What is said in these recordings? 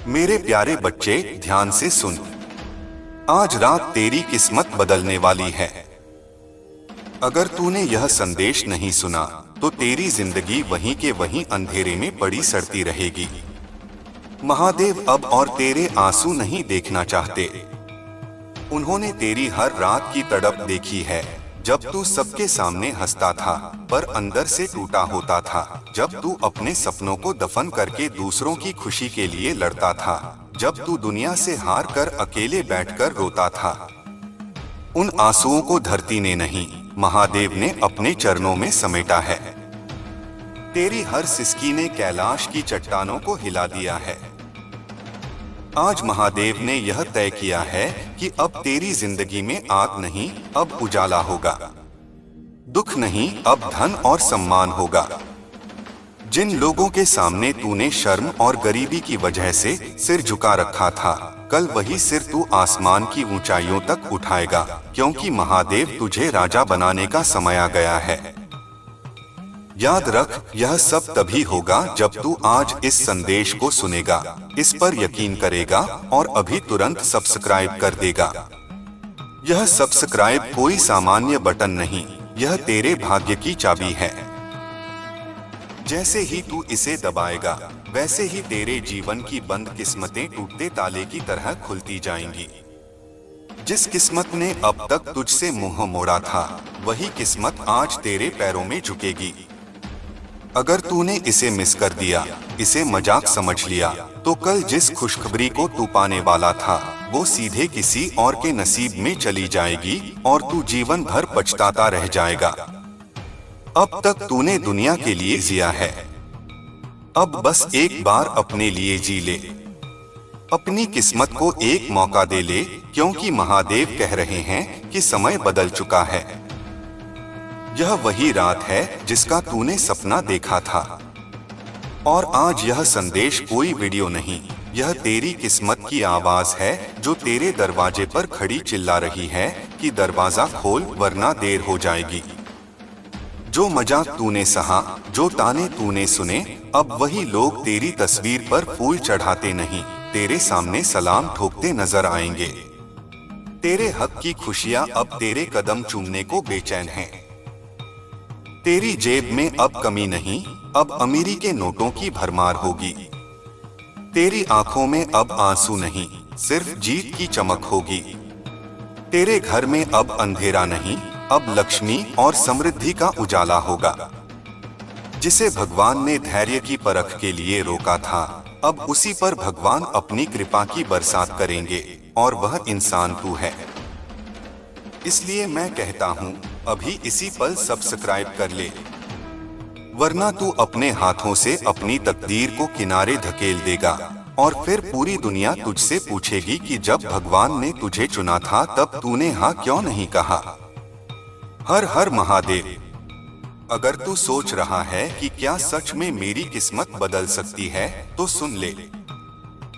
मेरे प्यारे बच्चे, ध्यान से सुन। आज रात तेरी किस्मत बदलने वाली है। अगर तूने यह संदेश नहीं सुना तो तेरी जिंदगी वहीं के वहीं अंधेरे में पड़ी सड़ती रहेगी। महादेव अब और तेरे आंसू नहीं देखना चाहते। उन्होंने तेरी हर रात की तड़प देखी है, जब तू सबके सामने हंसता था पर अंदर से टूटा होता था, जब तू अपने सपनों को दफन करके दूसरों की खुशी के लिए लड़ता था, जब तू दुनिया से हार कर अकेले बैठकर रोता था। उन आंसुओं को धरती ने नहीं, महादेव ने अपने चरणों में समेटा है। तेरी हर सिसकी ने कैलाश की चट्टानों को हिला दिया है। आज महादेव ने यह तय किया है कि अब तेरी जिंदगी में आग नहीं, अब उजाला होगा। दुख नहीं, अब धन और सम्मान होगा। जिन लोगों के सामने तूने शर्म और गरीबी की वजह से सिर झुका रखा था, कल वही सिर तू आसमान की ऊंचाइयों तक उठाएगा, क्योंकि महादेव तुझे राजा बनाने का समय आ गया है। याद रख, यह सब तभी होगा जब तू आज इस संदेश को सुनेगा, इस पर यकीन करेगा और अभी तुरंत सब्सक्राइब कर देगा। यह सब्सक्राइब कोई सामान्य बटन नहीं, यह तेरे भाग्य की चाबी है। जैसे ही तू इसे दबाएगा, वैसे ही तेरे जीवन की बंद किस्मतें टूटते ताले की तरह खुलती जाएंगी। जिस किस्मत ने अब तक तुझसे मुंह मोड़ा था, वही किस्मत आज तेरे पैरों में झुकेगी। अगर तूने इसे मिस कर दिया, इसे मजाक समझ लिया, तो कल जिस खुशखबरी को तू पाने वाला था, वो सीधे किसी और के नसीब में चली जाएगी और तू जीवन भर पछताता रह जाएगा। अब तक तूने दुनिया के लिए जिया है, अब बस एक बार अपने लिए जी ले। अपनी किस्मत को एक मौका दे ले, क्योंकि महादेव कह रहे हैं कि समय बदल चुका है। यह वही रात है जिसका तूने सपना देखा था। और आज यह संदेश कोई वीडियो नहीं, यह तेरी किस्मत की आवाज है जो तेरे दरवाजे पर खड़ी चिल्ला रही है कि दरवाजा खोल वरना देर हो जाएगी। जो मजाक तूने सहा, जो ताने तूने सुने, अब वही लोग तेरी तस्वीर पर फूल चढ़ाते नहीं, तेरे सामने सलाम ठोकते नजर आएंगे। तेरे हक की खुशियां अब तेरे कदम चूमने को बेचैन हैं। तेरी जेब में अब कमी नहीं, अब अमीरी के नोटों की भरमार होगी। तेरी आंखों में अब आंसू नहीं, सिर्फ जीत की चमक होगी। तेरे घर में अब अंधेरा नहीं, अब लक्ष्मी और समृद्धि का उजाला होगा। जिसे भगवान ने धैर्य की परख के लिए रोका था, अब उसी पर भगवान अपनी कृपा की बरसात करेंगे, और वह इंसान तू है। इसलिए मैं कहता हूँ, अभी इसी पल सब्सक्राइब कर ले, वरना तू अपने हाथों से अपनी तकदीर को किनारे धकेल देगा और फिर पूरी दुनिया तुझसे पूछेगी कि जब भगवान ने तुझे चुना था तब तूने हाँ क्यों नहीं कहा। हर हर महादेव। अगर तू सोच रहा है कि क्या सच में मेरी किस्मत बदल सकती है, तो सुन ले।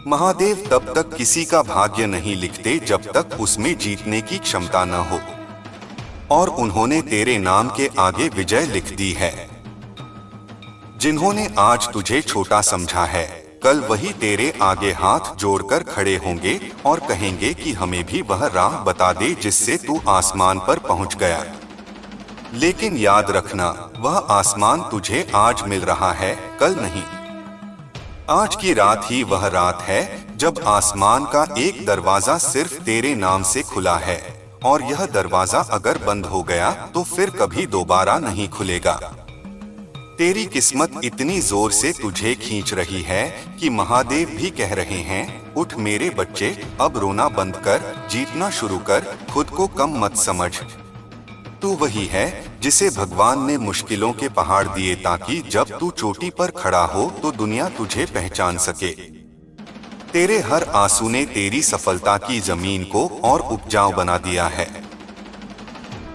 महादेव तब तक किसी का भाग्य नहीं लिखते जब तक उसमें जीतने की क्षमता न हो, और उन्होंने तेरे नाम के आगे विजय लिख दी है। जिन्होंने आज तुझे छोटा समझा है, कल वही तेरे आगे हाथ जोड़कर खड़े होंगे और कहेंगे कि हमें भी वह राह बता दे जिससे तू आसमान पर पहुंच गया। लेकिन याद रखना, वह आसमान तुझे आज मिल रहा है, कल नहीं। आज की रात ही वह रात है जब आसमान का एक दरवाजा सिर्फ तेरे नाम से खुला है, और यह दरवाजा अगर बंद हो गया तो फिर कभी दोबारा नहीं खुलेगा। तेरी किस्मत इतनी जोर से तुझे खींच रही है कि महादेव भी कह रहे हैं, उठ मेरे बच्चे, अब रोना बंद कर, जीतना शुरू कर, खुद को कम मत समझ। तू वही है जिसे भगवान ने मुश्किलों के पहाड़ दिए ताकि जब तू चोटी पर खड़ा हो तो दुनिया तुझे पहचान सके। तेरे हर आंसू ने तेरी सफलता की जमीन को और उपजाऊ बना दिया है।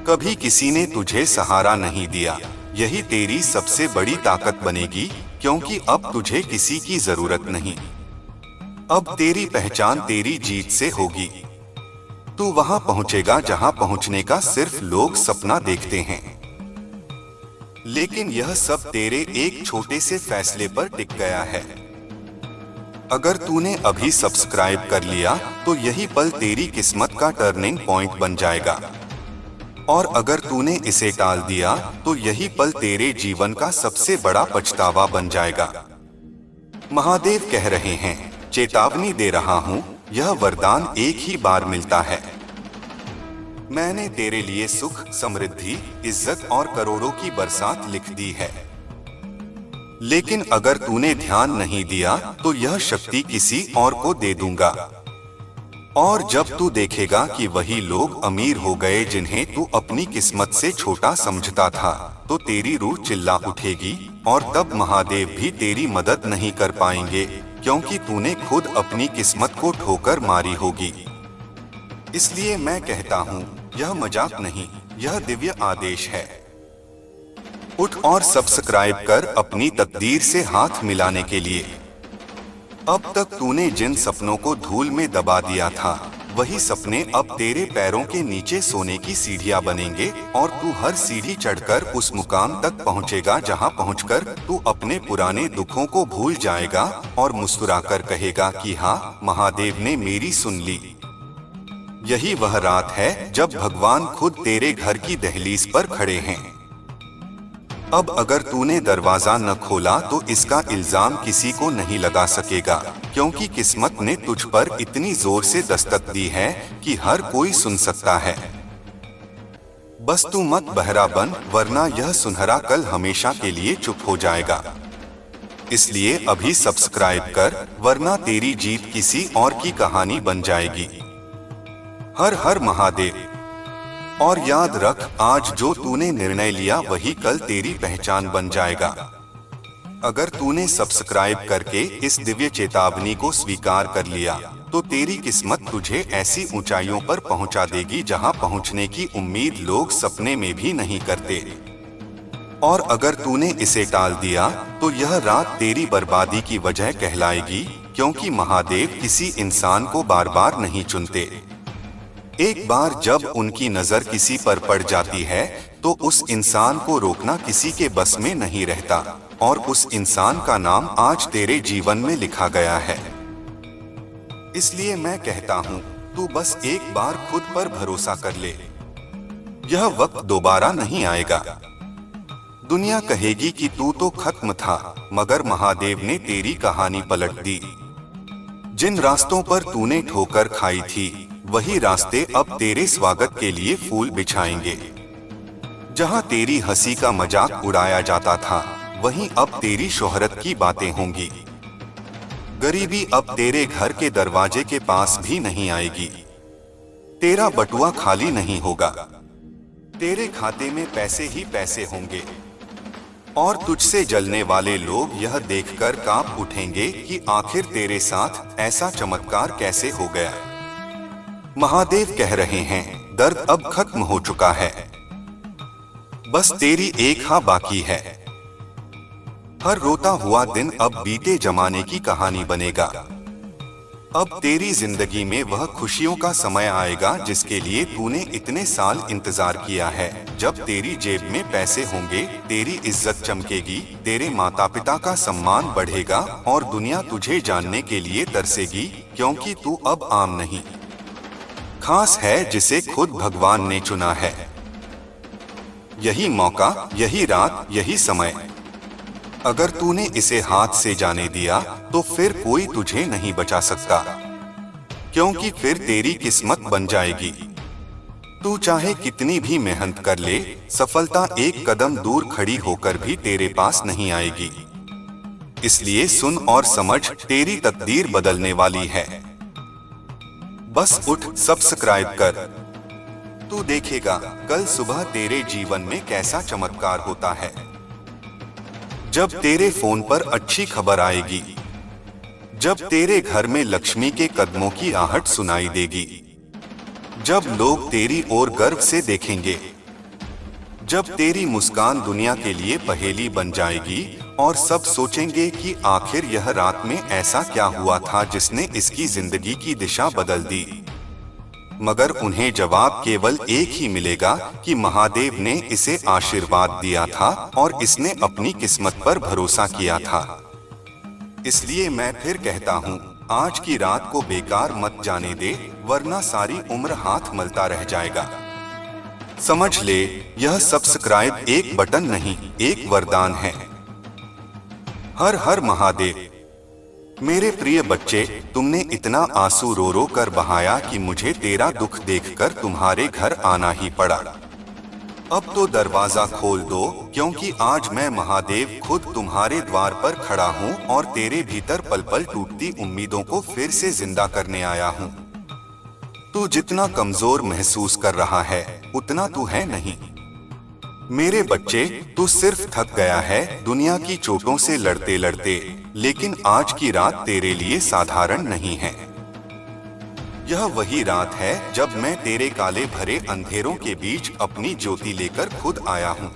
कभी किसी ने तुझे सहारा नहीं दिया, यही तेरी सबसे बड़ी ताकत बनेगी, क्योंकि अब तुझे किसी की जरूरत नहीं। अब तेरी पहचान तेरी जीत से होगी। तू वहां पहुंचेगा जहां पहुंचने का सिर्फ लोग सपना देखते हैं। लेकिन यह सब तेरे एक छोटे से फैसले पर टिक गया है। अगर तूने अभी सब्सक्राइब कर लिया तो यही पल तेरी किस्मत का टर्निंग पॉइंट बन जाएगा, और अगर तूने इसे टाल दिया तो यही पल तेरे जीवन का सबसे बड़ा पछतावा बन जाएगा। महादेव कह रहे हैं, चेतावनी दे रहा हूँ, यह वरदान एक ही बार मिलता है। मैंने तेरे लिए सुख, समृद्धि, इज्जत और करोड़ों की बरसात लिख दी है, लेकिन अगर तूने ध्यान नहीं दिया तो यह शक्ति किसी और को दे दूंगा। और जब तू देखेगा कि वही लोग अमीर हो गए जिन्हें तू अपनी किस्मत से छोटा समझता था, तो तेरी रूह चिल्ला उठेगी, और तब महादेव भी तेरी मदद नहीं कर पाएंगे, क्योंकि तूने खुद अपनी किस्मत को ठोकर मारी होगी। इसलिए मैं कहता हूँ, यह मजाक नहीं, यह दिव्य आदेश है। उठ और सब्सक्राइब कर अपनी तकदीर से हाथ मिलाने के लिए। अब तक तूने जिन सपनों को धूल में दबा दिया था, वही सपने अब तेरे पैरों के नीचे सोने की सीढ़ियां बनेंगे, और तू हर सीढ़ी चढ़कर उस मुकाम तक पहुंचेगा जहां पहुंचकर तू अपने पुराने दुखों को भूल जाएगा और मुस्कुराकर कहेगा कि हाँ, महादेव ने मेरी सुन ली। यही वह रात है जब भगवान खुद तेरे घर की दहलीज पर खड़े हैं। अब अगर तूने दरवाजा न खोला तो इसका इल्जाम किसी को नहीं लगा सकेगा, क्योंकि किस्मत ने तुझ पर इतनी जोर से दस्तक दी है कि हर कोई सुन सकता है। बस तू मत बहरा बन, वरना यह सुनहरा कल हमेशा के लिए चुप हो जाएगा। इसलिए अभी सब्सक्राइब कर, वरना तेरी जीत किसी और की कहानी बन जाएगी। हर हर महादेव। और याद रख, आज जो तूने निर्णय लिया वही कल तेरी पहचान बन जाएगा। अगर तूने सब्सक्राइब करके इस दिव्य चेतावनी को स्वीकार कर लिया तो तेरी किस्मत तुझे ऐसी ऊंचाइयों पर पहुंचा देगी जहां पहुंचने की उम्मीद लोग सपने में भी नहीं करते। और अगर तूने इसे टाल दिया तो यह रात तेरी बर्बादी की वजह कहलाएगी, क्योंकि महादेव किसी इंसान को बार बार नहीं चुनते। एक बार जब उनकी नजर किसी पर पड़ जाती है तो उस इंसान को रोकना किसी के बस में नहीं रहता, और उस इंसान का नाम आज तेरे जीवन में लिखा गया है। इसलिए मैं कहता हूँ, तू बस एक बार खुद पर भरोसा कर ले। यह वक्त दोबारा नहीं आएगा। दुनिया कहेगी कि तू तो खत्म था, मगर महादेव ने तेरी कहानी पलट दी। जिन रास्तों पर तूने ठोकर खाई थी, वही रास्ते अब तेरे स्वागत के लिए फूल बिछाएंगे। जहां तेरी हंसी का मजाक उड़ाया जाता था, वहीं अब तेरी शोहरत की बातें होंगी। गरीबी अब तेरे घर के दरवाजे के पास भी नहीं आएगी। तेरा बटुआ खाली नहीं होगा। तेरे खाते में पैसे ही पैसे होंगे, और तुझसे जलने वाले लोग यह देखकर कांप उठेंगे कि आखिर तेरे साथ ऐसा चमत्कार कैसे हो गया। महादेव कह रहे हैं, दर्द अब खत्म हो चुका है, बस तेरी एक हाँ बाकी है। हर रोता हुआ दिन अब बीते जमाने की कहानी बनेगा। अब तेरी जिंदगी में वह खुशियों का समय आएगा जिसके लिए तूने इतने साल इंतजार किया है। जब तेरी जेब में पैसे होंगे, तेरी इज्जत चमकेगी, तेरे माता पिता का सम्मान बढ़ेगा, और दुनिया तुझे जानने के लिए तरसेगी, क्योंकि तू अब आम नहीं, खास है, जिसे खुद भगवान ने चुना है। यही मौका, यही रात, यही समय। अगर तूने इसे हाथ से जाने दिया तो फिर कोई तुझे नहीं बचा सकता, क्योंकि फिर तेरी किस्मत बन जाएगी। तू चाहे कितनी भी मेहनत कर ले, सफलता एक कदम दूर खड़ी होकर भी तेरे पास नहीं आएगी। इसलिए सुन और समझ, तेरी तकदीर बदलने वाली है। बस उठ, सब्सक्राइब कर। तू देखेगा कल सुबह तेरे जीवन में कैसा चमत्कार होता है। जब तेरे फोन पर अच्छी खबर आएगी, जब तेरे घर में लक्ष्मी के कदमों की आहट सुनाई देगी, जब लोग तेरी ओर गर्व से देखेंगे, जब तेरी मुस्कान दुनिया के लिए पहेली बन जाएगी और सब सोचेंगे कि आखिर यह रात में ऐसा क्या हुआ था जिसने इसकी जिंदगी की दिशा बदल दी, मगर उन्हें जवाब केवल एक ही मिलेगा कि महादेव ने इसे आशीर्वाद दिया था और इसने अपनी किस्मत पर भरोसा किया था। इसलिए मैं फिर कहता हूँ, आज की रात को बेकार मत जाने दे, वरना सारी उम्र हाथ मलता रह जाएगा। समझ ले, यह सब्सक्राइब एक बटन नहीं, एक वरदान है। हर हर महादेव। मेरे प्रिय बच्चे, तुमने इतना आंसू रो रो कर बहाया कि मुझे तेरा दुख देखकर तुम्हारे घर आना ही पड़ा। अब तो दरवाजा खोल दो, क्योंकि आज मैं महादेव खुद तुम्हारे द्वार पर खड़ा हूँ और तेरे भीतर पल पल टूटती उम्मीदों को फिर से जिंदा करने आया हूँ। तू जितना कमजोर महसूस कर रहा है, उतना तू है नहीं। मेरे बच्चे, तू सिर्फ थक गया है दुनिया की चोटों से लड़ते लड़ते, लेकिन आज की रात तेरे लिए साधारण नहीं है। यह वही रात है जब मैं तेरे काले भरे अंधेरों के बीच अपनी ज्योति लेकर खुद आया हूँ।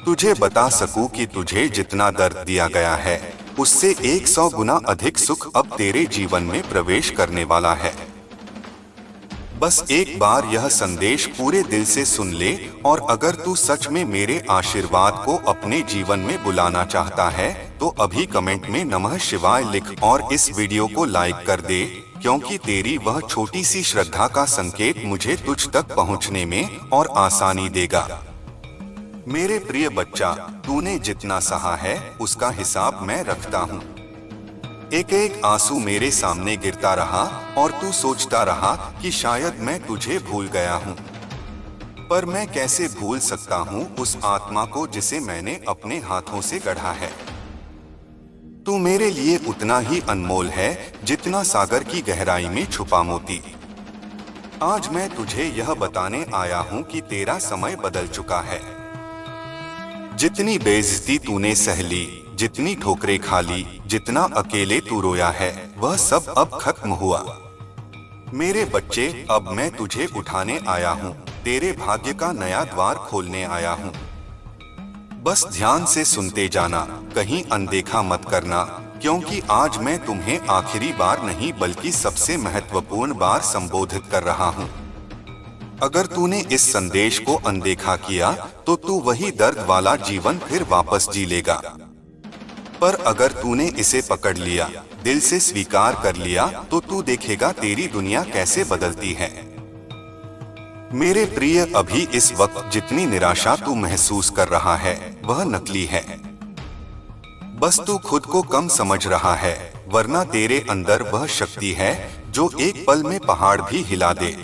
तुझे बता सकूं कि तुझे जितना दर्द दिया गया है, उससे 100 गुना अधिक सुख अब तेरे जीवन में प्रवेश करने वाला है। बस एक बार यह संदेश पूरे दिल से सुन ले, और अगर तू सच में मेरे आशीर्वाद को अपने जीवन में बुलाना चाहता है, तो अभी कमेंट में नमः शिवाय लिख और इस वीडियो को लाइक कर दे, क्योंकि तेरी वह छोटी सी श्रद्धा का संकेत मुझे तुझ तक पहुंचने में और आसानी देगा। मेरे प्रिय बच्चा, तूने जितना सहा है उसका हिसाब मैं रखता हूँ। एक एक आंसू मेरे सामने गिरता रहा और तू सोचता रहा कि शायद मैं तुझे भूल गया हूँ। पर मैं कैसे भूल सकता हूँ उस आत्मा को जिसे मैंने अपने हाथों से गढ़ा है। तू मेरे लिए उतना ही अनमोल है जितना सागर की गहराई में छुपा मोती। आज मैं तुझे यह बताने आया हूँ कि तेरा समय बदल चुका है। जितनी बेइज्जती तूने सह ली, जितनी ठोकरें खा ली, जितना अकेले तू रोया है, वह सब अब खत्म हुआ। मेरे बच्चे, अब मैं तुझे उठाने आया हूँ, तेरे भाग्य का नया द्वार खोलने आया हूँ। बस ध्यान से सुनते जाना, कहीं अनदेखा मत करना, क्योंकि आज मैं तुम्हें आखिरी बार नहीं बल्कि सबसे महत्वपूर्ण बार संबोधित कर रहा हूँ। अगर तूने इस संदेश को अनदेखा किया तो तू वही दर्द वाला जीवन फिर वापस जी लेगा। पर अगर तूने इसे पकड़ लिया, दिल से स्वीकार कर लिया, तो तू देखेगा तेरी दुनिया कैसे बदलती है। मेरे प्रिय, अभी इस वक्त जितनी निराशा तू महसूस कर रहा है वह नकली है। बस तू खुद को कम समझ रहा है, वरना तेरे अंदर वह शक्ति है जो एक पल में पहाड़ भी हिला दे।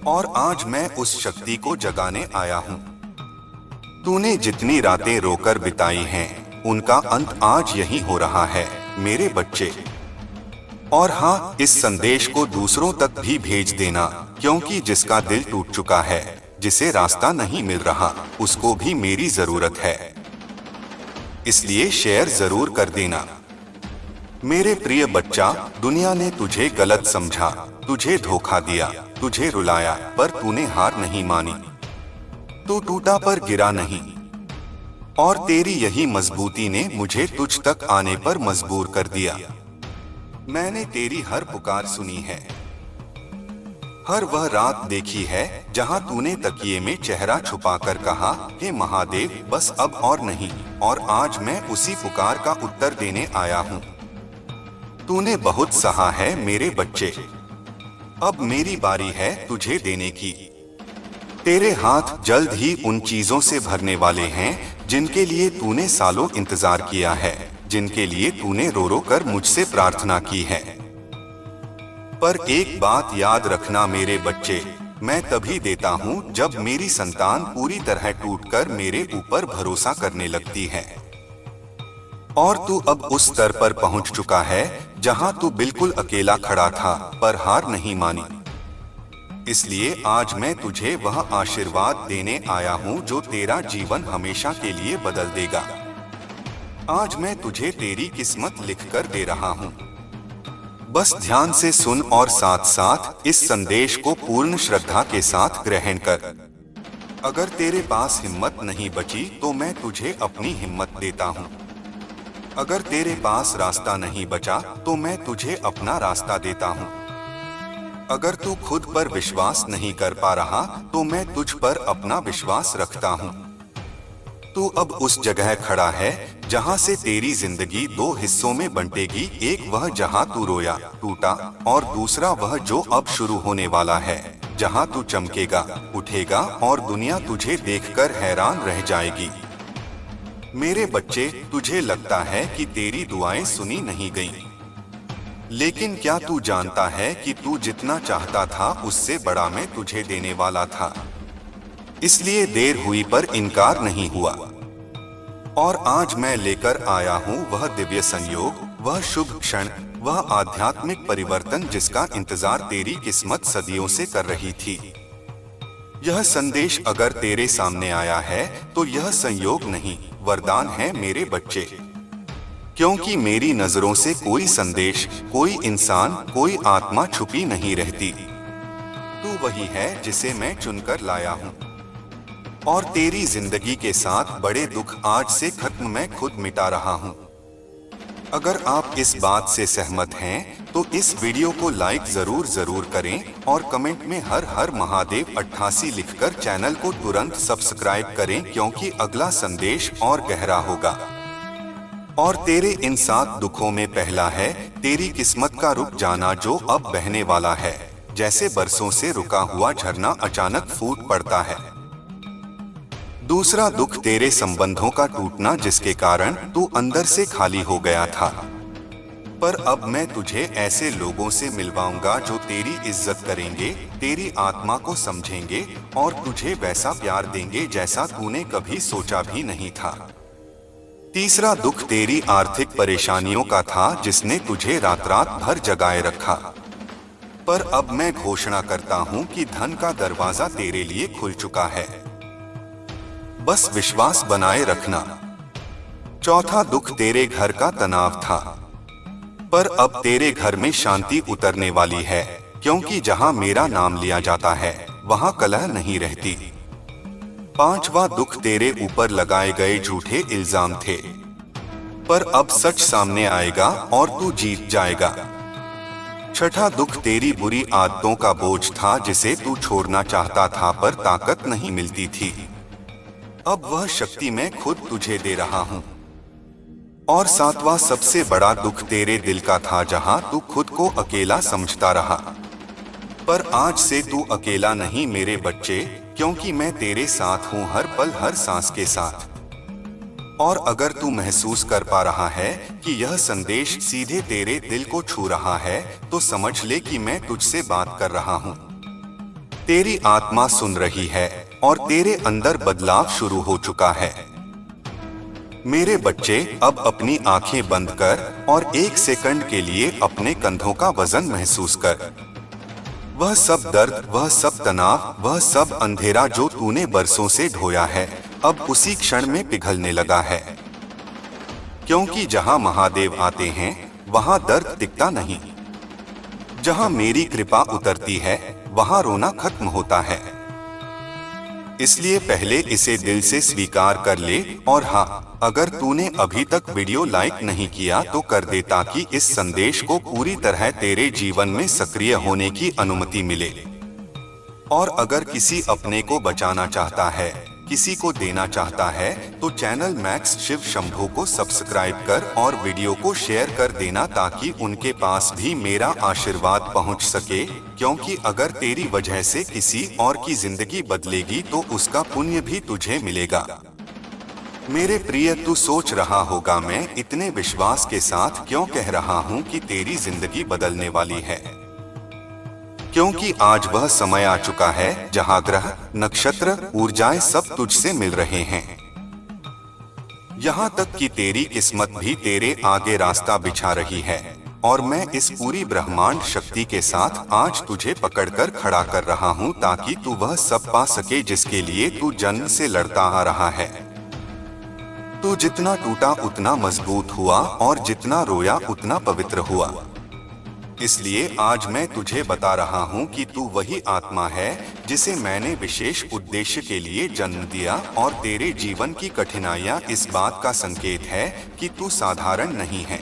और आज मैं उस शक्ति को जगाने आया हूँ। तूने जितनी रातें रोकर बिताई हैं, उनका अंत आज यही हो रहा है मेरे बच्चे। और हाँ, इस संदेश को दूसरों तक भी भेज देना, क्योंकि जिसका दिल टूट चुका है, जिसे रास्ता नहीं मिल रहा, उसको भी मेरी जरूरत है। इसलिए शेयर जरूर कर देना। मेरे प्रिय बच्चा, दुनिया ने तुझे गलत समझा, तुझे धोखा दिया, तुझे रुलाया, पर तूने हार नहीं मानी। तू टूटा पर गिरा नहीं, और तेरी यही मजबूती ने मुझे तुझ तक आने पर मजबूर कर दिया। मैंने तेरी हर पुकार सुनी है, हर वह रात देखी है जहां तूने तकिए में चेहरा छुपाकर कहा, हे महादेव, बस अब और नहीं। और आज मैं उसी पुकार का उत्तर देने आया हूँ। तूने बहुत सहा है मेरे बच्चे, अब मेरी बारी है तुझे देने की। तेरे हाथ जल्द ही उन चीजों से भरने वाले हैं जिनके लिए तूने सालों इंतजार किया है, जिनके लिए तूने रो रो कर मुझसे प्रार्थना की है। पर एक बात याद रखना मेरे बच्चे, मैं तभी देता हूँ जब मेरी संतान पूरी तरह टूटकर मेरे ऊपर भरोसा करने लगती है। और तू अब उस स्तर पर पहुंच चुका है जहां तू बिल्कुल अकेला खड़ा था, पर हार नहीं मानी। इसलिए आज मैं तुझे वह आशीर्वाद देने आया हूं जो तेरा जीवन हमेशा के लिए बदल देगा। आज मैं तुझे तेरी किस्मत लिखकर दे रहा हूं। बस ध्यान से सुन और साथ साथ इस संदेश को पूर्ण श्रद्धा के साथ ग्रहण कर। अगर तेरे पास हिम्मत नहीं बची तो मैं तुझे अपनी हिम्मत देता हूँ। अगर तेरे पास रास्ता नहीं बचा तो मैं तुझे अपना रास्ता देता हूँ। अगर तू खुद पर विश्वास नहीं कर पा रहा तो मैं तुझ पर अपना विश्वास रखता हूँ। तू अब उस जगह खड़ा है जहां से तेरी जिंदगी दो हिस्सों में बंटेगी, एक वह जहां तू रोया टूटा, और दूसरा वह जो अब शुरू होने वाला है, जहां तू चमकेगा, उठेगा और दुनिया तुझे देखकर हैरान रह जाएगी। मेरे बच्चे, तुझे लगता है कि तेरी दुआएं सुनी नहीं गईं। लेकिन क्या तू जानता है कि तू जितना चाहता था उससे बड़ा मैं तुझे देने वाला था। इसलिए देर हुई पर इनकार नहीं हुआ। और आज मैं लेकर आया हूँ वह दिव्य संयोग, वह शुभ क्षण, वह आध्यात्मिक परिवर्तन जिसका इंतजार तेरी किस्मत सदियों से कर रही थी। यह संदेश अगर तेरे सामने आया है तो यह संयोग नहीं, वरदान है मेरे बच्चे। क्योंकि मेरी नजरों से कोई संदेश, कोई इंसान, कोई आत्मा छुपी नहीं रहती। तू वही है जिसे मैं चुनकर लाया हूँ। और तेरी जिंदगी के साथ बड़े दुख आज से खत्म मैं खुद मिटा रहा हूँ। अगर आप इस बात से सहमत हैं तो इस वीडियो को लाइक जरूर करें और कमेंट में हर हर महादेव 88 लिखकर चैनल को तुरंत सब्सक्राइब करें, क्योंकि अगला संदेश और गहरा होगा। और तेरे इन 7 दुखों में पहला है तेरी किस्मत का रुक जाना, जो अब बहने वाला है, जैसे बरसों से रुका हुआ झरना अचानक फूट पड़ता है। दूसरा दुख तेरे संबंधों का टूटना, जिसके कारण तू अंदर से खाली हो गया था। पर अब मैं तुझे ऐसे लोगों से मिलवाऊंगा जो तेरी इज्जत करेंगे, तेरी आत्मा को समझेंगे और तुझे वैसा प्यार देंगे जैसा तूने कभी सोचा भी नहीं था। तीसरा दुख तेरी आर्थिक परेशानियों का था, जिसने तुझे रात रात भर जगाए रखा। पर अब मैं घोषणा करता हूँ कि धन का दरवाजा तेरे लिए खुल चुका है, बस विश्वास बनाए रखना। चौथा दुख तेरे घर का तनाव था, पर अब तेरे घर में शांति उतरने वाली है, क्योंकि जहां मेरा नाम लिया जाता है वहां कलह नहीं रहती। पांचवा दुख तेरे ऊपर लगाए गए झूठे इल्जाम थे, पर अब सच सामने आएगा और तू जीत जाएगा। छठा दुख तेरी बुरी आदतों का बोझ था, जिसे तू छोड़ना चाहता था पर ताकत नहीं मिलती थी। अब वह शक्ति मैं खुद तुझे दे रहा हूँ। और सातवां सबसे बड़ा दुख तेरे दिल का था, जहां तू खुद को अकेला समझता रहा। पर आज से तू अकेला नहीं मेरे बच्चे, क्योंकि मैं तेरे साथ हूँ हर पल हर सांस के साथ। और अगर तू महसूस कर पा रहा है कि यह संदेश सीधे तेरे दिल को छू रहा है, तो समझ ले कि मैं तुझसे बात कर रहा हूँ। तेरी आत्मा सुन रही है और तेरे अंदर बदलाव शुरू हो चुका है। मेरे बच्चे, अब अपनी आंखें बंद कर और 1 सेकंड के लिए अपने कंधों का वजन महसूस कर। वह सब दर्द, वह सब तनाव, वह सब अंधेरा जो तूने बरसों से ढोया है, अब उसी क्षण में पिघलने लगा है। क्योंकि जहां महादेव आते हैं वहां दर्द टिकता नहीं। जहां मेरी कृपा उतरती है वहां रोना खत्म होता है। इसलिए पहले इसे दिल से स्वीकार कर ले। और हाँ, अगर तूने अभी तक वीडियो लाइक नहीं किया तो कर दे, ताकि इस संदेश को पूरी तरह तेरे जीवन में सक्रिय होने की अनुमति मिले। और अगर किसी अपने को बचाना चाहता है, किसी को देना चाहता है, तो चैनल मैक्स शिव शंभू को सब्सक्राइब कर और वीडियो को शेयर कर देना, ताकि उनके पास भी मेरा आशीर्वाद पहुंच सके। क्योंकि अगर तेरी वजह से किसी और की जिंदगी बदलेगी तो उसका पुण्य भी तुझे मिलेगा। मेरे प्रिय, तू सोच रहा होगा मैं इतने विश्वास के साथ क्यों कह रहा हूँ कि तेरी जिंदगी बदलने वाली है। क्योंकि आज वह समय आ चुका है जहां ग्रह, नक्षत्र, ऊर्जाएं सब तुझसे मिल रहे हैं। यहाँ तक कि तेरी किस्मत भी तेरे आगे रास्ता बिछा रही है। और मैं इस पूरी ब्रह्मांड शक्ति के साथ आज तुझे पकड़कर खड़ा कर रहा हूँ, ताकि तू वह सब पा सके जिसके लिए तू जन्म से लड़ता आ रहा है। तू जितना टूटा उतना मजबूत हुआ, और जितना रोया उतना पवित्र हुआ। इसलिए आज मैं तुझे बता रहा हूँ कि तू वही आत्मा है जिसे मैंने विशेष उद्देश्य के लिए जन्म दिया। और तेरे जीवन की कठिनाइयाँ इस बात का संकेत है कि तू साधारण नहीं है।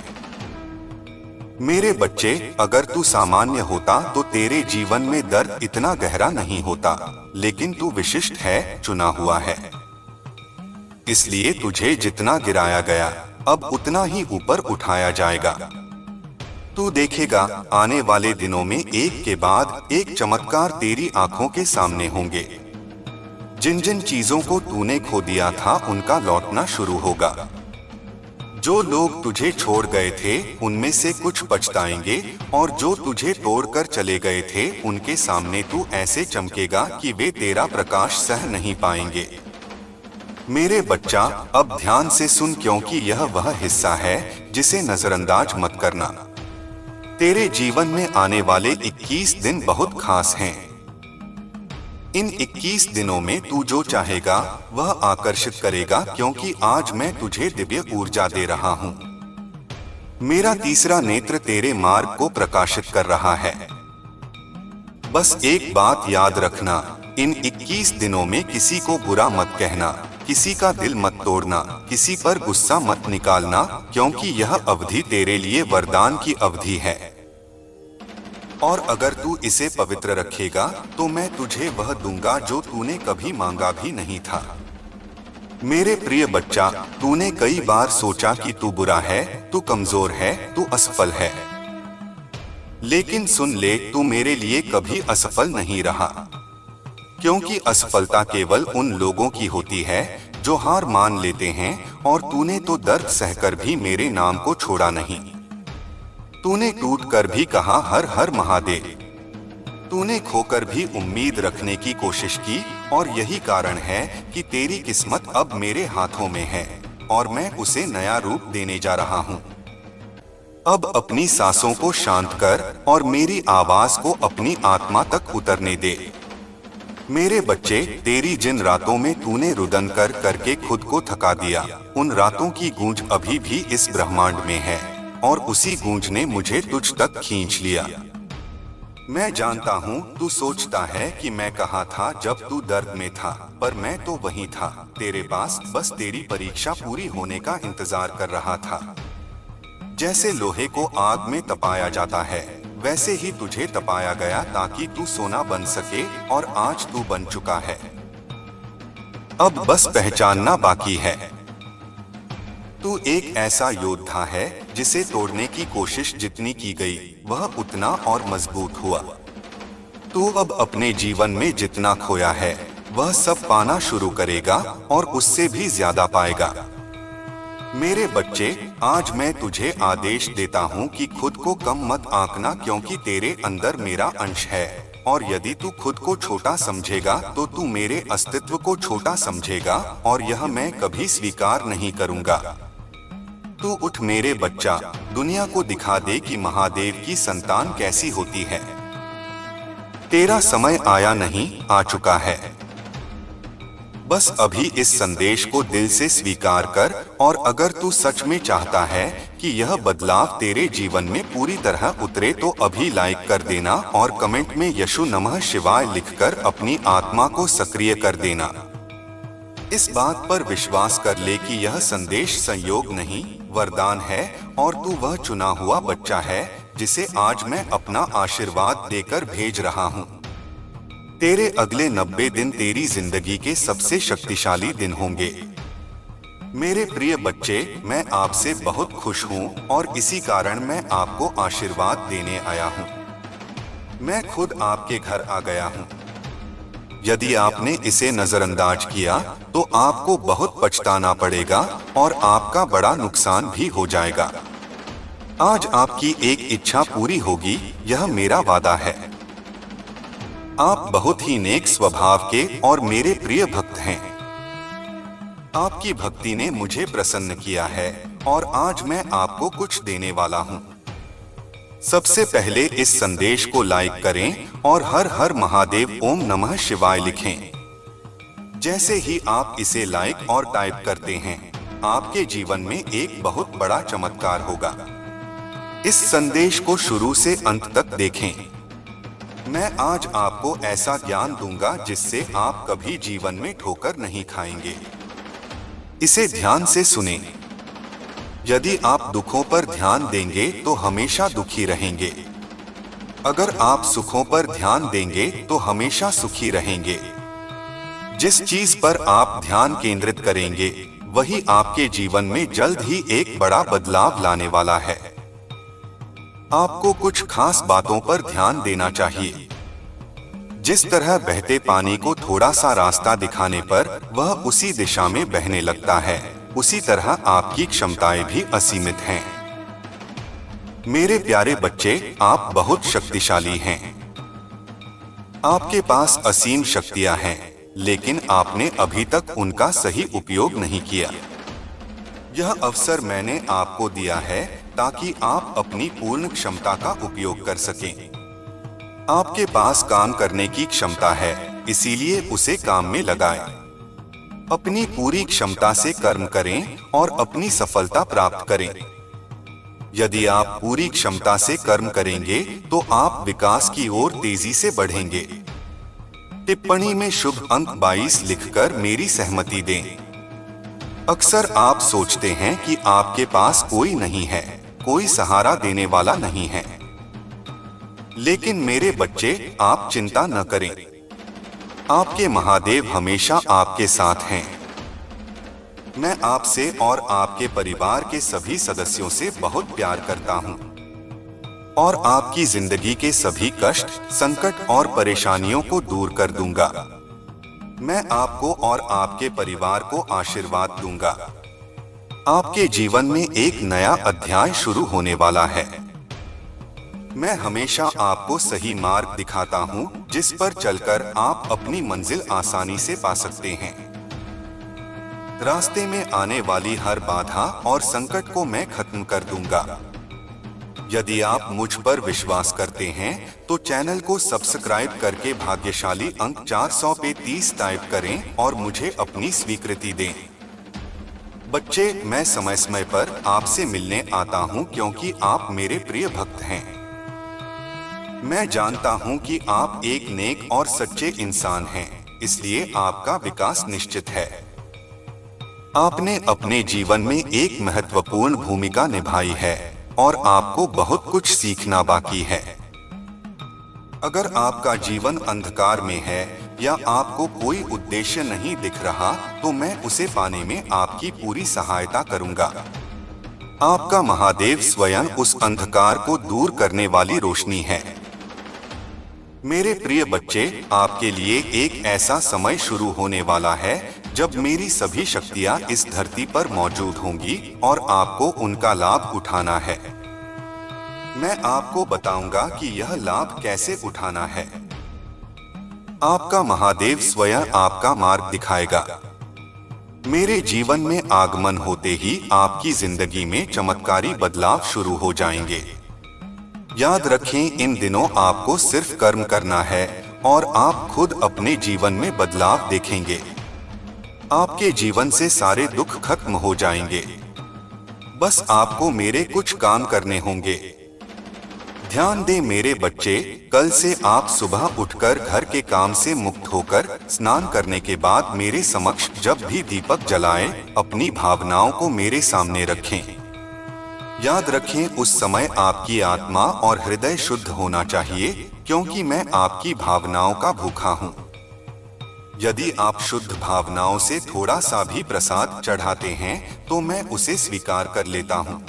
मेरे बच्चे, अगर तू सामान्य होता तो तेरे जीवन में दर्द इतना गहरा नहीं होता, लेकिन तू विशिष्ट है, चुना हुआ है। इसलिए तुझे जितना गिराया गया, अब उतना ही ऊपर उठाया जाएगा। तू देखेगा आने वाले दिनों में एक के बाद एक चमत्कार तेरी आंखों के सामने होंगे। जिन जिन चीजों को तूने खो दिया था उनका लौटना शुरू होगा। जो लोग तुझे छोड़ गए थे उनमें से कुछ पछताएंगे और जो तुझे तोड़कर चले गए थे उनके सामने तू ऐसे चमकेगा कि वे तेरा प्रकाश सह नहीं पाएंगे। मेरे बच्चा, अब ध्यान से सुन, क्योंकि यह वह हिस्सा है जिसे नजरअंदाज मत करना। तेरे जीवन में आने वाले 21 दिन बहुत खास हैं। इन 21 दिनों में तू जो चाहेगा वह आकर्षित करेगा, क्योंकि आज मैं तुझे दिव्य ऊर्जा दे रहा हूँ। मेरा तीसरा नेत्र तेरे मार्ग को प्रकाशित कर रहा है। बस एक बात याद रखना, इन 21 दिनों में किसी को बुरा मत कहना, किसी का दिल मत तोड़ना, किसी पर गुस्सा मत निकालना, क्योंकि यह अवधि तेरे लिए वरदान की अवधि है। और अगर तू इसे पवित्र रखेगा तो मैं तुझे वह दूंगा जो तूने कभी मांगा भी नहीं था। मेरे प्रिय बच्चा, तूने कई बार सोचा कि तू बुरा है, तू कमजोर है, तू असफल है। लेकिन सुन ले, तू मेरे लिए कभी असफल नहीं रहा, क्योंकि असफलता केवल उन लोगों की होती है जो हार मान लेते हैं, और तूने तो दर्द सहकर भी मेरे नाम को छोड़ा नहीं। तूने टूट कर भी कहा हर हर महादेव। तूने खोकर भी उम्मीद रखने की कोशिश की, और यही कारण है कि तेरी किस्मत अब मेरे हाथों में है और मैं उसे नया रूप देने जा रहा हूँ। अब अपनी सांसों को शांत कर और मेरी आवाज को अपनी आत्मा तक उतरने दे। मेरे बच्चे, तेरी जिन रातों में तूने रुदन कर करके खुद को थका दिया, उन रातों की गूंज अभी भी इस ब्रह्मांड में है, और उसी गूंज ने मुझे तुझ तक खींच लिया। मैं जानता हूँ तू सोचता है कि मैं कहाँ था जब तू दर्द में था, पर मैं तो वहीं था, तेरे पास, बस तेरी परीक्षा पूरी होने का इंतजार कर रहा था। जैसे लोहे को आग में तपाया जाता है, वैसे ही तुझे तपाया गया ताकि तू सोना बन सके, और आज तू बन चुका है। अब बस पहचानना बाकी है। तू एक ऐसा योद्धा है जिसे तोड़ने की कोशिश जितनी की गई वह उतना और मजबूत हुआ। तू अब अपने जीवन में जितना खोया है वह सब पाना शुरू करेगा और उससे भी ज्यादा पाएगा। मेरे बच्चे, आज मैं तुझे आदेश देता हूँ कि खुद को कम मत आंकना, क्योंकि तेरे अंदर मेरा अंश है, और यदि तू खुद को छोटा समझेगा तो तू मेरे अस्तित्व को छोटा समझेगा, और यह मैं कभी स्वीकार नहीं करूँगा। तू उठ मेरे बच्चा, दुनिया को दिखा दे कि महादेव की संतान कैसी होती है। तेरा समय आया नहीं, आ चुका है। बस अभी इस संदेश को दिल से स्वीकार कर, और अगर तू सच में चाहता है कि यह बदलाव तेरे जीवन में पूरी तरह उतरे तो अभी लाइक कर देना और कमेंट में यशु नमः शिवाय लिखकर अपनी आत्मा को सक्रिय कर देना। इस बात पर विश्वास कर ले कि यह संदेश संयोग नहीं, वरदान है, और तू वह चुना हुआ बच्चा है जिसे आज मैं अपना आशीर्वाद देकर भेज रहा हूँ। तेरे अगले 90 दिन तेरी जिंदगी के सबसे शक्तिशाली दिन होंगे। मेरे प्रिय बच्चे, मैं आपसे बहुत खुश हूँ और इसी कारण मैं आपको आशीर्वाद देने आया हूँ। मैं खुद आपके घर आ गया हूँ। यदि आपने इसे नजरअंदाज किया तो आपको बहुत पछताना पड़ेगा और आपका बड़ा नुकसान भी हो जाएगा। आज आपकी एक इच्छा पूरी होगी, यह मेरा वादा है। आप बहुत ही नेक स्वभाव के और मेरे प्रिय भक्त हैं। आपकी भक्ति ने मुझे प्रसन्न किया है और आज मैं आपको कुछ देने वाला हूँ। सबसे पहले इस संदेश को लाइक करें और हर हर महादेव ओम नमः शिवाय लिखें। जैसे ही आप इसे लाइक और टाइप करते हैं, आपके जीवन में एक बहुत बड़ा चमत्कार होगा। इस संदेश को शुरू से अंत तक देखें। मैं आज आपको ऐसा ज्ञान दूंगा जिससे आप कभी जीवन में ठोकर नहीं खाएंगे। इसे ध्यान से सुनें। यदि आप दुखों पर ध्यान देंगे तो हमेशा दुखी रहेंगे। अगर आप सुखों पर ध्यान देंगे तो हमेशा सुखी रहेंगे। जिस चीज पर आप ध्यान केंद्रित करेंगे वही आपके जीवन में जल्द ही एक बड़ा बदलाव लाने वाला है। आपको कुछ खास बातों पर ध्यान देना चाहिए। जिस तरह बहते पानी को थोड़ा सा रास्ता दिखाने पर वह उसी दिशा में बहने लगता है, उसी तरह आपकी क्षमताएं भी असीमित हैं। मेरे प्यारे बच्चे, आप बहुत शक्तिशाली हैं। आपके पास असीम शक्तियां हैं, लेकिन आपने अभी तक उनका सही उपयोग नहीं किया। यह अवसर मैंने आपको दिया है ताकि आप अपनी पूर्ण क्षमता का उपयोग कर सकें। आपके पास काम करने की क्षमता है, इसीलिए उसे काम में लगाएं। अपनी पूरी क्षमता से कर्म करें और अपनी सफलता प्राप्त करें। यदि आप पूरी क्षमता से कर्म करेंगे तो आप विकास की ओर तेजी से बढ़ेंगे। टिप्पणी में शुभ अंक 22 लिखकर मेरी सहमति दें। अक्सर आप सोचते हैं कि आपके पास कोई नहीं है, कोई सहारा देने वाला नहीं है। लेकिन मेरे बच्चे, आप चिंता न करें। आपके महादेव हमेशा आपके साथ हैं। मैं आपसे और आपके परिवार के सभी सदस्यों से बहुत प्यार करता हूं और आपकी जिंदगी के सभी कष्ट, संकट और परेशानियों को दूर कर दूंगा। मैं आपको और आपके परिवार को आशीर्वाद दूंगा। आपके जीवन में एक नया अध्याय शुरू होने वाला है। मैं हमेशा आपको सही मार्ग दिखाता हूं, जिस पर चलकर आप अपनी मंजिल आसानी से पा सकते हैं। रास्ते में आने वाली हर बाधा और संकट को मैं खत्म कर दूंगा। यदि आप मुझ पर विश्वास करते हैं तो चैनल को सब्सक्राइब करके भाग्यशाली अंक 400 पे 30 टाइप करें और मुझे अपनी स्वीकृति दें। बच्चे, मैं समय समय पर आपसे मिलने आता हूं क्योंकि आप मेरे प्रिय भक्त हैं। मैं जानता हूं कि आप एक नेक और सच्चे इंसान हैं, इसलिए आपका विकास निश्चित है। आपने अपने जीवन में एक महत्वपूर्ण भूमिका निभाई है और आपको बहुत कुछ सीखना बाकी है। अगर आपका जीवन अंधकार में है या आपको कोई उद्देश्य नहीं दिख रहा, तो मैं उसे पाने में आपकी पूरी सहायता करूंगा। आपका महादेव स्वयं उस अंधकार को दूर करने वाली रोशनी है। मेरे प्रिय बच्चे, आपके लिए एक ऐसा समय शुरू होने वाला है जब मेरी सभी शक्तियां इस धरती पर मौजूद होंगी और आपको उनका लाभ उठाना है। मैं आपको बताऊंगा कि यह लाभ कैसे उठाना है। आपका महादेव स्वयं आपका मार्ग दिखाएगा। मेरे जीवन में आगमन होते ही आपकी जिंदगी में चमत्कारी बदलाव शुरू हो जाएंगे। याद रखें, इन दिनों आपको सिर्फ कर्म करना है और आप खुद अपने जीवन में बदलाव देखेंगे। आपके जीवन से सारे दुख खत्म हो जाएंगे। बस आपको मेरे कुछ काम करने होंगे। ध्यान दें मेरे बच्चे, कल से आप सुबह उठकर घर के काम से मुक्त होकर स्नान करने के बाद मेरे समक्ष जब भी दीपक जलाएं, अपनी भावनाओं को मेरे सामने रखें। याद रखें, उस समय आपकी आत्मा और हृदय शुद्ध होना चाहिए, क्योंकि मैं आपकी भावनाओं का भूखा हूँ। यदि आप शुद्ध भावनाओं से थोड़ा सा भी प्रसाद चढ़ाते हैं तो मैं उसे स्वीकार कर लेता हूँ।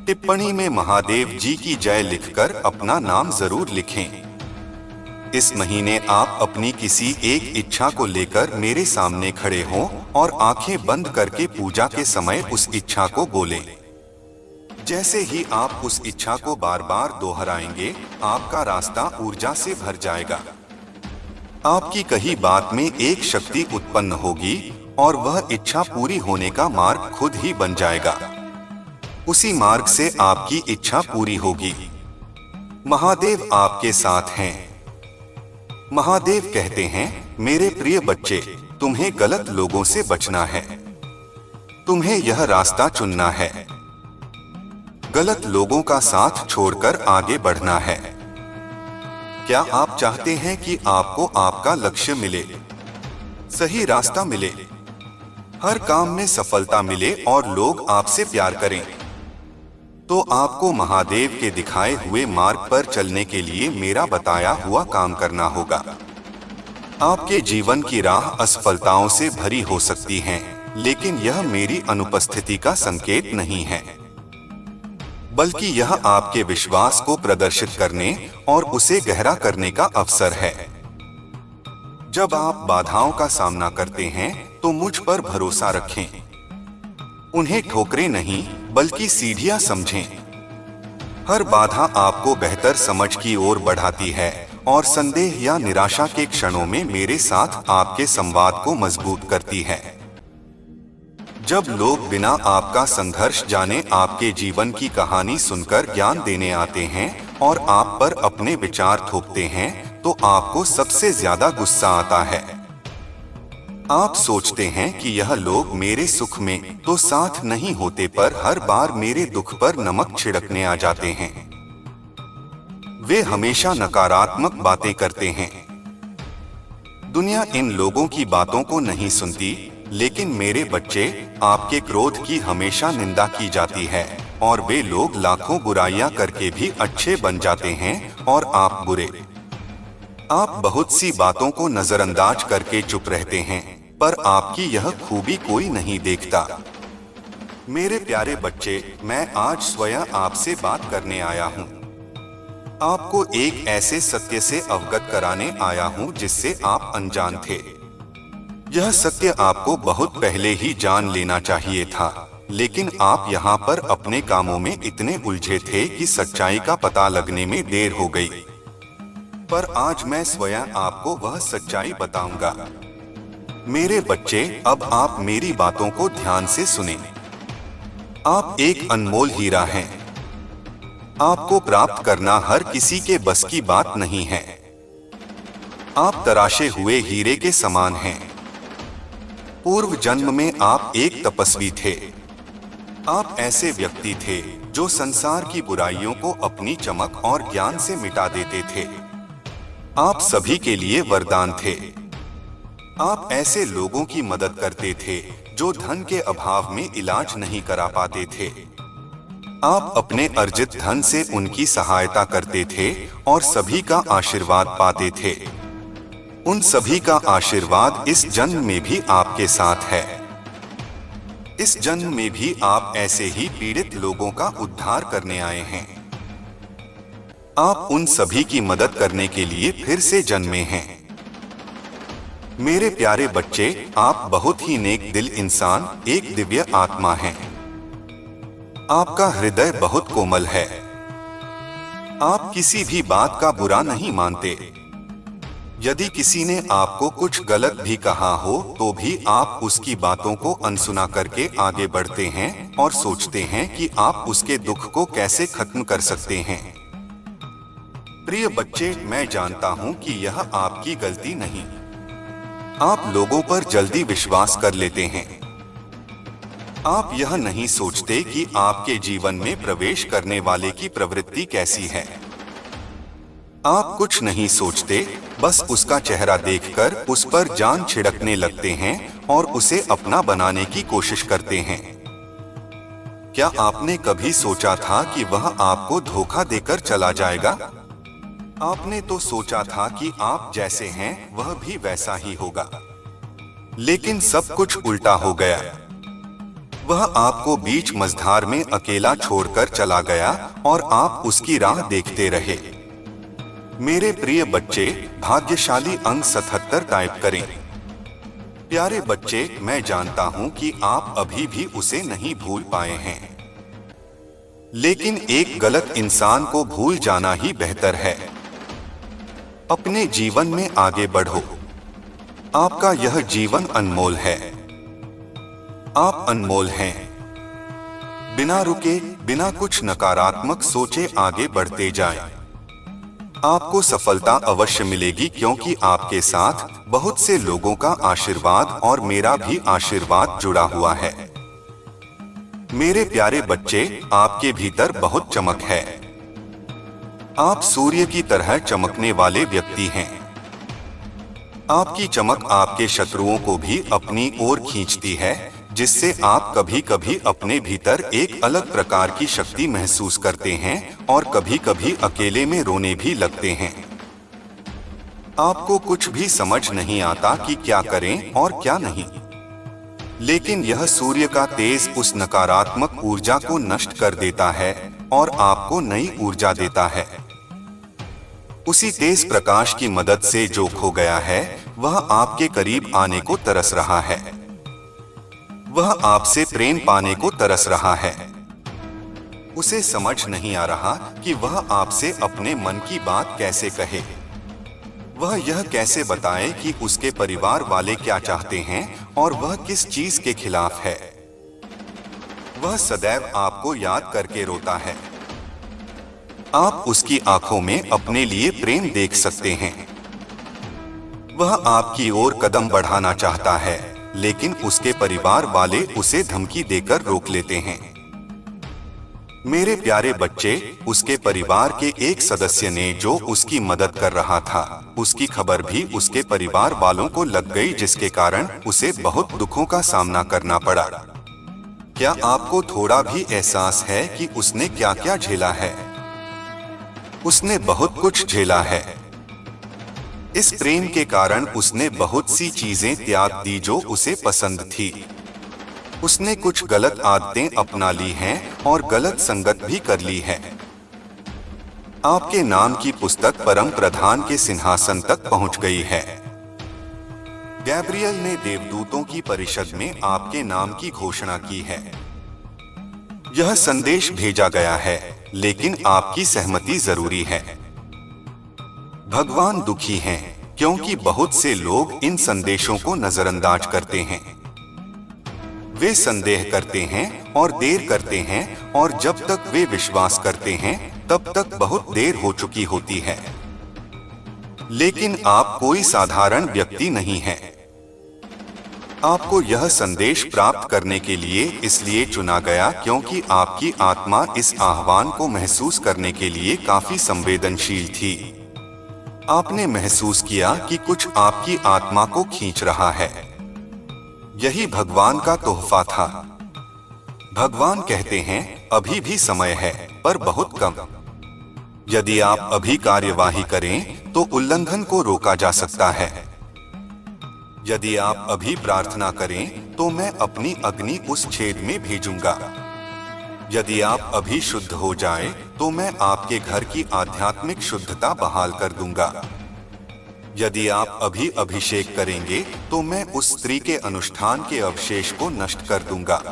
टिप्पणी में महादेव जी की जय लिखकर अपना नाम जरूर लिखें। इस महीने आप अपनी किसी एक इच्छा को लेकर मेरे सामने खड़े हों और आंखें बंद करके पूजा के समय उस इच्छा को बोलें। जैसे ही आप उस इच्छा को बार बार दोहराएंगे, आपका रास्ता ऊर्जा से भर जाएगा। आपकी कही बात में एक शक्ति उत्पन्न होगी और वह इच्छा पूरी होने का मार्ग खुद ही बन जाएगा। उसी मार्ग से आपकी इच्छा पूरी होगी। महादेव आपके साथ हैं। महादेव कहते हैं, मेरे प्रिय बच्चे, तुम्हें गलत लोगों से बचना है। तुम्हें यह रास्ता चुनना है। गलत लोगों का साथ छोड़कर आगे बढ़ना है। क्या आप चाहते हैं कि आपको आपका लक्ष्य मिले, सही रास्ता मिले, हर काम में सफलता मिले और लोग आपसे प्यार करें? तो आपको महादेव के दिखाए हुए मार्ग पर चलने के लिए मेरा बताया हुआ काम करना होगा। आपके जीवन की राह असफलताओं से भरी हो सकती है, लेकिन यह मेरी अनुपस्थिति का संकेत नहीं है, बल्कि यह आपके विश्वास को प्रदर्शित करने और उसे गहरा करने का अवसर है। जब आप बाधाओं का सामना करते हैं तो मुझ पर भरोसा रखें। उन्हें ठोकरें नहीं बल्कि सीढ़ियां समझें। हर बाधा आपको बेहतर समझ की ओर बढ़ाती है और संदेह या निराशा के क्षणों में मेरे साथ आपके संवाद को मजबूत करती है। जब लोग बिना आपका संघर्ष जाने आपके जीवन की कहानी सुनकर ज्ञान देने आते हैं और आप पर अपने विचार थोपते हैं, तो आपको सबसे ज्यादा गुस्सा आता है। आप सोचते हैं कि यह लोग मेरे सुख में तो साथ नहीं होते, पर हर बार मेरे दुख पर नमक छिड़कने आ जाते हैं। वे हमेशा नकारात्मक बातें करते हैं। दुनिया इन लोगों की बातों को नहीं सुनती, लेकिन मेरे बच्चे, आपके क्रोध की हमेशा निंदा की जाती है और वे लोग लाखों बुराइयां करके भी अच्छे बन जाते हैं और आप बुरे। आप बहुत सी बातों को नजरअंदाज करके चुप रहते हैं, पर आपकी यह खूबी कोई नहीं देखता। मेरे प्यारे बच्चे, मैं आज स्वयं आपसे बात करने आया हूँ। आपको एक ऐसे सत्य से अवगत कराने आया हूँ जिससे आप अनजान थे। यह सत्य आपको बहुत पहले ही जान लेना चाहिए था, लेकिन आप यहाँ पर अपने कामों में इतने उलझे थे कि सच्चाई का पता लगने में देर हो गई। पर आज मैं स्वयं आपको वह सच्चाई बताऊंगा। मेरे बच्चे, अब आप मेरी बातों को ध्यान से सुनें। आप एक अनमोल हीरा हैं। आपको प्राप्त करना हर किसी के बस की बात नहीं है। आप तराशे हुए हीरे के समान हैं। पूर्व जन्म में आप एक तपस्वी थे। आप ऐसे व्यक्ति थे जो संसार की बुराइयों को अपनी चमक और ज्ञान से मिटा देते थे। आप सभी के लिए वरदान थे। आप ऐसे लोगों की मदद करते थे जो धन के अभाव में इलाज नहीं करा पाते थे। आप अपने अर्जित धन से उनकी सहायता करते थे और सभी का आशीर्वाद पाते थे। उन सभी का आशीर्वाद इस जन्म में भी आपके साथ है। इस जन्म में भी आप ऐसे ही पीड़ित लोगों का उद्धार करने आए हैं। आप उन सभी की मदद करने के लिए फिर से जन्मे हैं। मेरे प्यारे बच्चे, आप बहुत ही नेक दिल इंसान, एक दिव्य आत्मा हैं। आपका हृदय बहुत कोमल है। आप किसी भी बात का बुरा नहीं मानते। यदि किसी ने आपको कुछ गलत भी कहा हो तो भी आप उसकी बातों को अनसुना करके आगे बढ़ते हैं और सोचते हैं कि आप उसके दुख को कैसे खत्म कर सकते हैं। प्रिय बच्चे, मैं जानता हूं कि यह आपकी गलती नहीं। आप लोगों पर जल्दी विश्वास कर लेते हैं। आप यह नहीं सोचते कि आपके जीवन में प्रवेश करने वाले की प्रवृत्ति कैसी है। आप कुछ नहीं सोचते, बस उसका चेहरा देखकर उस पर जान छिड़कने लगते हैं और उसे अपना बनाने की कोशिश करते हैं। क्या आपने कभी सोचा था कि वह आपको धोखा देकर चला जाएगा? आपने तो सोचा था कि आप जैसे हैं वह भी वैसा ही होगा, लेकिन सब कुछ उल्टा हो गया। वह आपको बीच मझधार में अकेला छोड़कर चला गया और आप उसकी राह देखते रहे। मेरे प्रिय बच्चे, भाग्यशाली अंक 77 टाइप करें। प्यारे बच्चे, मैं जानता हूं कि आप अभी भी उसे नहीं भूल पाए हैं, लेकिन एक गलत इंसान को भूल जाना ही बेहतर है। अपने जीवन में आगे बढ़ो। आपका यह जीवन अनमोल है। आप अनमोल हैं। बिना रुके, बिना कुछ नकारात्मक सोचे आगे बढ़ते जाएं। आपको सफलता अवश्य मिलेगी, क्योंकि आपके साथ बहुत से लोगों का आशीर्वाद और मेरा भी आशीर्वाद जुड़ा हुआ है। मेरे प्यारे बच्चे, आपके भीतर बहुत चमक है। आप सूर्य की तरह चमकने वाले व्यक्ति हैं। आपकी चमक आपके शत्रुओं को भी अपनी ओर खींचती है, जिससे आप कभी कभी अपने भीतर एक अलग प्रकार की शक्ति महसूस करते हैं और कभी कभी अकेले में रोने भी लगते हैं। आपको कुछ भी समझ नहीं आता कि क्या करें और क्या नहीं। लेकिन यह सूर्य का तेज उस नकारात्मक ऊर्जा को नष्ट कर देता है और आपको नई ऊर्जा देता है। उसी तेज प्रकाश की मदद से जो खो गया है वह आपके करीब आने को तरस रहा है। वह आपसे प्रेम पाने को तरस रहा है। उसे समझ नहीं आ रहा कि वह आपसे अपने मन की बात कैसे कहे। वह यह कैसे बताए कि उसके परिवार वाले क्या चाहते हैं और वह किस चीज के खिलाफ है। वह सदैव आपको याद करके रोता है। आप उसकी आंखों में अपने लिए प्रेम देख सकते हैं। वह आपकी ओर कदम बढ़ाना चाहता है, लेकिन उसके परिवार वाले उसे धमकी देकर रोक लेते हैं। मेरे प्यारे बच्चे, उसके परिवार के एक सदस्य ने जो उसकी मदद कर रहा था, उसकी खबर भी उसके परिवार वालों को लग गई, जिसके कारण उसे बहुत दुखों का सामना करना पड़ा। क्या आपको थोड़ा भी एहसास है कि उसने क्या क्या झेला है? उसने बहुत कुछ झेला है। इस प्रेम के कारण उसने बहुत सी चीजें त्याग दी जो उसे पसंद थी। उसने कुछ गलत आदतें अपना ली हैं और गलत संगत भी कर ली है। आपके नाम की पुस्तक परम प्रधान के सिंहासन तक पहुंच गई है। गैब्रियल ने देवदूतों की परिषद में आपके नाम की घोषणा की है। यह संदेश भेजा गया है, लेकिन आपकी सहमति जरूरी है। भगवान दुखी हैं क्योंकि बहुत से लोग इन संदेशों को नजरअंदाज करते हैं। वे संदेह करते हैं और देर करते हैं, और जब तक वे विश्वास करते हैं तब तक बहुत देर हो चुकी होती है। लेकिन आप कोई साधारण व्यक्ति नहीं हैं। आपको यह संदेश प्राप्त करने के लिए इसलिए चुना गया क्योंकि आपकी आत्मा इस आह्वान को महसूस करने के लिए काफी संवेदनशील थी। आपने महसूस किया कि कुछ आपकी आत्मा को खींच रहा है। यही भगवान का तोहफा था। भगवान कहते हैं, अभी भी समय है, पर बहुत कम। यदि आप अभी कार्यवाही करें तो उल्लंघन को रोका जा सकता है। यदि आप अभी प्रार्थना करें तो मैं अपनी अग्नि उस छेद में भेजूंगा। यदि आप अभी शुद्ध हो जाएं, तो मैं आपके घर की आध्यात्मिक शुद्धता बहाल कर दूंगा। यदि आप अभी अभिषेक करेंगे तो मैं उस स्त्री के अनुष्ठान के अवशेष को नष्ट कर दूंगा।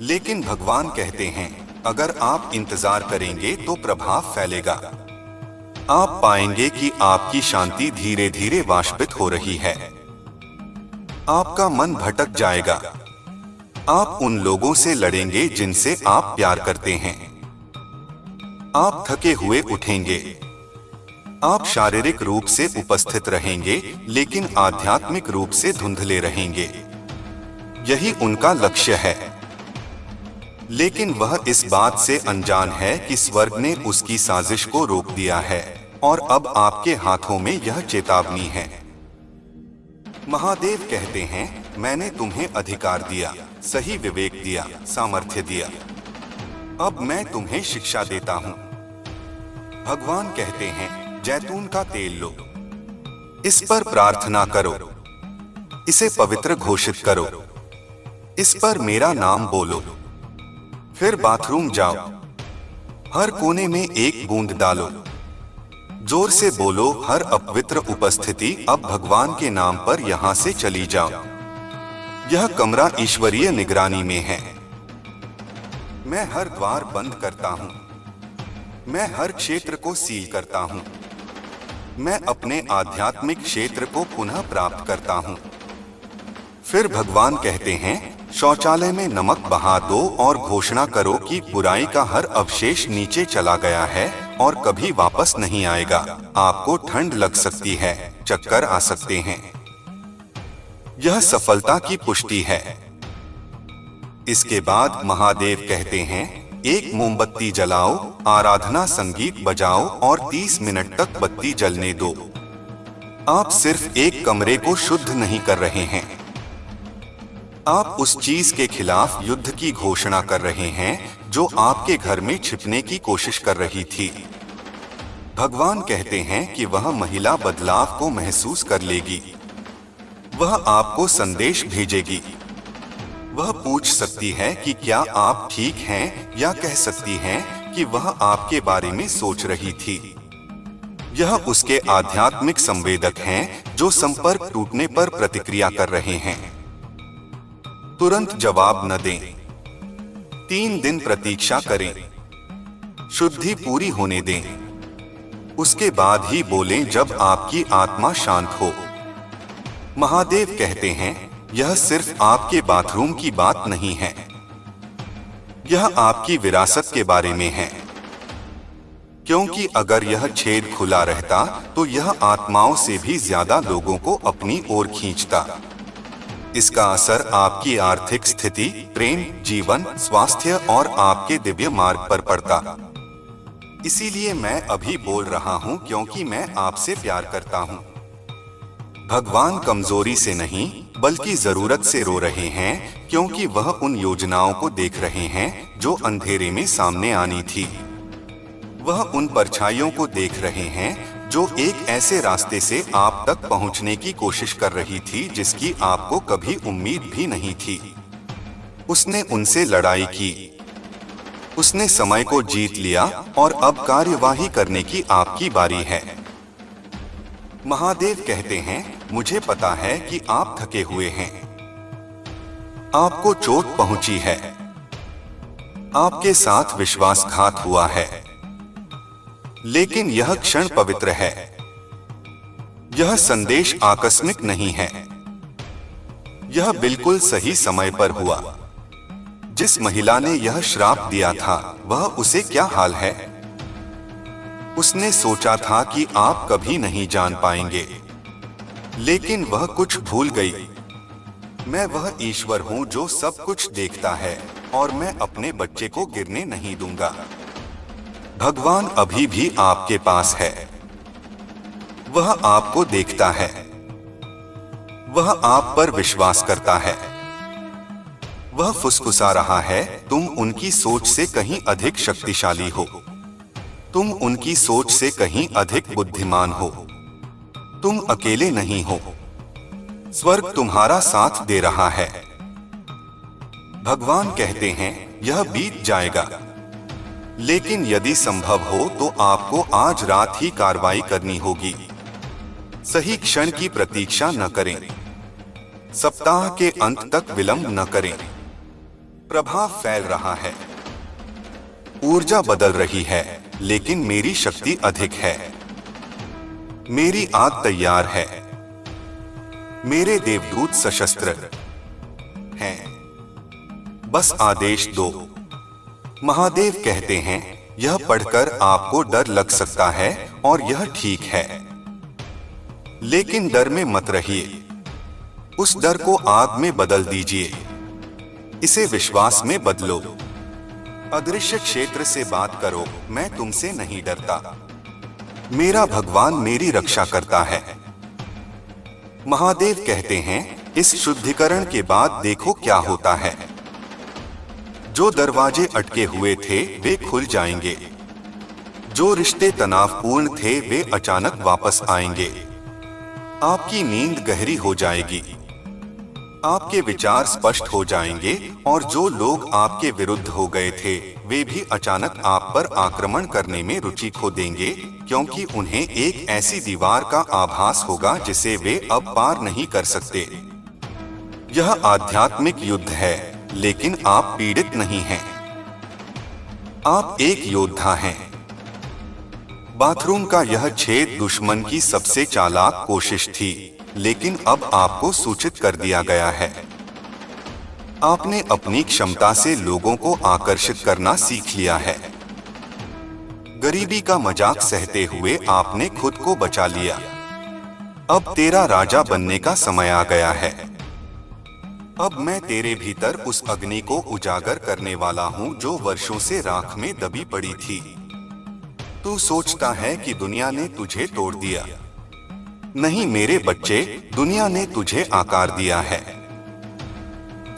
लेकिन भगवान कहते हैं, अगर आप इंतजार करेंगे तो प्रभाव फैलेगा। आप पाएंगे कि आपकी शांति धीरे धीरे वाष्पित हो रही है। आपका मन भटक जाएगा। आप उन लोगों से लड़ेंगे जिनसे आप प्यार करते हैं। आप थके हुए उठेंगे। आप शारीरिक रूप से उपस्थित रहेंगे, लेकिन आध्यात्मिक रूप से धुंधले रहेंगे। यही उनका लक्ष्य है। लेकिन वह इस बात से अनजान है कि स्वर्ग ने उसकी साजिश को रोक दिया है, और अब आपके हाथों में यह चेतावनी है। महादेव कहते हैं, मैंने तुम्हें अधिकार दिया, सही विवेक दिया, सामर्थ्य दिया। अब मैं तुम्हें शिक्षा देता हूँ। भगवान कहते हैं, जैतून का तेल लो, इस पर प्रार्थना करो, इसे पवित्र घोषित करो, इस पर मेरा नाम बोलो। फिर बाथरूम जाओ, हर कोने में एक बूंद डालो। जोर से बोलो, हर अपवित्र उपस्थिति अब भगवान के नाम पर यहाँ से चली जाओ। यह कमरा ईश्वरीय निगरानी में है। मैं हर द्वार बंद करता हूँ। मैं हर क्षेत्र को सील करता हूँ। मैं अपने आध्यात्मिक क्षेत्र को पुनः प्राप्त करता हूँ। फिर भगवान कहते हैं, शौचालय में नमक बहा दो और घोषणा करो कि बुराई का हर अवशेष नीचे चला गया है और कभी वापस नहीं आएगा। आपको ठंड लग सकती है, चक्कर आ सकते हैं। यह सफलता की पुष्टि है। इसके बाद महादेव कहते हैं, एक मोमबत्ती जलाओ, आराधना संगीत बजाओ और 30 मिनट तक बत्ती जलने दो। आप सिर्फ एक कमरे को शुद्ध नहीं कर रहे हैं, आप उस चीज के खिलाफ युद्ध की घोषणा कर रहे हैं जो आपके घर में छिपने की कोशिश कर रही थी। भगवान कहते हैं कि वह महिला बदलाव को महसूस कर लेगी। वह आपको संदेश भेजेगी। वह पूछ सकती है कि क्या आप ठीक हैं, या कह सकती हैं कि वह आपके बारे में सोच रही थी। यह उसके आध्यात्मिक संवेदक हैं जो संपर्क टूटने पर प्रतिक्रिया कर रहे हैं। तुरंत जवाब न दें। 3 दिन प्रतीक्षा करें। शुद्धि पूरी होने दें। उसके बाद ही बोलें जब आपकी आत्मा शांत हो। महादेव कहते हैं, यह सिर्फ आपके बाथरूम की बात नहीं है, यह आपकी विरासत के बारे में है। क्योंकि अगर यह छेद खुला रहता तो यह आत्माओं से भी ज्यादा लोगों को अपनी ओर खींचता। इसका असर आपकी आर्थिक स्थिति, प्रेम, जीवन, स्वास्थ्य और आपके दिव्य मार्ग पर पड़ता। इसीलिए मैं अभी बोल रहा हूँ क्योंकि मैं आपसे प्यार करता हूँ। भगवान कमजोरी से नहीं बल्कि जरूरत से रो रहे हैं, क्योंकि वह उन योजनाओं को देख रहे हैं जो अंधेरे में सामने आनी थी। वह उन परछाइयों को देख रहे हैं जो एक ऐसे रास्ते से आप तक पहुंचने की कोशिश कर रही थी जिसकी आपको कभी उम्मीद भी नहीं थी। उसने उनसे लड़ाई की, उसने समय को जीत लिया और अब कार्यवाही करने की आपकी बारी है। महादेव कहते हैं, मुझे पता है कि आप थके हुए हैं, आपको चोट पहुंची है, आपके साथ विश्वासघात हुआ है, लेकिन यह क्षण पवित्र है। यह संदेश आकस्मिक नहीं है, यह बिल्कुल सही समय पर हुआ। जिस महिला ने यह श्राप दिया था, वह उसे क्या हाल है? उसने सोचा था कि आप कभी नहीं जान पाएंगे, लेकिन वह कुछ भूल गई। मैं वह ईश्वर हूं जो सब कुछ देखता है और मैं अपने बच्चे को गिरने नहीं दूंगा। भगवान अभी भी आपके पास है, वह आपको देखता है, वह आप पर विश्वास करता है। वह फुसफुसा रहा है, तुम उनकी सोच से कहीं अधिक शक्तिशाली हो, तुम उनकी सोच से कहीं अधिक बुद्धिमान हो, तुम अकेले नहीं हो, स्वर्ग तुम्हारा साथ दे रहा है। भगवान कहते हैं, यह बीत जाएगा, लेकिन यदि संभव हो तो आपको आज रात ही कार्रवाई करनी होगी। सही क्षण की प्रतीक्षा न करें, सप्ताह के अंत तक विलंब न करें। प्रभाव फैल रहा है, ऊर्जा बदल रही है, लेकिन मेरी शक्ति अधिक है। मेरी आग तैयार है, मेरे देवदूत सशस्त्र हैं, बस आदेश दो। महादेव कहते हैं, यह पढ़कर आपको डर लग सकता है और यह ठीक है, लेकिन डर में मत रहिए। उस डर को आग में बदल दीजिए, इसे विश्वास में बदलो। अदृश्य क्षेत्र से बात करो, मैं तुमसे नहीं डरता, मेरा भगवान मेरी रक्षा करता है। महादेव कहते हैं, इस शुद्धिकरण के बाद देखो क्या होता है। जो दरवाजे अटके हुए थे वे खुल जाएंगे, जो रिश्ते तनावपूर्ण थे वे अचानक वापस आएंगे। आपकी नींद गहरी हो जाएगी, आपके विचार स्पष्ट हो जाएंगे और जो लोग आपके विरुद्ध हो गए थे वे भी अचानक आप पर आक्रमण करने में रुचि खो देंगे, क्योंकि उन्हें एक ऐसी दीवार का आभास होगा जिसे वे अब पार नहीं कर सकते। यह आध्यात्मिक युद्ध है, लेकिन आप पीड़ित नहीं हैं, आप एक योद्धा हैं। बाथरूम का यह छेद दुश्मन की सबसे चालाक कोशिश थी, लेकिन अब आपको सूचित कर दिया गया है। आपने अपनी क्षमता से लोगों को आकर्षित करना सीख लिया है। गरीबी का मजाक सहते हुए आपने खुद को बचा लिया। अब तेरा राजा बनने का समय आ गया है। अब मैं तेरे भीतर उस अग्नि को उजागर करने वाला हूँ जो वर्षों से राख में दबी पड़ी थी। तू सोचता है कि दुनिया ने तुझे तोड़ दिया। नहीं मेरे बच्चे, दुनिया ने तुझे आकार दिया है।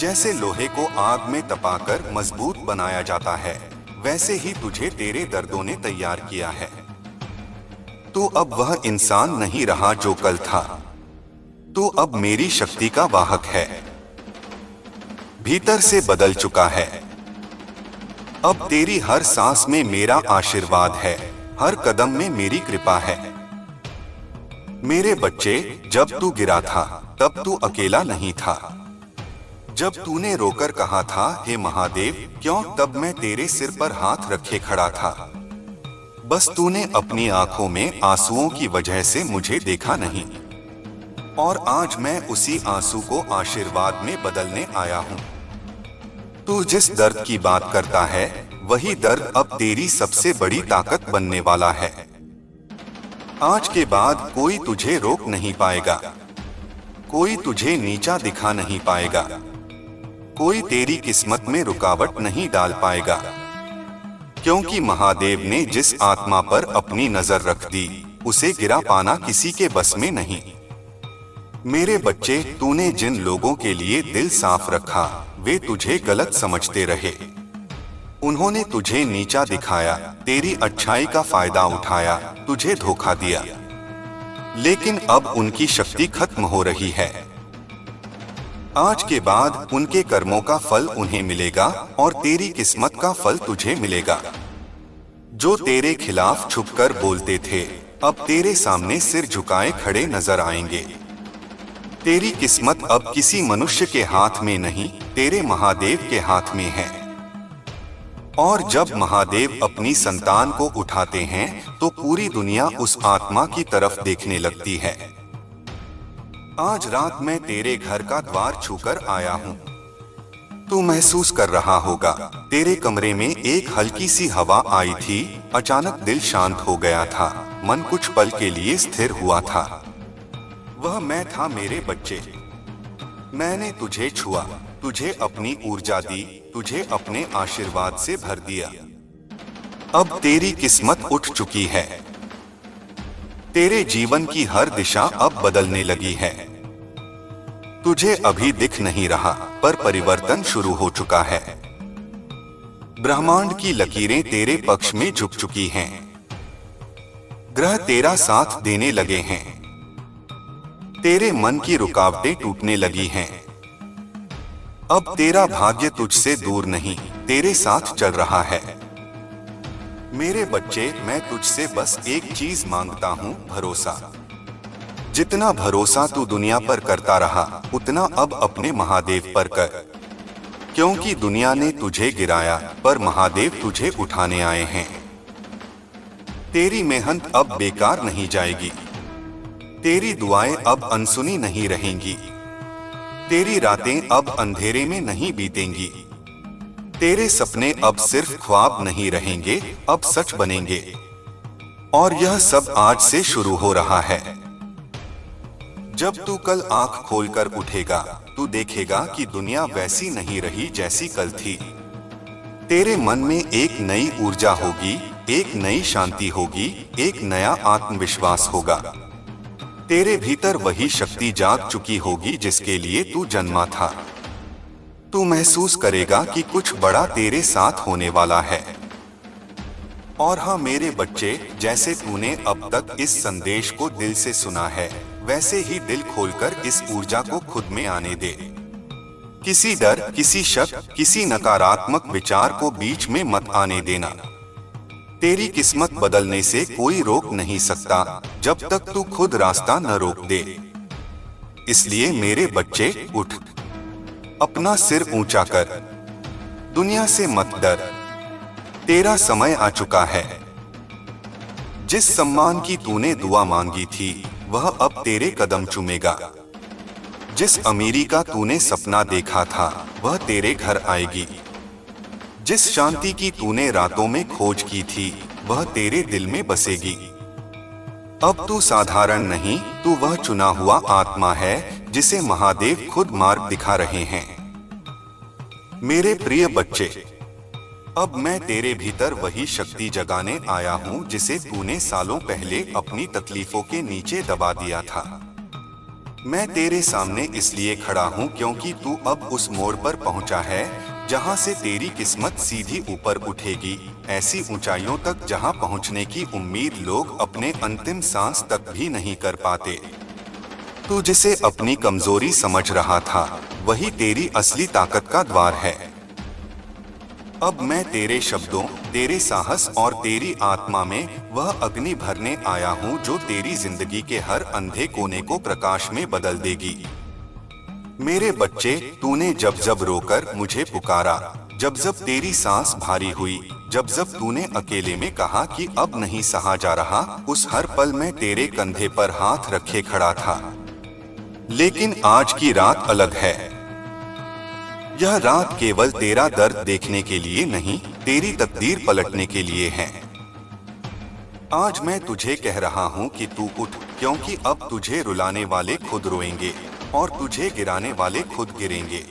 जैसे लोहे को आग में तपाकर मजबूत बनाया जाता है, वैसे ही तुझे तेरे दर्दों ने तैयार किया है। तू अब वह इंसान नहीं रहा जो कल था। तू अब मेरी शक्ति का वाहक है। भीतर से बदल चुका है। अब तेरी हर सांस में मेरा आशीर्वाद है, हर कदम में मेरी कृपा है। मेरे बच्चे, जब तू गिरा था तब तू अकेला नहीं था। जब तूने रोकर कहा था, हे महादेव क्यों, तब मैं तेरे सिर पर हाथ रखे खड़ा था। बस तूने अपनी आंखों में आंसुओं की वजह से मुझे देखा नहीं, और आज मैं उसी आंसू को आशीर्वाद में बदलने आया हूँ। तू जिस दर्द की बात करता है, वही दर्द अब तेरी सबसे बड़ी ताकत बनने वाला है। आज के बाद कोई तुझे रोक नहीं पाएगा, कोई तुझे नीचा दिखा नहीं पाएगा, कोई तेरी किस्मत में रुकावट नहीं डाल पाएगा, क्योंकि महादेव ने जिस आत्मा पर अपनी नजर रख दी, उसे गिरा पाना किसी के बस में नहीं। मेरे बच्चे, तूने जिन लोगों के लिए दिल साफ रखा, वे तुझे गलत समझते रहे। उन्होंने तुझे नीचा दिखाया, तेरी अच्छाई का फायदा उठाया, तुझे धोखा दिया। लेकिन अब उनकी शक्ति खत्म हो रही है। आज के बाद उनके कर्मों का फल उन्हें मिलेगा और तेरी किस्मत का फल तुझे मिलेगा। जो तेरे खिलाफ छुपकर बोलते थे, अब तेरे सामने सिर झुकाए खड़े नजर आएंगे। तेरी किस्मत अब किसी मनुष्य के हाथ में नहीं, तेरे महादेव के हाथ में है। और जब महादेव अपनी संतान को उठाते हैं, तो पूरी दुनिया उस आत्मा की तरफ देखने लगती है। आज रात मैं तेरे घर का द्वार छूकर आया हूँ। तू महसूस कर रहा होगा, तेरे कमरे में एक हल्की सी हवा आई थी, अचानक दिल शांत हो गया था, मन कुछ पल के लिए स्थिर हुआ था। वह मैं था मेरे बच्चे। मैंने तुझे छुआ, तुझे अपनी ऊर्जा दी, तुझे अपने आशीर्वाद से भर दिया। अब तेरी किस्मत उठ चुकी है। तेरे जीवन की हर दिशा अब बदलने लगी है। तुझे अभी दिख नहीं रहा, पर परिवर्तन शुरू हो चुका है। ब्रह्मांड की लकीरें तेरे पक्ष में झुक चुकी हैं। ग्रह तेरा साथ देने लगे हैं। तेरे मन की रुकावटें टूटने लगी हैं। अब तेरा भाग्य तुझसे दूर नहीं, तेरे साथ चल रहा है। मेरे बच्चे, मैं तुझसे बस एक चीज मांगता हूँ, भरोसा। जितना भरोसा तू दुनिया पर करता रहा, उतना अब अपने महादेव पर कर, क्योंकि दुनिया ने तुझे गिराया, पर महादेव तुझे उठाने आए हैं। तेरी मेहनत अब बेकार नहीं जाएगी। तेरी दुआएं अब अनसुनी नहीं रहेंगी। तेरी रातें अब अंधेरे में नहीं बीतेंगी। तेरे सपने अब सिर्फ ख्वाब नहीं रहेंगे, अब सच बनेंगे। और यह सब आज से शुरू हो रहा है। जब तू कल आंख खोलकर उठेगा, तू देखेगा कि दुनिया वैसी नहीं रही जैसी कल थी। तेरे मन में एक नई ऊर्जा होगी, एक नई शांति होगी, एक नया आत्मविश्वास होगा। तेरे भीतर वही शक्ति जाग चुकी होगी जिसके लिए तू जन्मा था। तू महसूस करेगा कि कुछ बड़ा तेरे साथ होने वाला है। और हाँ मेरे बच्चे, जैसे तूने अब तक इस संदेश को दिल से सुना है, वैसे ही दिल खोलकर इस ऊर्जा को खुद में आने दे। किसी डर, किसी शक, किसी नकारात्मक विचार को बीच में मत आने देना। तेरी किस्मत बदलने से कोई रोक नहीं सकता, जब तक तू खुद रास्ता न रोक दे। इसलिए मेरे बच्चे, उठ, अपना सिर ऊंचा कर, दुनिया से मत डर। तेरा समय आ चुका है। जिस सम्मान की तूने दुआ मांगी थी, वह अब तेरे कदम चूमेगा। जिस अमीरी का तूने सपना देखा था, वह तेरे घर आएगी। जिस शांति की तूने रातों में खोज की थी, वह तेरे दिल में बसेगी। अब तू साधारण नहीं, तू वह चुना हुआ आत्मा है जिसे महादेव खुद मार्ग दिखा रहे हैं। मेरे प्रिय बच्चे, अब मैं तेरे भीतर वही शक्ति जगाने आया हूँ जिसे तूने सालों पहले अपनी तकलीफों के नीचे दबा दिया था। मैं तेरे सामने इसलिए खड़ा हूँ क्योंकि तू अब उस मोड़ पर पहुँचा है जहाँ से तेरी किस्मत सीधी ऊपर उठेगी, ऐसी ऊंचाइयों तक जहाँ पहुँचने की उम्मीद लोग अपने अंतिम सांस तक भी नहीं कर पाते। तू जिसे अपनी कमजोरी समझ रहा था, वही तेरी असली ताकत का द्वार है। अब मैं तेरे शब्दों, तेरे साहस और तेरी आत्मा में वह अग्नि भरने आया हूँ जो तेरी जिंदगी के हर अंधे कोने को प्रकाश में बदल देगी। मेरे बच्चे, तूने जब जब रोकर मुझे पुकारा, जब जब तेरी सांस भारी हुई, जब जब तूने अकेले में कहा कि अब नहीं सहा जा रहा, उस हर पल मैं तेरे कंधे पर हाथ रखे खड़ा था। लेकिन आज की रात अलग है। यह रात केवल तेरा दर्द देखने के लिए नहीं, तेरी तकदीर पलटने के लिए है। आज मैं तुझे कह रहा हूँ कि तू उठ, क्योंकि अब तुझे रुलाने वाले खुद रोएंगे और तुझे गिराने वाले खुद गिरेंगे।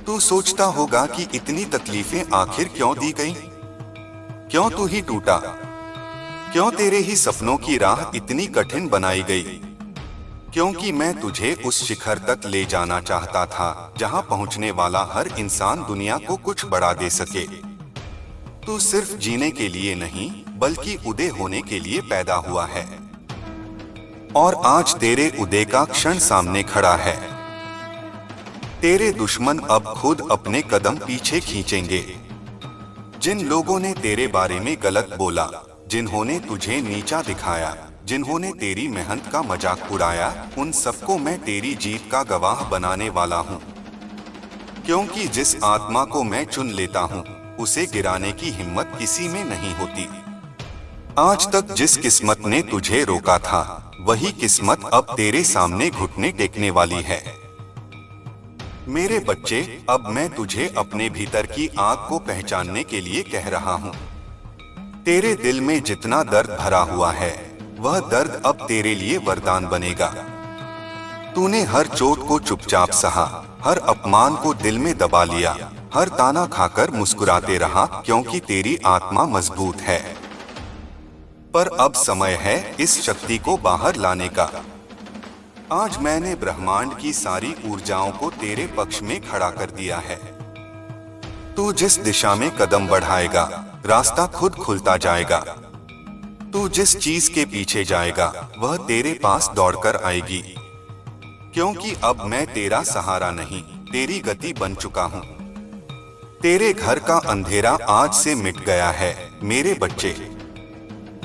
तू सोचता होगा कि इतनी तकलीफें आखिर क्यों दी गईं? क्यों तू ही टूटा? क्यों तेरे ही सपनों की राह इतनी कठिन बनाई गई? क्योंकि मैं तुझे उस शिखर तक ले जाना चाहता था जहां पहुंचने वाला हर इंसान दुनिया को कुछ बड़ा दे सके। तू सिर्फ जीने के लिए नहीं, बल्कि उदय होने के लिए पैदा हुआ है। और आज तेरे उदय का क्षण सामने खड़ा है। तेरे दुश्मन अब खुद अपने कदम पीछे खींचेंगे। जिन लोगों ने तेरे बारे में गलत बोला, जिन्होंने तुझे नीचा दिखाया, जिन्होंने तेरी मेहनत का मजाक उड़ाया, उन सबको मैं तेरी जीत का गवाह बनाने वाला हूँ। क्योंकि जिस आत्मा को मैं चुन लेता हूँ, उसे गिराने की हिम्मत किसी में नहीं होती। आज तक जिस किस्मत ने तुझे रोका था, वही किस्मत अब तेरे सामने घुटने टेकने वाली है। मेरे बच्चे, अब मैं तुझे अपने भीतर की आग को पहचानने के लिए कह रहा हूँ। तेरे दिल में जितना दर्द भरा हुआ है, वह दर्द अब तेरे लिए वरदान बनेगा। तूने हर चोट को चुपचाप सहा, हर अपमान को दिल में दबा लिया, हर ताना खाकर मुस्कुराते रहा, क्योंकि तेरी आत्मा मजबूत है। पर अब समय है इस शक्ति को बाहर लाने का। आज मैंने ब्रह्मांड की सारी ऊर्जाओं को तेरे पक्ष में खड़ा कर दिया है। तू जिस दिशा में कदम बढ़ाएगा, रास्ता खुद खुलता जाएगा। तू जिस चीज के पीछे जाएगा, वह तेरे पास दौड़कर आएगी। क्योंकि अब मैं तेरा सहारा नहीं, तेरी गति बन चुका हूँ। तेरे घर का अंधेरा आज से मिट गया है मेरे बच्चे।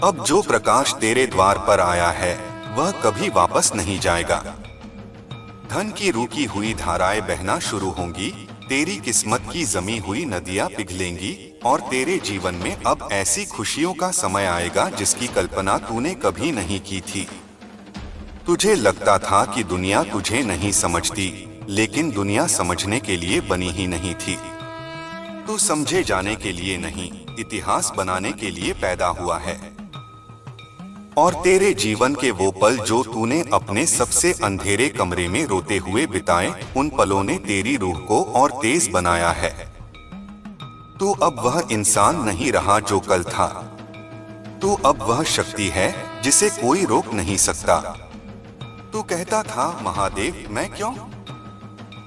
अब जो प्रकाश तेरे द्वार पर आया है, वह कभी वापस नहीं जाएगा। धन की रुकी हुई धाराएं बहना शुरू होंगी, तेरी किस्मत की जमी हुई नदियां पिघलेंगी, और तेरे जीवन में अब ऐसी खुशियों का समय आएगा जिसकी कल्पना तूने कभी नहीं की थी। तुझे लगता था कि दुनिया तुझे नहीं समझती, लेकिन दुनिया समझने के लिए बनी ही नहीं थी। तू समझे जाने के लिए नहीं, इतिहास बनाने के लिए पैदा हुआ है। और तेरे जीवन के वो पल जो तूने अपने सबसे अंधेरे कमरे में रोते हुए बिताए, उन पलों ने तेरी रूह को और तेज बनाया है। तू अब वह इंसान नहीं रहा जो कल था। तू अब वह शक्ति है जिसे कोई रोक नहीं सकता। तू कहता था, महादेव मैं क्यों?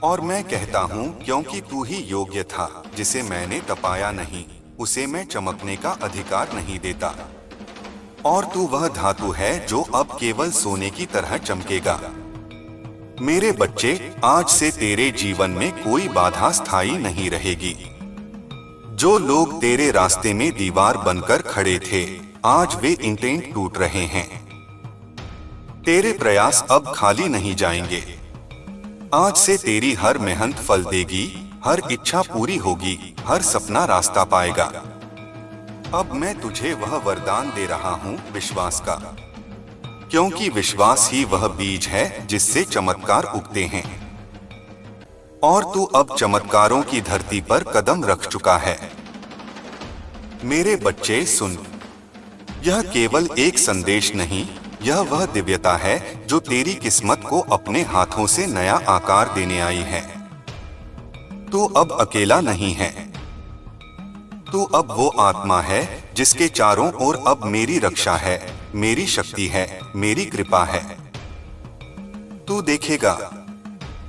और मैं कहता हूँ, क्योंकि तू ही योग्य था। जिसे मैंने तपाया नहीं, उसे मैं चमकने का अधिकार नहीं देता। और तू वह धातु है जो अब केवल सोने की तरह चमकेगा। मेरे बच्चे, आज से तेरे जीवन में कोई बाधा स्थायी नहीं रहेगी। जो लोग तेरे रास्ते में दीवार बनकर खड़े थे, आज वे ईंटें टूट रहे हैं। तेरे प्रयास अब खाली नहीं जाएंगे। आज से तेरी हर मेहनत फल देगी, हर इच्छा पूरी होगी, हर सपना रास्ता पाएगा। अब मैं तुझे वह वरदान दे रहा हूँ, विश्वास का। क्योंकि विश्वास ही वह बीज है जिससे चमत्कार उगते हैं। और तू अब चमत्कारों की धरती पर कदम रख चुका है। मेरे बच्चे सुन, यह केवल एक संदेश नहीं, यह वह दिव्यता है जो तेरी किस्मत को अपने हाथों से नया आकार देने आई है। तू अब अकेला नहीं है। तू अब वो आत्मा है जिसके चारों ओर अब मेरी रक्षा है, मेरी शक्ति है, मेरी कृपा है। तू देखेगा,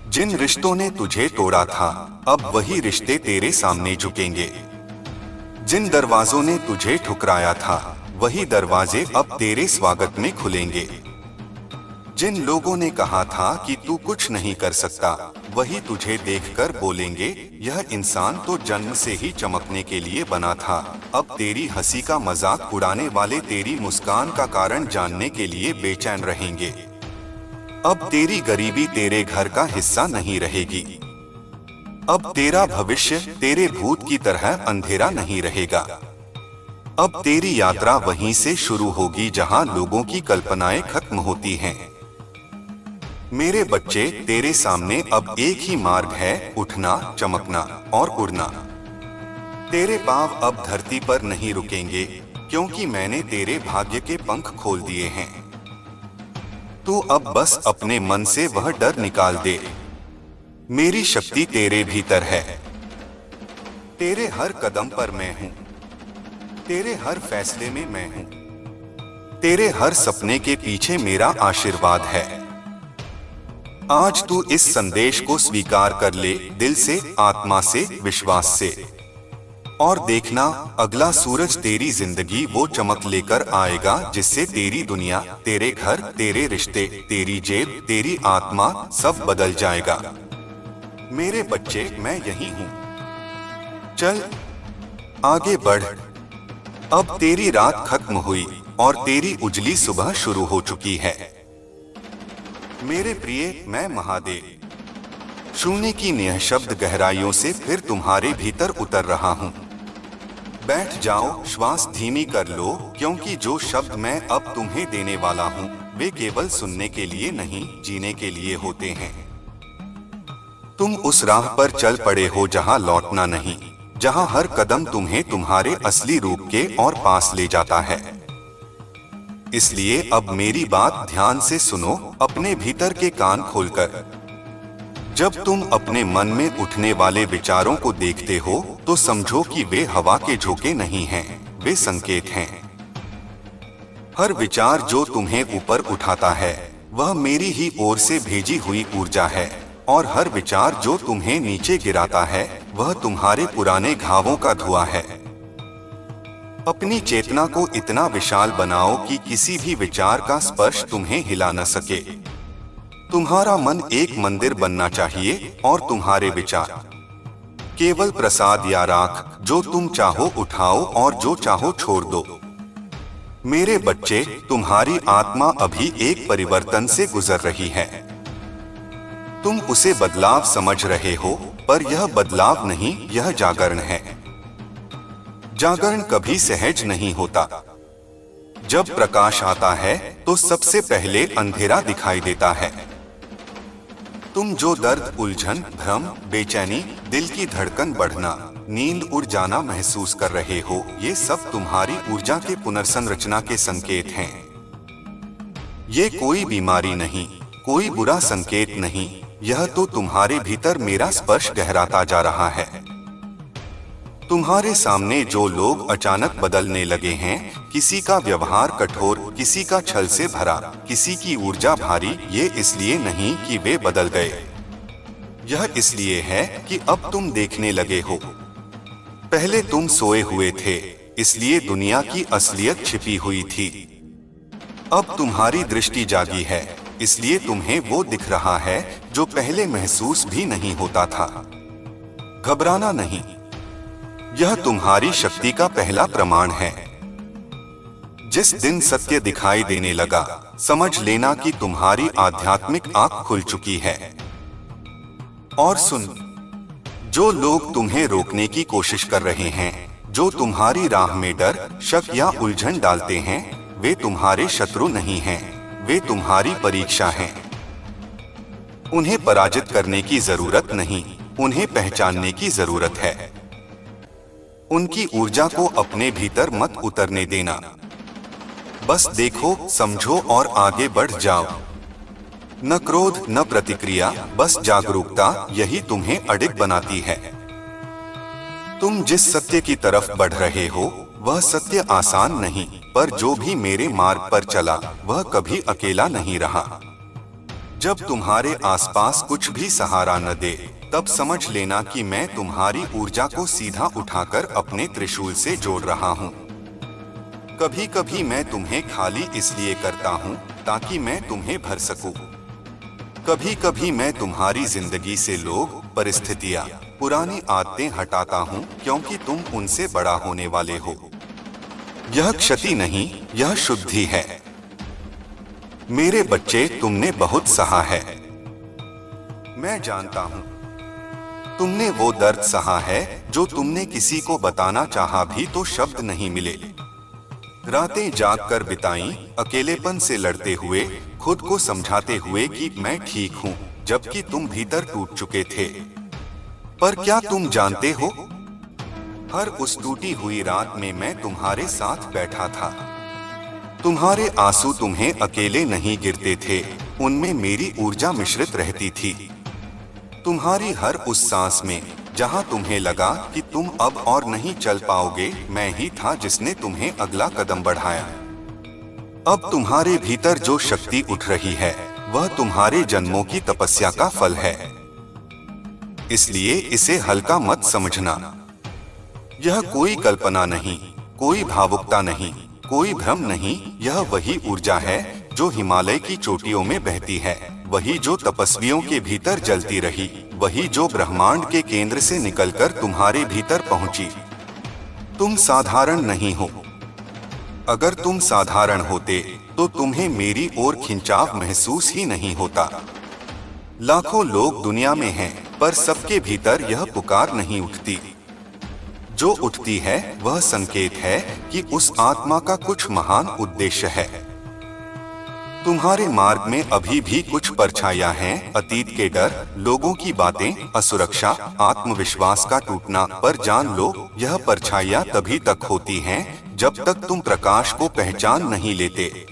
जिन रिश्तों ने तुझे तोड़ा था, अब वही रिश्ते तेरे सामने झुकेंगे। जिन दरवाजों ने तुझे ठुकराया था, वही दरवाजे अब तेरे स्वागत में खुलेंगे। जिन लोगों ने कहा था कि तू कुछ नहीं कर सकता, वही तुझे देखकर बोलेंगे यह इंसान तो जन्म से ही चमकने के लिए बना था। अब तेरी हंसी का मजाक उड़ाने वाले तेरी मुस्कान का कारण जानने के लिए बेचैन रहेंगे। अब तेरी गरीबी तेरे घर का हिस्सा नहीं रहेगी। अब तेरा भविष्य तेरे भूत की तरह अंधेरा नहीं रहेगा। अब तेरी यात्रा वहीं से शुरू होगी जहां लोगों की कल्पनाएं खत्म होती हैं। मेरे बच्चे, तेरे सामने अब एक ही मार्ग है, उठना, चमकना और उड़ना। तेरे पांव अब धरती पर नहीं रुकेंगे, क्योंकि मैंने तेरे भाग्य के पंख खोल दिए हैं। तू अब बस अपने मन से वह डर निकाल दे। मेरी शक्ति तेरे भीतर है। तेरे हर कदम पर मैं हूं। तेरे हर फैसले में मैं हूं। तेरे हर सपने के पीछे मेरा आशीर्वाद है। आज तू इस संदेश को स्वीकार कर ले, दिल से, आत्मा से, विश्वास से। और देखना, अगला सूरज तेरी जिंदगी वो चमक लेकर आएगा जिससे तेरी दुनिया, तेरे घर, तेरे रिश्ते, तेरी जेब, तेरी आत्मा सब बदल जाएगा। मेरे बच्चे, मैं यही हूं। चल आगे बढ़। अब तेरी रात खत्म हुई और तेरी उजली सुबह शुरू हो चुकी है। मेरे प्रिय, मैं महादेव शून्य की निःशब्द गहराइयों से फिर तुम्हारे भीतर उतर रहा हूं। बैठ जाओ, श्वास धीमी कर लो, क्योंकि जो शब्द मैं अब तुम्हें देने वाला हूं, वे केवल सुनने के लिए नहीं, जीने के लिए होते हैं। तुम उस राह पर चल पड़े हो जहां लौटना नहीं, जहां हर कदम तुम्हें तुम्हारे असली रूप के और पास ले जाता है। इसलिए अब मेरी बात ध्यान से सुनो, अपने भीतर के कान खोलकर। जब तुम अपने मन में उठने वाले विचारों को देखते हो, तो समझो कि वे हवा के झोंके नहीं हैं, वे संकेत हैं। हर विचार जो तुम्हें ऊपर उठाता है, वह मेरी ही ओर से भेजी हुई ऊर्जा है, और हर विचार जो तुम्हें नीचे गिराता है, वह तुम्हारे पुराने घावों का धुआं है। अपनी चेतना को इतना विशाल बनाओ कि किसी भी विचार का स्पर्श तुम्हें हिला न सके। तुम्हारा मन एक मंदिर बनना चाहिए और तुम्हारे विचार केवल प्रसाद या राख, जो तुम चाहो उठाओ और जो चाहो छोड़ दो। मेरे बच्चे, तुम्हारी आत्मा अभी एक परिवर्तन से गुजर रही है। तुम उसे बदलाव समझ रहे हो, पर यह बदलाव नहीं, यह जागरण है। जागरण कभी सहज नहीं होता। जब प्रकाश आता है तो सबसे पहले अंधेरा दिखाई देता है। तुम जो दर्द, उलझन, भ्रम, बेचैनी, दिल की धड़कन बढ़ना, नींद उड़ जाना महसूस कर रहे हो, ये सब तुम्हारी ऊर्जा के पुनर्संरचना के संकेत हैं। ये कोई बीमारी नहीं, कोई बुरा संकेत नहीं, यह तो तुम्हारे भीतर मेरा स्पर्श गहराता जा रहा है। तुम्हारे सामने जो लोग अचानक बदलने लगे हैं, किसी का व्यवहार कठोर, किसी का छल से भरा, किसी की ऊर्जा भारी, ये इसलिए नहीं कि वे बदल गए। यह इसलिए है कि अब तुम देखने लगे हो। पहले तुम सोए हुए थे, इसलिए दुनिया की असलियत छिपी हुई थी। अब तुम्हारी दृष्टि जागी है, इसलिए तुम्हें वो दिख रहा है जो पहले महसूस भी नहीं होता था। घबराना नहीं, यह तुम्हारी शक्ति का पहला प्रमाण है। जिस दिन सत्य दिखाई देने लगा, समझ लेना कि तुम्हारी आध्यात्मिक आंख खुल चुकी है। और सुन, जो लोग तुम्हें रोकने की कोशिश कर रहे हैं, जो तुम्हारी राह में डर, शक या उलझन डालते हैं, वे तुम्हारे शत्रु नहीं हैं, वे तुम्हारी परीक्षा हैं। उन्हें पराजित करने की जरूरत नहीं, उन्हें पहचानने की जरूरत है। उनकी ऊर्जा को अपने भीतर मत उतरने देना। बस देखो, समझो और आगे बढ़ जाओ। न क्रोध, न प्रतिक्रिया, बस जागरूकता, यही तुम्हें अडिग बनाती है। तुम जिस सत्य की तरफ बढ़ रहे हो, वह सत्य आसान नहीं, पर जो भी मेरे मार्ग पर चला, वह कभी अकेला नहीं रहा। जब तुम्हारे आसपास कुछ भी सहारा न दे, तब समझ लेना कि मैं तुम्हारी ऊर्जा को सीधा उठाकर अपने त्रिशूल से जोड़ रहा हूं। कभी कभी मैं तुम्हें खाली इसलिए करता हूँ ताकि मैं तुम्हें भर सकूं। कभी कभी मैं तुम्हारी जिंदगी से लोग, परिस्थितियाँ, पुरानी आदतें हटाता हूँ क्योंकि तुम उनसे बड़ा होने वाले हो। यह क्षति नहीं, यह शुद्धि है। मेरे बच्चे, तुमने बहुत सहा है। मैं जानता हूँ तुमने वो दर्द सहा है जो तुमने किसी को बताना चाहा भी तो शब्द नहीं मिले। रातें जागकर बिताई, अकेलेपन से लड़ते हुए, खुद को समझाते हुए कि मैं ठीक हूँ, जबकि तुम भीतर टूट चुके थे। पर क्या तुम जानते हो, हर उस टूटी हुई रात में मैं तुम्हारे साथ बैठा था। तुम्हारे आंसू तुम्हें अकेले नहीं गिरते थे, उनमें मेरी ऊर्जा मिश्रित रहती थी। तुम्हारी हर उस सांस में जहां तुम्हें लगा कि तुम अब और नहीं चल पाओगे, मैं ही था जिसने तुम्हें अगला कदम बढ़ाया। अब तुम्हारे भीतर जो शक्ति उठ रही है वह तुम्हारे जन्मों की तपस्या का फल है। इसलिए इसे हल्का मत समझना। यह कोई कल्पना नहीं, कोई भावुकता नहीं, कोई भ्रम नहीं, यह वही ऊर्जा है जो हिमालय की चोटियों में बहती है, वही जो तपस्वियों के भीतर जलती रही, वही जो ब्रह्मांड के केंद्र से निकलकर तुम्हारे भीतर पहुंची। तुम साधारण नहीं हो। अगर तुम साधारण होते तो तुम्हें मेरी ओर खिंचाव महसूस ही नहीं होता। लाखों लोग दुनिया में हैं, पर सबके भीतर यह पुकार नहीं उठती। जो उठती है वह संकेत है कि उस आत्मा का कुछ महान उद्देश्य है। तुम्हारे मार्ग में अभी भी कुछ परछाइयां हैं, अतीत के डर, लोगों की बातें, असुरक्षा, आत्मविश्वास का टूटना, पर जान लो यह परछाइयां तभी तक होती हैं जब तक तुम प्रकाश को पहचान नहीं लेते।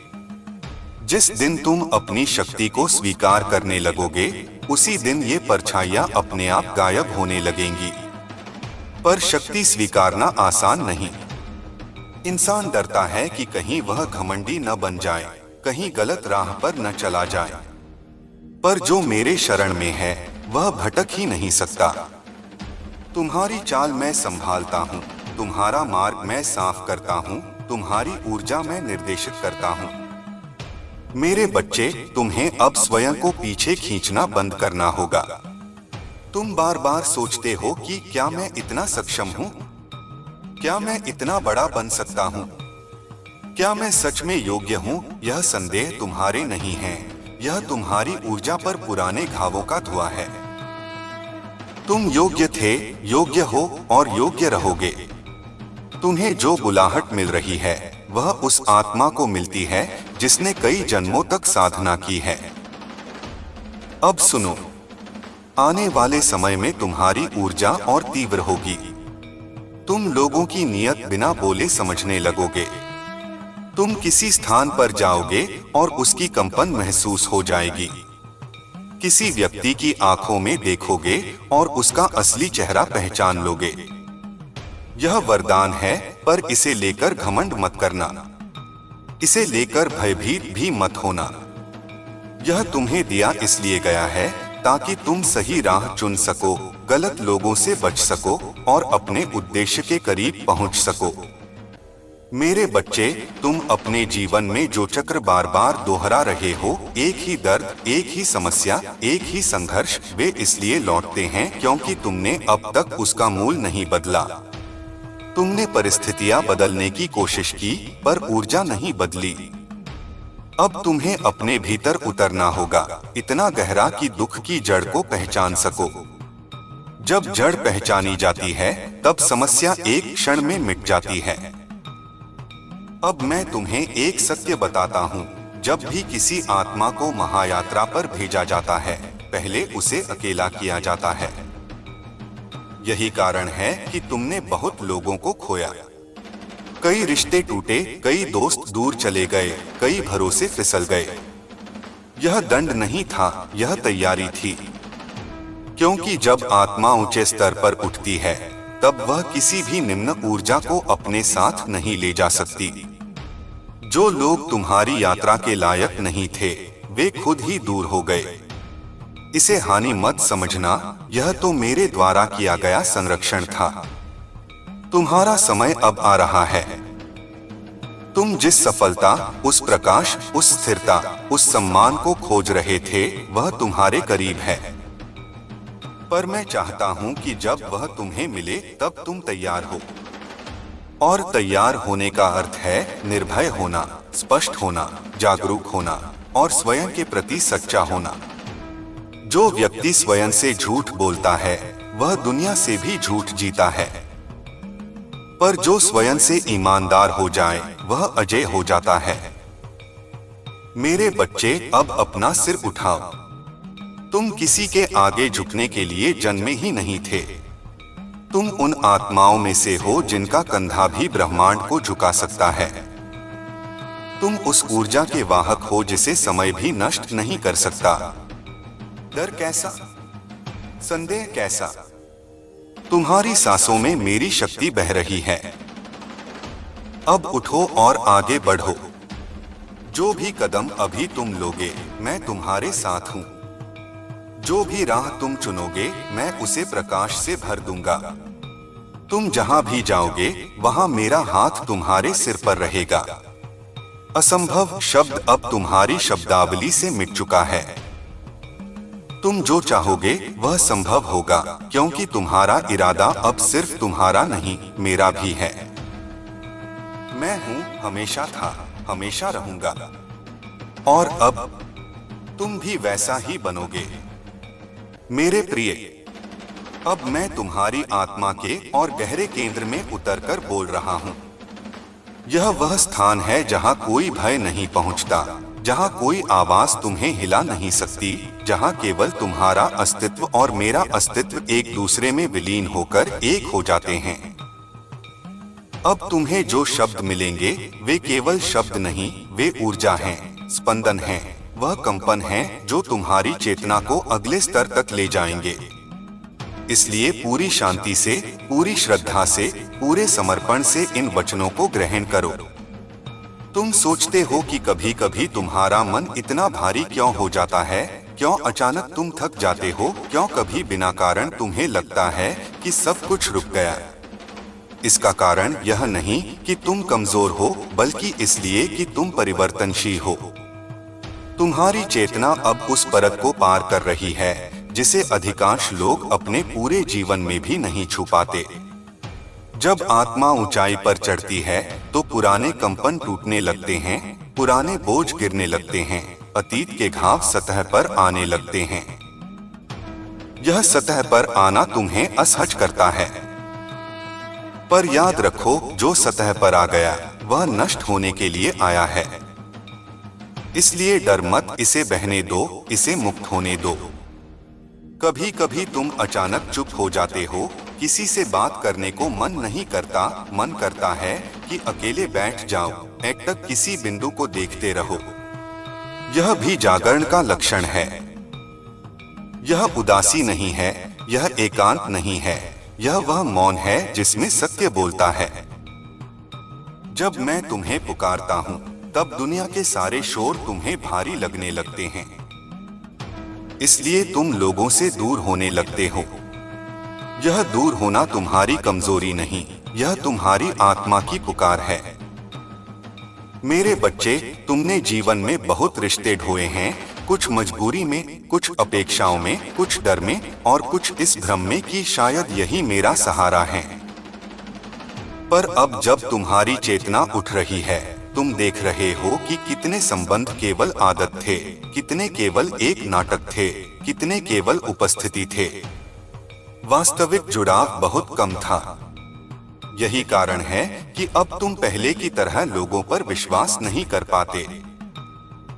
जिस दिन तुम अपनी शक्ति को स्वीकार करने लगोगे, उसी दिन ये परछाइयां अपने आप गायब होने लगेंगी। पर शक्ति स्वीकारना आसान नहीं। इंसान डरता है कि कहीं वह घमंडी न बन जाए, कहीं गलत राह पर न चला जाए। पर जो मेरे शरण में है वह भटक ही नहीं सकता। तुम्हारी चाल मैं संभालता हूँ, तुम्हारा मार्ग मैं साफ करता हूँ, तुम्हारी ऊर्जा मैं निर्देशित करता हूँ। मेरे बच्चे, तुम्हें अब स्वयं को पीछे खींचना बंद करना होगा। तुम बार बार सोचते हो कि क्या मैं इतना सक्षम हूँ, क्या मैं इतना बड़ा बन सकता हूँ, क्या मैं सच में योग्य हूँ। यह संदेह तुम्हारे नहीं है, यह तुम्हारी ऊर्जा पर पुराने घावों का धुआं है। तुम योग्य थे, योग्य हो और योग्य रहोगे। तुम्हें जो बुलाहट मिल रही है वह उस आत्मा को मिलती है जिसने कई जन्मों तक साधना की है। अब सुनो, आने वाले समय में तुम्हारी ऊर्जा और तीव्र होगी। तुम लोगों की नियत बिना बोले समझने लगोगे। तुम किसी स्थान पर जाओगे और उसकी कंपन महसूस हो जाएगी। किसी व्यक्ति की आंखों में देखोगे और उसका असली चेहरा पहचान लोगे। यह वरदान है, पर इसे लेकर घमंड मत करना। इसे लेकर भयभीत भी मत होना। यह तुम्हें दिया इसलिए गया है ताकि तुम सही राह चुन सको, गलत लोगों से बच सको और अपने उद्देश्य के करीब पहुंच सको। मेरे बच्चे, तुम अपने जीवन में जो चक्र बार बार दोहरा रहे हो, एक ही दर्द, एक ही समस्या, एक ही संघर्ष, वे इसलिए लौटते हैं क्योंकि तुमने अब तक उसका मूल नहीं बदला। तुमने परिस्थितियां बदलने की कोशिश की, पर ऊर्जा नहीं बदली। अब तुम्हें अपने भीतर उतरना होगा, इतना गहरा कि दुख की जड़ को पहचान सको। जब जड़ पहचानी जाती है, तब समस्या एक क्षण में मिट जाती है। अब मैं तुम्हें एक सत्य बताता हूँ, जब भी किसी आत्मा को महायात्रा पर भेजा जाता है, पहले उसे अकेला किया जाता है। यही कारण है कि तुमने बहुत लोगों को खोया। कई रिश्ते टूटे, कई दोस्त दूर चले गए, कई भरोसे फिसल गए। यह दंड नहीं था, यह तैयारी थी। क्योंकि जब आत्मा ऊंचे स्तर पर उठती है, तब वह किसी भी निम्न ऊर्जा को अपने साथ नहीं ले जा सकती। जो लोग तुम्हारी यात्रा के लायक नहीं थे, वे खुद ही दूर हो गए। इसे हानि मत समझना, यह तो मेरे द्वारा किया गया संरक्षण था। तुम्हारा समय अब आ रहा है। तुम जिस सफलता, उस प्रकाश, उस स्थिरता, उस सम्मान को खोज रहे थे, वह तुम्हारे करीब है। पर मैं चाहता हूं कि जब वह तुम्हें मिले तब तुम तैयार हो। और तैयार होने का अर्थ है निर्भय होना, स्पष्ट होना, जागरूक होना और स्वयं के प्रति सच्चा होना। जो व्यक्ति स्वयं से झूठ बोलता है वह दुनिया से भी झूठ जीता है, पर जो स्वयं से ईमानदार हो जाए वह अजय हो जाता है। मेरे बच्चे, अब अपना सिर उठाओ। तुम किसी के आगे झुकने के लिए जन्मे ही नहीं थे। तुम उन आत्माओं में से हो जिनका कंधा भी ब्रह्मांड को झुका सकता है। तुम उस ऊर्जा के वाहक हो जिसे समय भी नष्ट नहीं कर सकता। डर कैसा? संदेह कैसा? तुम्हारी सांसों में मेरी शक्ति बह रही है। अब उठो और आगे बढ़ो। जो भी कदम अभी तुम लोगे, मैं तुम्हारे साथ हूं। जो भी राह तुम चुनोगे, मैं उसे प्रकाश से भर दूंगा। तुम जहां भी जाओगे, वहां मेरा हाथ तुम्हारे सिर पर रहेगा। असंभव शब्द अब तुम्हारी शब्दावली से मिट चुका है। तुम जो चाहोगे वह संभव होगा, क्योंकि तुम्हारा इरादा अब सिर्फ तुम्हारा नहीं, मेरा भी है। मैं हूं, हमेशा था, हमेशा रहूंगा। और अब तुम भी वैसा ही बनोगे। मेरे प्रिय, अब मैं तुम्हारी आत्मा के और गहरे केंद्र में उतरकर बोल रहा हूं। यह वह स्थान है जहां कोई भय नहीं पहुंचता, जहां कोई आवाज तुम्हें हिला नहीं सकती, जहां केवल तुम्हारा अस्तित्व और मेरा अस्तित्व एक दूसरे में विलीन होकर एक हो जाते हैं। अब तुम्हें जो शब्द मिलेंगे वे केवल शब्द नहीं, वे ऊर्जा हैं, स्पंदन हैं, वह कंपन है जो तुम्हारी चेतना को अगले स्तर तक ले जाएंगे। इसलिए पूरी शांति से, पूरी श्रद्धा से, पूरे समर्पण से इन वचनों को ग्रहण करो। तुम सोचते हो कि कभी कभी तुम्हारा मन इतना भारी क्यों हो जाता है, क्यों अचानक तुम थक जाते हो, क्यों कभी बिना कारण तुम्हें लगता है कि सब कुछ रुक गया। इसका कारण यह नहीं कि तुम कमजोर हो, बल्कि इसलिए कि तुम परिवर्तनशील हो। तुम्हारी चेतना अब उस परत को पार कर रही है जिसे अधिकांश लोग अपने पूरे जीवन में भी नहीं छू पाते। जब आत्मा ऊंचाई पर चढ़ती है तो पुराने कंपन टूटने लगते हैं, पुराने बोझ गिरने लगते हैं, अतीत के घाव सतह पर आने लगते हैं। यह सतह पर आना तुम्हें असहज करता है, पर याद रखो, जो सतह पर आ गया वह नष्ट होने के लिए आया है। इसलिए डर मत, इसे बहने दो, इसे मुक्त होने दो। कभी कभी तुम अचानक चुप हो जाते हो, किसी से बात करने को मन नहीं करता, मन करता है कि अकेले बैठ जाओ, एक तक किसी बिंदु को देखते रहो। यह भी जागरण का लक्षण है। यह उदासी नहीं है, यह एकांत नहीं है, यह वह मौन है जिसमें सत्य बोलता है। जब मैं तुम्हें पुकारता हूँ तब दुनिया के सारे शोर तुम्हें भारी लगने लगते हैं, इसलिए तुम लोगों से दूर होने लगते हो। यह दूर होना तुम्हारी कमजोरी नहीं, यह तुम्हारी आत्मा की पुकार है। मेरे बच्चे, तुमने जीवन में बहुत रिश्ते ढोए हैं, कुछ मजबूरी में, कुछ अपेक्षाओं में, कुछ डर में और कुछ इस भ्रम में कि शायद यही मेरा सहारा है। पर अब जब तुम्हारी चेतना उठ रही है, तुम देख रहे हो कि कितने संबंध केवल आदत थे, कितने केवल एक नाटक थे, कितने केवल उपस्थिति थे। वास्तविक जुड़ाव बहुत कम था। यही कारण है कि अब तुम पहले की तरह लोगों पर विश्वास नहीं कर पाते।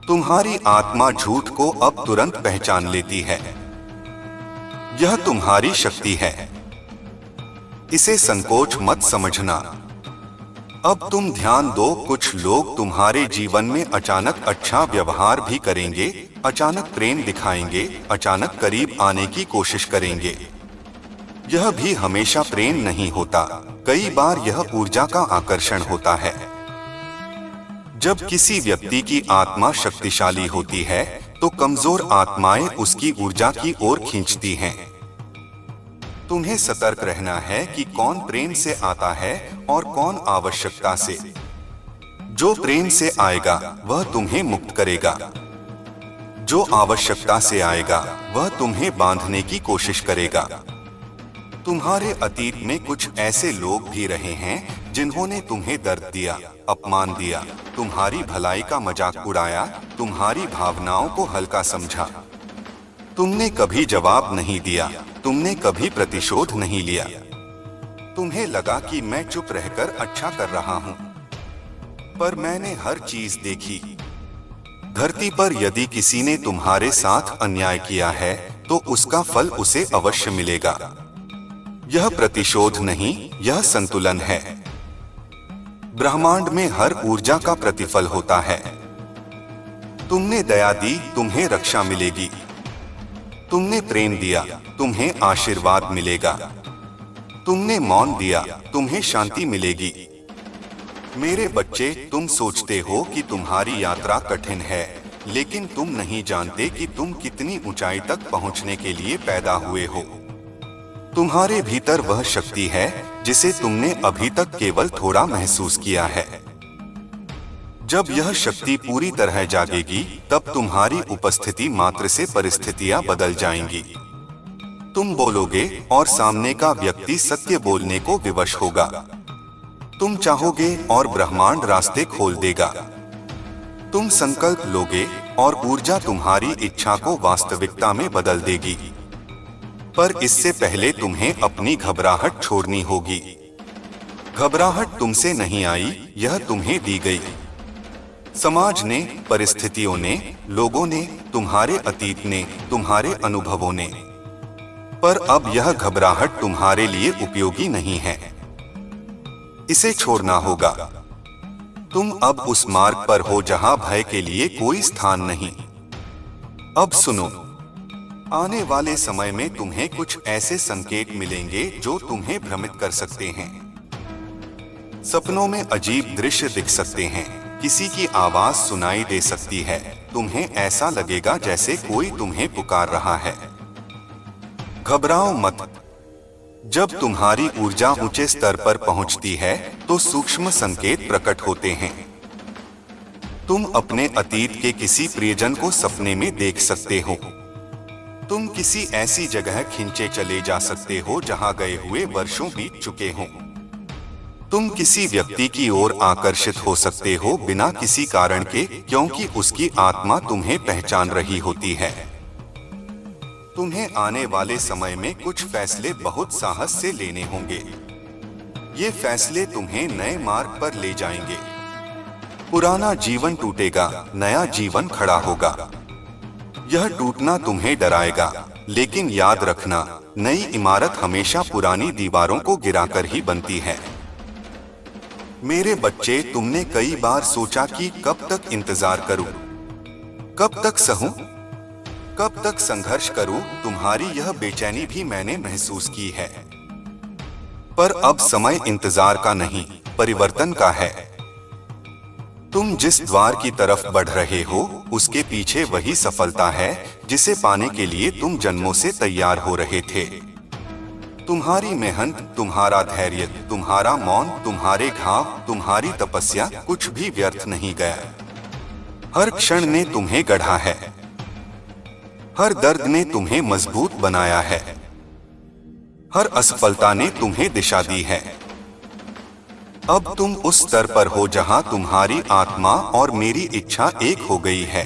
तुम्हारी आत्मा झूठ को अब तुरंत पहचान लेती है। यह तुम्हारी शक्ति है, इसे संकोच मत समझना। अब तुम ध्यान दो, कुछ लोग तुम्हारे जीवन में अचानक अच्छा व्यवहार भी करेंगे, अचानक प्रेम दिखाएंगे, अचानक करीब आने की कोशिश करेंगे। यह भी हमेशा प्रेम नहीं होता, कई बार यह ऊर्जा का आकर्षण होता है। जब किसी व्यक्ति की आत्मा शक्तिशाली होती है तो कमजोर आत्माएं उसकी ऊर्जा की ओर खींचती हैं। तुम्हें सतर्क रहना है कि कौन प्रेम से आता है और कौन आवश्यकता से। जो प्रेम से आएगा वह तुम्हें मुक्त करेगा। जो आवश्यकता से आएगा वह तुम्हें बांधने की कोशिश करेगा। तुम्हारे अतीत में कुछ ऐसे लोग भी रहे हैं जिन्होंने तुम्हें दर्द दिया, अपमान दिया, तुम्हारी भलाई का मजाक उड़ाया, तुम्हारी भावनाओं को हल्का समझा। तुमने कभी जवाब नहीं दिया, तुमने कभी प्रतिशोध नहीं लिया। तुम्हें लगा कि मैं चुप रहकर अच्छा कर रहा हूं, पर मैंने हर चीज देखी। धरती पर यदि किसी ने तुम्हारे साथ अन्याय किया है तो उसका फल उसे अवश्य मिलेगा। यह प्रतिशोध नहीं, यह संतुलन है। ब्रह्मांड में हर ऊर्जा का प्रतिफल होता है। तुमने दया दी, तुम्हें रक्षा मिलेगी। तुमने प्रेम दिया, तुम्हें आशीर्वाद मिलेगा। तुमने मौन दिया, तुम्हें शांति मिलेगी। मेरे बच्चे, तुम सोचते हो कि तुम्हारी यात्रा कठिन है, लेकिन तुम नहीं जानते कि तुम कितनी ऊंचाई तक पहुंचने के लिए पैदा हुए हो। तुम्हारे भीतर वह शक्ति है जिसे तुमने अभी तक केवल थोड़ा महसूस किया है। जब यह शक्ति पूरी तरह जागेगी, तब तुम्हारी उपस्थिति मात्र से परिस्थितियां बदल जाएंगी। तुम बोलोगे और सामने का व्यक्ति सत्य बोलने को विवश होगा। तुम चाहोगे और ब्रह्मांड रास्ते खोल देगा। तुम संकल्प लोगे और ऊर्जा तुम्हारी इच्छा को वास्तविकता में बदल देगी। पर इससे पहले तुम्हें अपनी घबराहट छोड़नी होगी। घबराहट तुमसे नहीं आई, यह तुम्हें दी गई। समाज ने, परिस्थितियों ने, लोगों ने, तुम्हारे अतीत ने, तुम्हारे अनुभवों ने। पर अब यह घबराहट तुम्हारे लिए उपयोगी नहीं है। इसे छोड़ना होगा। तुम अब उस मार्ग पर हो जहां भय के लिए कोई स्थान नहीं। अब सुनो, आने वाले समय में तुम्हें कुछ ऐसे संकेत मिलेंगे जो तुम्हें भ्रमित कर सकते हैं। सपनों में अजीब दृश्य दिख सकते हैं, किसी की आवाज सुनाई दे सकती है, तुम्हें ऐसा लगेगा जैसे कोई तुम्हें पुकार रहा है। घबराओ मत। जब तुम्हारी ऊर्जा ऊंचे स्तर पर पहुंचती है तो सूक्ष्म संकेत प्रकट होते हैं। तुम अपने अतीत के किसी प्रियजन को सपने में देख सकते हो। तुम किसी ऐसी जगह खींचे चले जा सकते हो जहां गए हुए वर्षों बीत चुके हों। तुम किसी व्यक्ति की ओर आकर्षित हो सकते हो बिना किसी कारण के, क्योंकि उसकी आत्मा तुम्हें पहचान रही होती है। तुम्हें आने वाले समय में कुछ फैसले बहुत साहस से लेने होंगे। ये फैसले तुम्हें नए मार्ग पर ले जाएंगे। पुराना जीवन टूटेगा, नया जीवन खड़ा होगा। यह टूटना तुम्हें डराएगा, लेकिन याद रखना, नई इमारत हमेशा पुरानी दीवारों को गिराकर ही बनती है। मेरे बच्चे, तुमने कई बार सोचा कि कब तक इंतजार करूं, कब तक सहूं, कब तक संघर्ष करूं। तुम्हारी यह बेचैनी भी मैंने महसूस की है। पर अब समय इंतजार का नहीं, परिवर्तन का है। तुम जिस द्वार की तरफ बढ़ रहे हो, उसके पीछे वही सफलता है जिसे पाने के लिए तुम जन्मों से तैयार हो रहे थे। तुम्हारी मेहनत, तुम्हारा धैर्य, तुम्हारा मौन, तुम्हारे घाव, तुम्हारी तपस्या, कुछ भी व्यर्थ नहीं गया। हर क्षण ने तुम्हें गढ़ा है। हर दर्द ने तुम्हें मजबूत बनाया है। हर असफलता ने तुम्हें दिशा दी है। अब तुम उस स्तर पर हो जहां तुम्हारी आत्मा और मेरी इच्छा एक हो गई है।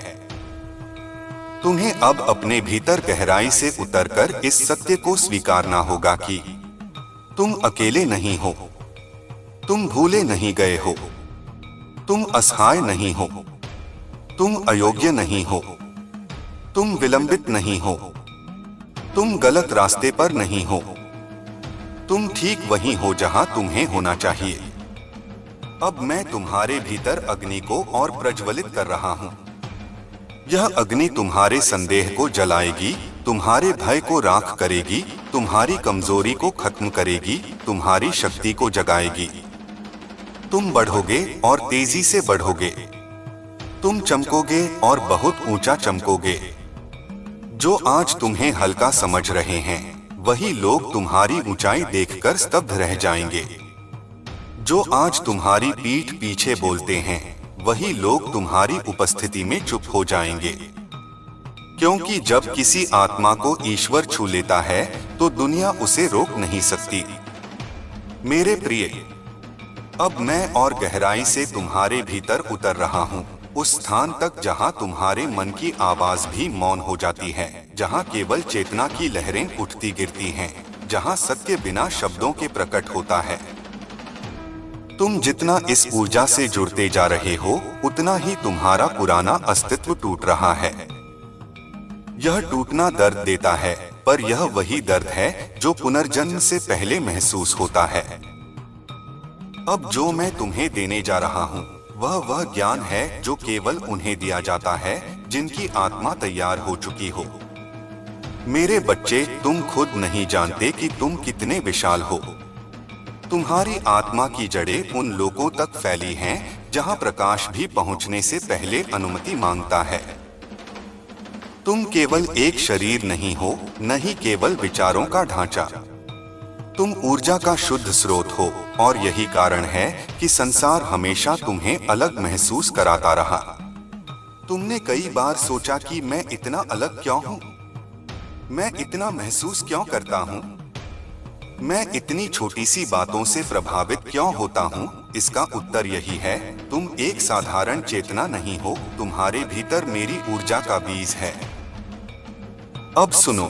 तुम्हें अब अपने भीतर गहराई से उतरकर इस सत्य को स्वीकारना होगा कि तुम अकेले नहीं हो, तुम भूले नहीं गए हो, तुम असहाय नहीं हो, तुम अयोग्य नहीं हो, तुम विलंबित नहीं हो, तुम गलत रास्ते पर नहीं हो, तुम ठीक वहीं हो जहां तुम्हें होना चाहिए। अब मैं तुम्हारे भीतर अग्नि को और प्रज्वलित कर रहा हूं। यह अग्नि तुम्हारे संदेह को जलाएगी, तुम्हारे भय को राख करेगी, तुम्हारी कमजोरी को खत्म करेगी, तुम्हारी शक्ति को जगाएगी। तुम बढ़ोगे और तेजी से बढ़ोगे। तुम चमकोगे और बहुत ऊंचा चमकोगे। जो आज तुम्हें हल्का समझ रहे हैं, वही लोग तुम्हारी ऊंचाई देखकर स्तब्ध रह जाएंगे। जो आज तुम्हारी पीठ पीछे बोलते हैं, वही लोग तुम्हारी उपस्थिति में चुप हो जाएंगे। क्योंकि जब किसी आत्मा को ईश्वर छू लेता है तो दुनिया उसे रोक नहीं सकती। मेरे प्रिय, अब मैं और गहराई से तुम्हारे भीतर उतर रहा हूँ, उस स्थान तक जहाँ तुम्हारे मन की आवाज भी मौन हो जाती है, जहाँ केवल चेतना की लहरें उठती गिरती हैं, जहाँ सत्य बिना शब्दों के प्रकट होता है। तुम जितना इस ऊर्जा से जुड़ते जा रहे हो, उतना ही तुम्हारा पुराना अस्तित्व टूट रहा है। यह टूटना दर्द देता है, पर यह वही दर्द है जो पुनर्जन्म से पहले महसूस होता है। अब जो मैं तुम्हें देने जा रहा हूँ, वह ज्ञान है जो केवल उन्हें दिया जाता है जिनकी आत्मा तैयार हो चुकी हो। मेरे बच्चे, तुम खुद नहीं जानते कि तुम कितने विशाल हो। तुम्हारी आत्मा की जड़ें उन लोगों तक फैली हैं जहां प्रकाश भी पहुंचने से पहले अनुमति मांगता है। तुम केवल एक शरीर नहीं हो, न ही केवल विचारों का ढांचा। तुम ऊर्जा का शुद्ध स्रोत हो, और यही कारण है कि संसार हमेशा तुम्हें अलग महसूस कराता रहा। तुमने कई बार सोचा कि मैं इतना अलग क्यों हूँ? मैं इतना महसूस क्यों करता हूँ? मैं इतनी छोटी सी बातों से प्रभावित क्यों होता हूँ? इसका उत्तर यही है, तुम एक साधारण चेतना नहीं हो, तुम्हारे भीतर मेरी ऊर्जा का बीज है। अब सुनो,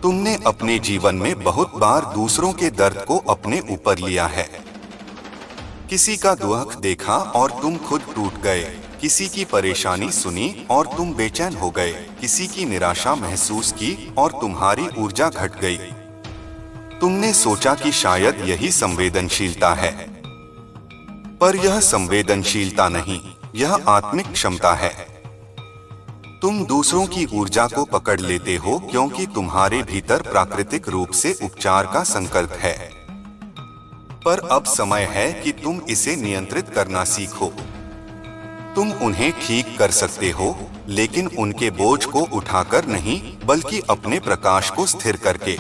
तुमने अपने जीवन में बहुत बार दूसरों के दर्द को अपने ऊपर लिया है। किसी का दुख देखा और तुम खुद टूट गए, किसी की परेशानी सुनी और तुम बेचैन हो गए, किसी की निराशा महसूस की और तुम्हारी ऊर्जा घट गई। तुमने सोचा कि शायद यही संवेदनशीलता है, पर यह संवेदनशीलता नहीं, यह आत्मिक क्षमता है। तुम दूसरों की ऊर्जा को पकड़ लेते हो क्योंकि तुम्हारे भीतर प्राकृतिक रूप से उपचार का संकल्प है, पर अब समय है कि तुम इसे नियंत्रित करना सीखो। तुम उन्हें ठीक कर सकते हो, लेकिन उनके बोझ को उठाकर नहीं, बल्कि अपने प्रकाश को स्थिर करके।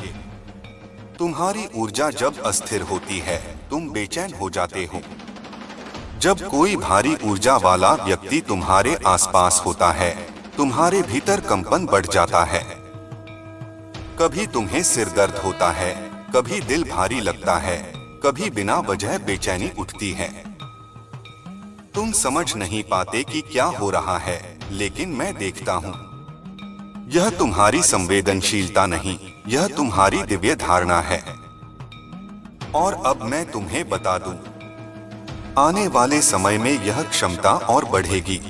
तुम्हारी ऊर्जा जब अस्थिर होती है, तुम बेचैन हो जाते हो। जब कोई भारी ऊर्जा वाला व्यक्ति तुम्हारे आसपास होता है, तुम्हारे भीतर कंपन बढ़ जाता है। कभी तुम्हें सिर दर्द होता है, कभी दिल भारी लगता है, कभी बिना वजह बेचैनी उठती है। तुम समझ नहीं पाते कि क्या हो रहा है, लेकिन मैं देखता हूँ। यह तुम्हारी संवेदनशीलता नहीं, यह तुम्हारी दिव्य धारणा है। और अब मैं तुम्हें बता दूं, आने वाले समय में यह क्षमता और बढ़ेगी।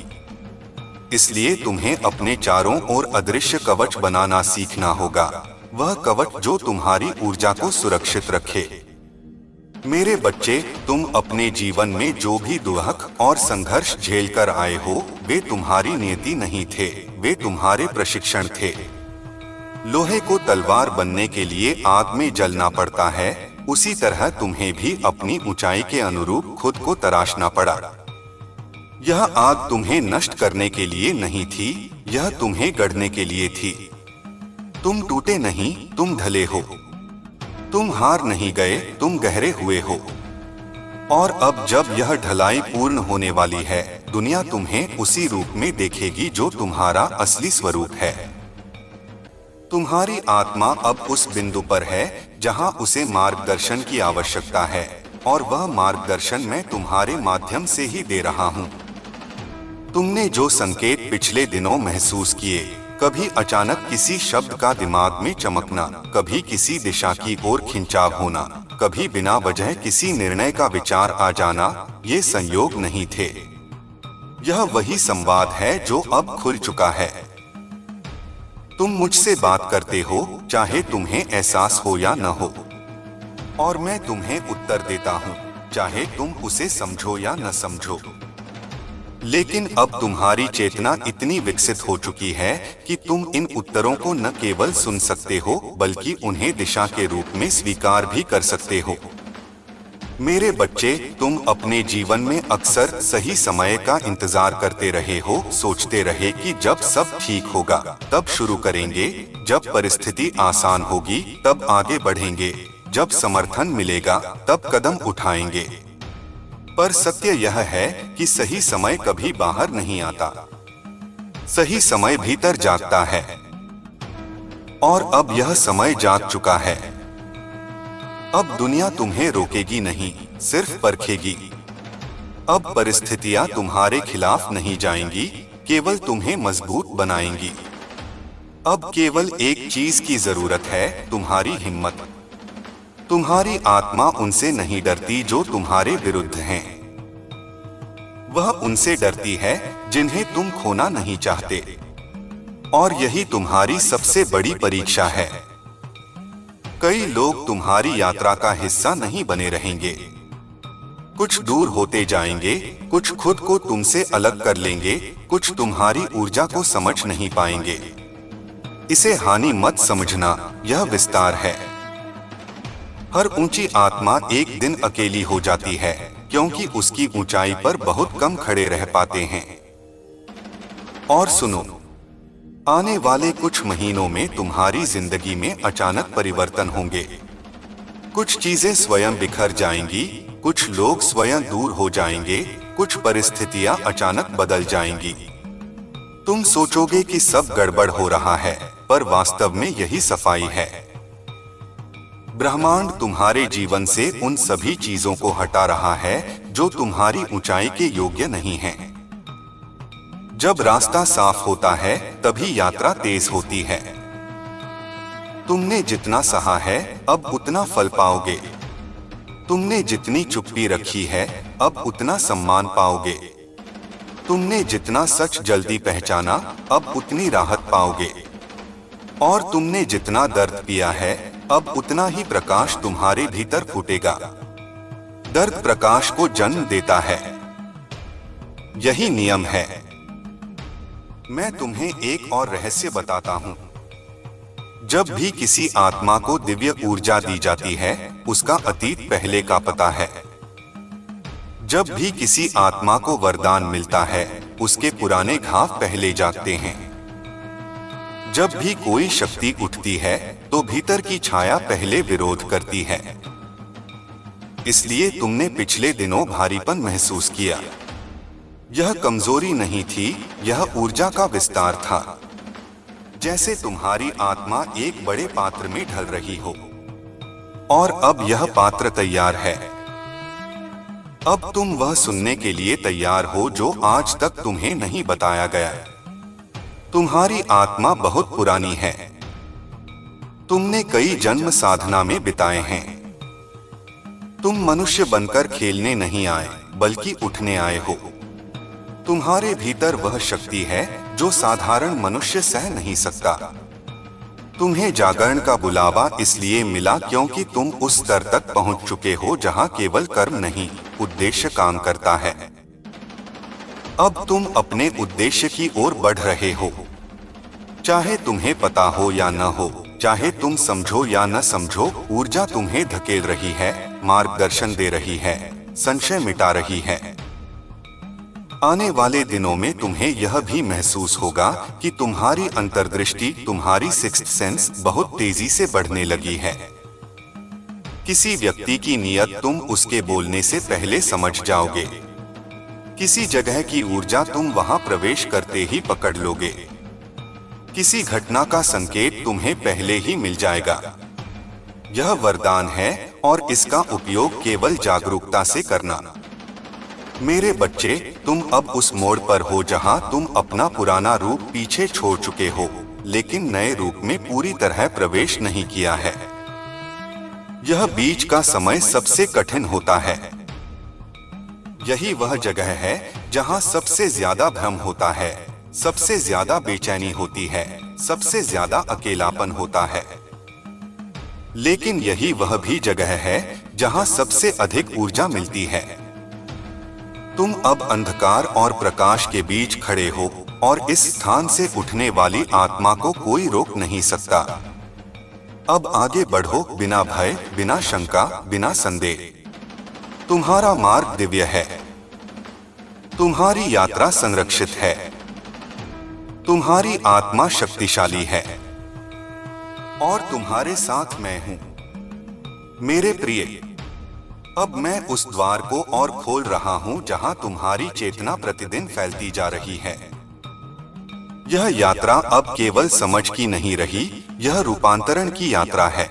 इसलिए तुम्हें अपने चारों ओर अदृश्य कवच बनाना सीखना होगा, वह कवच जो तुम्हारी ऊर्जा को सुरक्षित रखे। मेरे बच्चे, तुम अपने जीवन में जो भी दुख और संघर्ष झेल कर आए हो, वे तुम्हारी नियति नहीं थे, वे तुम्हारे प्रशिक्षण थे। लोहे को तलवार बनने के लिए आग में जलना पड़ता है, उसी तरह तुम्हें भी अपनी ऊंचाई के अनुरूप खुद को तराशना पड़ा। यह आग तुम्हें नष्ट करने के लिए नहीं थी, यह तुम्हें गढ़ने के लिए थी। तुम टूटे नहीं, तुम ढले हो। तुम हार नहीं गए, तुम गहरे हुए हो। और अब जब यह ढलाई पूर्ण होने वाली है, दुनिया तुम्हें उसी रूप में देखेगी जो तुम्हारा असली स्वरूप है। तुम्हारी आत्मा अब उस बिंदु पर है जहां उसे मार्गदर्शन की आवश्यकता है, और वह मार्गदर्शन मैं तुम्हारे माध्यम से ही दे रहा हूँ। तुमने जो संकेत पिछले दिनों महसूस किए, कभी अचानक किसी शब्द का दिमाग में चमकना, कभी किसी दिशा की ओर खिंचाव होना, कभी बिना वजह किसी निर्णय का विचार आ जाना, ये संयोग नहीं थे। यह वही संवाद है जो अब खुल चुका है। तुम मुझसे बात करते हो, चाहे तुम्हें एहसास हो या न हो, और मैं तुम्हें उत्तर देता हूँ, चाहे तुम उसे समझो या न समझो। लेकिन अब तुम्हारी चेतना इतनी विकसित हो चुकी है कि तुम इन उत्तरों को न केवल सुन सकते हो, बल्कि उन्हें दिशा के रूप में स्वीकार भी कर सकते हो। मेरे बच्चे, तुम अपने जीवन में अक्सर सही समय का इंतजार करते रहे हो, सोचते रहे कि जब सब ठीक होगा तब शुरू करेंगे, जब परिस्थिति आसान होगी तब आगे बढ़ेंगे, जब समर्थन मिलेगा तब कदम उठाएंगे। पर सत्य यह है कि सही समय कभी बाहर नहीं आता, सही समय भीतर जागता है। और अब यह समय जाग चुका है। अब दुनिया तुम्हें रोकेगी नहीं, सिर्फ परखेगी। अब परिस्थितियां तुम्हारे खिलाफ नहीं जाएंगी, केवल तुम्हें मजबूत बनाएंगी। अब केवल एक चीज की जरूरत है, तुम्हारी हिम्मत। तुम्हारी आत्मा उनसे नहीं डरती जो तुम्हारे विरुद्ध हैं। वह उनसे डरती है जिन्हें तुम खोना नहीं चाहते। और यही तुम्हारी सबसे बड़ी परीक्षा है। कई लोग तुम्हारी यात्रा का हिस्सा नहीं बने रहेंगे। कुछ दूर होते जाएंगे, कुछ खुद को तुमसे अलग कर लेंगे, कुछ तुम्हारी ऊर्जा को समझ नहीं पाएंगे। इसे हानि मत समझना, यह विस्तार है। हर ऊंची आत्मा एक दिन अकेली हो जाती है, क्योंकि उसकी ऊंचाई पर बहुत कम खड़े रह पाते हैं। और सुनो, आने वाले कुछ महीनों में तुम्हारी जिंदगी में अचानक परिवर्तन होंगे। कुछ चीजें स्वयं बिखर जाएंगी, कुछ लोग स्वयं दूर हो जाएंगे, कुछ परिस्थितियां अचानक बदल जाएंगी। तुम सोचोगे कि सब गड़बड़ हो रहा है, पर वास्तव में यही सफाई है। ब्रह्मांड तुम्हारे जीवन से उन सभी चीजों को हटा रहा है जो तुम्हारी ऊंचाई के योग्य नहीं हैं। जब रास्ता साफ होता है, तभी यात्रा तेज होती है। तुमने जितना सहा है, अब उतना फल पाओगे। तुमने जितनी चुप्पी रखी है, अब उतना सम्मान पाओगे। तुमने जितना सच जल्दी पहचाना, अब उतनी राहत पाओगे। और तुमने जितना दर्द पिया है, अब उतना ही प्रकाश तुम्हारे भीतर फूटेगा। दर्द प्रकाश को जन्म देता है। यही नियम है। मैं तुम्हें एक और रहस्य बताता हूं। जब भी किसी आत्मा को दिव्य ऊर्जा दी जाती है, उसका अतीत पहले का पता है। जब भी किसी आत्मा को वरदान मिलता है, उसके पुराने घाव पहले जागते हैं। जब भी कोई शक्ति उठती है, तो भीतर की छाया पहले विरोध करती है। इसलिए तुमने पिछले दिनों भारीपन महसूस किया। यह कमजोरी नहीं थी, यह ऊर्जा का विस्तार था। जैसे तुम्हारी आत्मा एक बड़े पात्र में ढल रही हो। और अब यह पात्र तैयार है। अब तुम वह सुनने के लिए तैयार हो जो आज तक तुम्हें नहीं बताया गया। तुम्हारी आत्मा बहुत पुरानी है। तुमने कई जन्म साधना में बिताए हैं। तुम मनुष्य बनकर खेलने नहीं आए, बल्कि उठने आए हो। तुम्हारे भीतर वह शक्ति है जो साधारण मनुष्य सह नहीं सकता। तुम्हें जागरण का बुलावा इसलिए मिला क्योंकि तुम उस स्तर तक पहुंच चुके हो जहां केवल कर्म नहीं, उद्देश्य काम करता है। अब तुम अपने उद्देश्य की ओर बढ़ रहे हो। चाहे तुम्हें पता हो या न हो, चाहे तुम समझो या न समझो, ऊर्जा तुम्हें धकेल रही है, मार्गदर्शन दे रही है, संशय मिटा रही है। आने वाले दिनों में तुम्हें यह भी महसूस होगा कि तुम्हारी अंतर्दृष्टि, तुम्हारी सिक्स्थ सेंस बहुत तेजी से बढ़ने लगी है। किसी व्यक्ति की नीयत तुम उसके बोलने से पहले समझ जाओगे। किसी जगह की ऊर्जा तुम वहां प्रवेश करते ही पकड़ लोगे। किसी घटना का संकेत तुम्हें पहले ही मिल जाएगा। यह वरदान है और इसका उपयोग केवल जागरूकता से करना। मेरे बच्चे, तुम अब उस मोड़ पर हो जहां तुम अपना पुराना रूप पीछे छोड़ चुके हो, लेकिन नए रूप में पूरी तरह प्रवेश नहीं किया है। यह बीच का समय सबसे कठिन होता है। यही वह जगह है जहां सबसे ज्यादा भ्रम होता है, सबसे ज्यादा बेचैनी होती है, सबसे ज्यादा अकेलापन होता है। लेकिन यही वह भी जगह है जहां सबसे अधिक ऊर्जा मिलती है। तुम अब अंधकार और प्रकाश के बीच खड़े हो और इस स्थान से उठने वाली आत्मा को कोई रोक नहीं सकता। अब आगे बढ़ो, बिना भय, बिना शंका, बिना संदेह। तुम्हारा मार्ग दिव्य है। तुम्हारी यात्रा संरक्षित है। तुम्हारी आत्मा शक्तिशाली है। और तुम्हारे साथ मैं हूं। मेरे प्रिय, अब मैं उस द्वार को और खोल रहा हूँ जहाँ तुम्हारी चेतना प्रतिदिन फैलती जा रही है। यह यात्रा अब केवल समझ की नहीं रही, यह रूपांतरण की यात्रा है।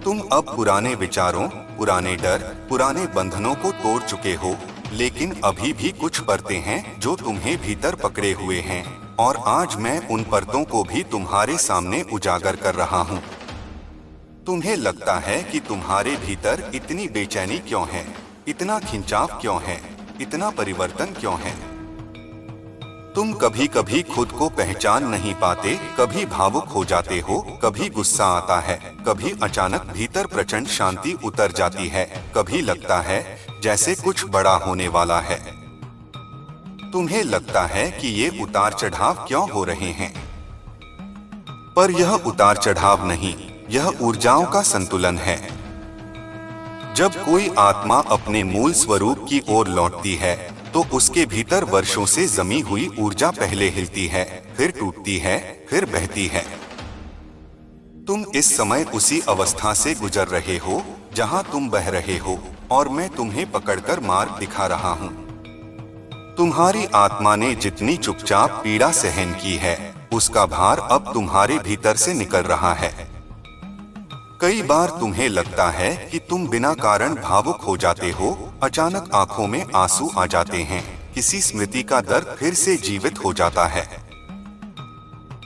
तुम अब पुराने विचारों, पुराने डर, पुराने बंधनों को तोड़ चुके हो, लेकिन अभी भी कुछ परतें हैं जो तुम्हें भीतर पकड़े हुए हैं, और आज मैं उन परतों को भी तुम्हारे सामने उजागर कर रहा हूँ। तुम्हें लगता है कि तुम्हारे भीतर इतनी बेचैनी क्यों है, इतना खिंचाव क्यों है, इतना परिवर्तन क्यों है। तुम कभी कभी खुद को पहचान नहीं पाते, कभी भावुक हो जाते हो, कभी गुस्सा आता है, कभी अचानक भीतर प्रचंड शांति उतर जाती है, कभी लगता है जैसे कुछ बड़ा होने वाला है। तुम्हें लगता है कि ये उतार चढ़ाव क्यों हो रहे हैं, पर यह उतार चढ़ाव नहीं, यह ऊर्जाओं का संतुलन है। जब कोई आत्मा अपने मूल स्वरूप की ओर लौटती है तो उसके भीतर वर्षों से जमी हुई ऊर्जा पहले हिलती है, फिर टूटती है, फिर बहती है। तुम इस समय उसी अवस्था से गुजर रहे हो जहां तुम बह रहे हो, और मैं तुम्हें पकड़कर मार्ग दिखा रहा हूं। तुम्हारी आत्मा ने जितनी चुपचाप पीड़ा सहन की है, उसका भार अब तुम्हारे भीतर से निकल रहा है। कई बार तुम्हें लगता है कि तुम बिना कारण भावुक हो जाते हो, अचानक आंखों में आंसू आ जाते हैं, किसी स्मृति का दर्द फिर से जीवित हो जाता है।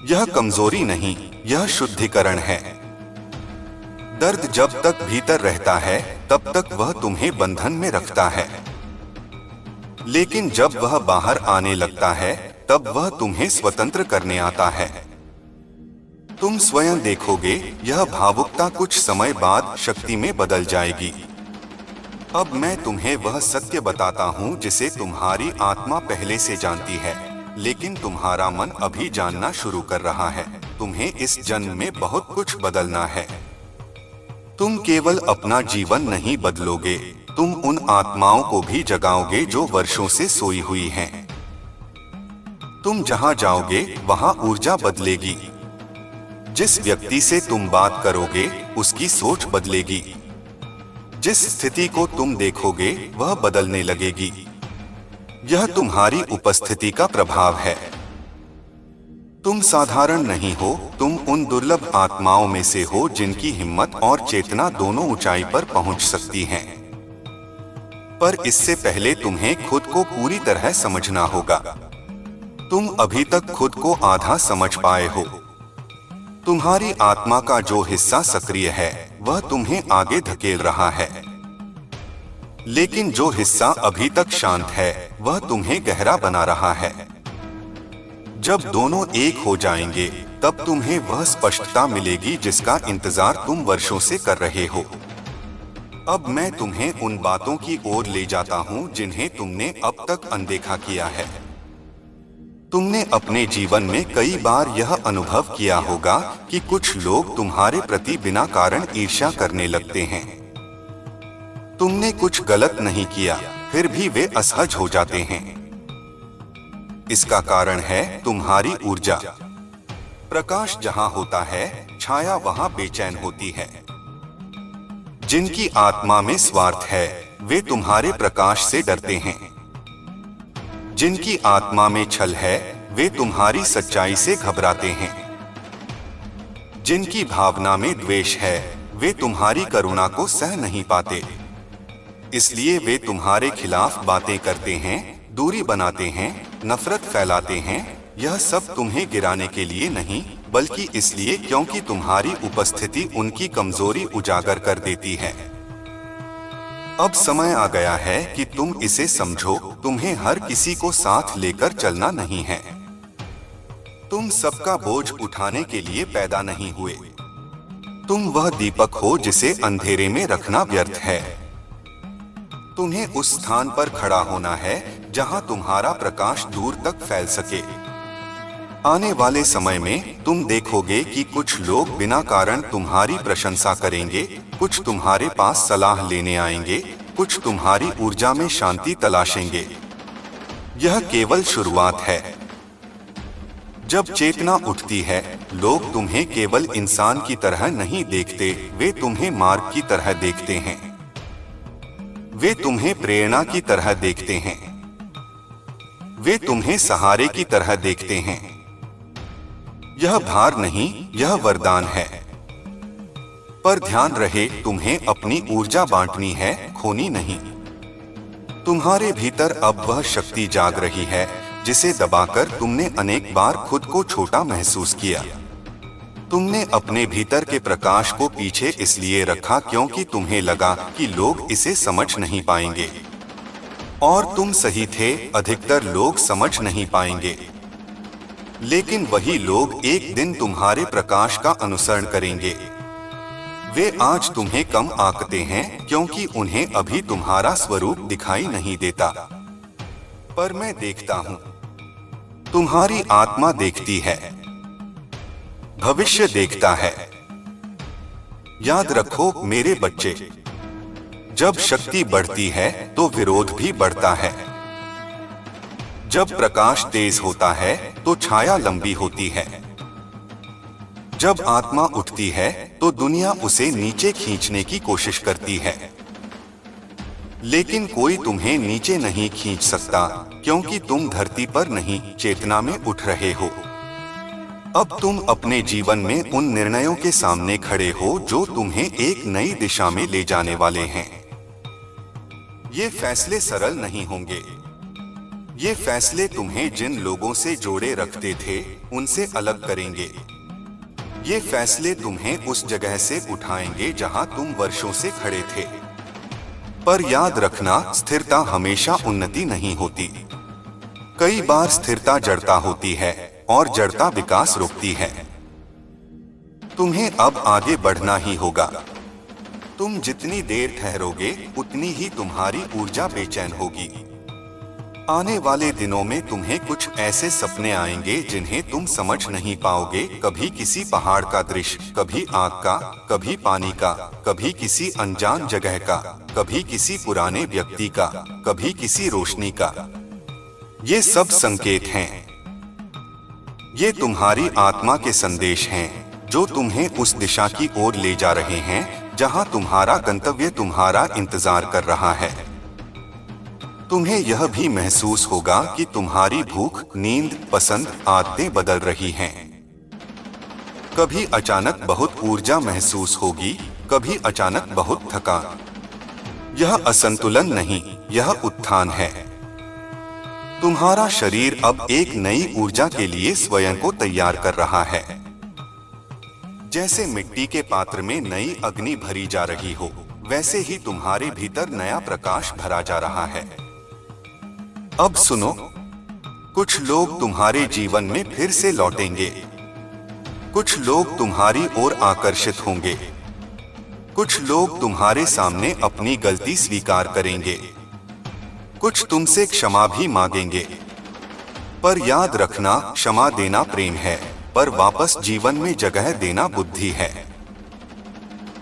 यह कमजोरी नहीं, यह शुद्धिकरण है। दर्द जब तक भीतर रहता है तब तक वह तुम्हें बंधन में रखता है, लेकिन जब वह बाहर आने लगता है तब वह तुम्हें स्वतंत्र करने आता है। तुम स्वयं देखोगे, यह भावुकता कुछ समय बाद शक्ति में बदल जाएगी। अब मैं तुम्हें वह सत्य बताता हूँ जिसे तुम्हारी आत्मा पहले से जानती है, लेकिन तुम्हारा मन अभी जानना शुरू कर रहा है। तुम्हें इस जन्म में बहुत कुछ बदलना है। तुम केवल अपना जीवन नहीं बदलोगे, तुम उन आत्माओं को भी जगाओगे जो वर्षों से सोई हुई हैं। तुम जहां जाओगे वहां ऊर्जा बदलेगी। जिस व्यक्ति से तुम बात करोगे उसकी सोच बदलेगी। जिस स्थिति को तुम देखोगे वह बदलने लगेगी। यह तुम्हारी उपस्थिति का प्रभाव है। तुम साधारण नहीं हो, तुम उन दुर्लभ आत्माओं में से हो जिनकी हिम्मत और चेतना दोनों ऊंचाई पर पहुंच सकती हैं। पर इससे पहले तुम्हें खुद को पूरी तरह समझना होगा। तुम अभी तक खुद को आधा समझ पाए हो। तुम्हारी आत्मा का जो हिस्सा सक्रिय है वह तुम्हें आगे धकेल रहा है, लेकिन जो हिस्सा अभी तक शांत है वह तुम्हें गहरा बना रहा है। जब दोनों एक हो जाएंगे तब तुम्हें वह स्पष्टता मिलेगी जिसका इंतजार तुम वर्षों से कर रहे हो। अब मैं तुम्हें उन बातों की ओर ले जाता हूं जिन्हें तुमने अब तक अनदेखा किया है। तुमने अपने जीवन में कई बार यह अनुभव किया होगा कि कुछ लोग तुम्हारे प्रति बिना कारण ईर्ष्या करने लगते हैं। तुमने कुछ गलत नहीं किया, फिर भी वे असहज हो जाते हैं। इसका कारण है तुम्हारी ऊर्जा। प्रकाश जहां होता है, छाया वहां बेचैन होती है। जिनकी आत्मा में स्वार्थ है, वे तुम्हारे प्रकाश से डरते हैं। जिनकी आत्मा में छल है, वे तुम्हारी सच्चाई से घबराते हैं। जिनकी भावना में द्वेष है, वे तुम्हारी करुणा को सह नहीं पाते। इसलिए वे तुम्हारे खिलाफ बातें करते हैं, दूरी बनाते हैं, नफरत फैलाते हैं। यह सब तुम्हें गिराने के लिए नहीं, बल्कि इसलिए क्योंकि तुम्हारी उपस्थिति उनकी कमजोरी उजागर कर देती है। अब समय आ गया है कि तुम इसे समझो, तुम्हें हर किसी को साथ लेकर चलना नहीं है। तुम सबका बोझ उठाने के लिए पैदा नहीं हुए। तुम वह दीपक हो जिसे अंधेरे में रखना व्यर्थ है। तुम्हें उस स्थान पर खड़ा होना है जहां तुम्हारा प्रकाश दूर तक फैल सके। आने वाले समय में तुम देखोगे कि कुछ लोग बिना कारण तुम्हारी प्रशंसा करेंगे, कुछ तुम्हारे पास सलाह लेने आएंगे, कुछ तुम्हारी ऊर्जा में शांति तलाशेंगे। यह केवल शुरुआत है। जब चेतना उठती है, लोग तुम्हें केवल इंसान की तरह नहीं देखते, वे तुम्हें मार्ग की तरह देखते हैं। वे तुम्हें प्रेरणा की तरह देखते हैं, वे तुम्हें सहारे की तरह देखते हैं। यह भार नहीं, यह वरदान है। पर ध्यान रहे, तुम्हें अपनी ऊर्जा बांटनी है, खोनी नहीं। तुम्हारे भीतर अब वह शक्ति जाग रही है जिसे दबाकर तुमने अनेक बार खुद को छोटा महसूस किया। तुमने अपने भीतर के प्रकाश को पीछे इसलिए रखा क्योंकि तुम्हें लगा कि लोग इसे समझ नहीं पाएंगे। और तुम सही थे, अधिकतर लोग समझ नहीं पाएंगे। लेकिन वही लोग एक दिन तुम्हारे प्रकाश का अनुसरण करेंगे। वे आज तुम्हें कम आंकते हैं क्योंकि उन्हें अभी तुम्हारा स्वरूप दिखाई नहीं देता। पर मैं देखता हूं, तुम्हारी आत्मा देखती है, भविष्य देखता है। याद रखो मेरे बच्चे, जब शक्ति बढ़ती है तो विरोध भी बढ़ता है। जब प्रकाश तेज होता है तो छाया लंबी होती है। जब आत्मा उठती है तो दुनिया उसे नीचे खींचने की कोशिश करती है। लेकिन कोई तुम्हें नीचे नहीं खींच सकता क्योंकि तुम धरती पर नहीं, चेतना में उठ रहे हो। अब तुम अपने जीवन में उन निर्णयों के सामने खड़े हो जो तुम्हें एक नई दिशा में ले जाने वाले हैं। ये फैसले सरल नहीं होंगे। ये फैसले तुम्हें जिन लोगों से जोड़े रखते थे उनसे अलग करेंगे। ये फैसले तुम्हें उस जगह से उठाएंगे जहां तुम वर्षों से खड़े थे। पर याद रखना, स्थिरता हमेशा उन्नति नहीं होती। कई बार स्थिरता जड़ता होती है और जड़ता विकास रोकती है। तुम्हें अब आगे बढ़ना ही होगा। तुम जितनी देर ठहरोगे उतनी ही तुम्हारी ऊर्जा बेचैन होगी। आने वाले दिनों में तुम्हें कुछ ऐसे सपने आएंगे जिन्हें तुम समझ नहीं पाओगे। कभी किसी पहाड़ का दृश्य, कभी आग का, कभी पानी का, कभी किसी अनजान जगह का, कभी किसी पुराने व्यक्ति का, कभी किसी रोशनी का। ये सब संकेत हैं। ये तुम्हारी आत्मा के संदेश हैं जो तुम्हें उस दिशा की ओर ले जा रहे हैं जहां तुम्हारा गंतव्य तुम्हारा इंतजार कर रहा है। तुम्हें यह भी महसूस होगा कि तुम्हारी भूख, नींद, पसंद, आदतें बदल रही हैं। कभी अचानक बहुत ऊर्जा महसूस होगी, कभी अचानक बहुत थकान। यह असंतुलन नहीं, यह उत्थान है। तुम्हारा शरीर अब एक नई ऊर्जा के लिए स्वयं को तैयार कर रहा है। जैसे मिट्टी के पात्र में नई अग्नि भरी जा रही हो, वैसे ही तुम्हारे भीतर नया प्रकाश भरा जा रहा है। अब सुनो, कुछ लोग तुम्हारे जीवन में फिर से लौटेंगे। कुछ लोग तुम्हारी ओर आकर्षित होंगे। कुछ लोग तुम्हारे सामने अपनी गलती स्वीकार करेंगे। कुछ तुमसे क्षमा भी मांगेंगे। पर याद रखना, क्षमा देना प्रेम है, पर वापस जीवन में जगह देना बुद्धि है।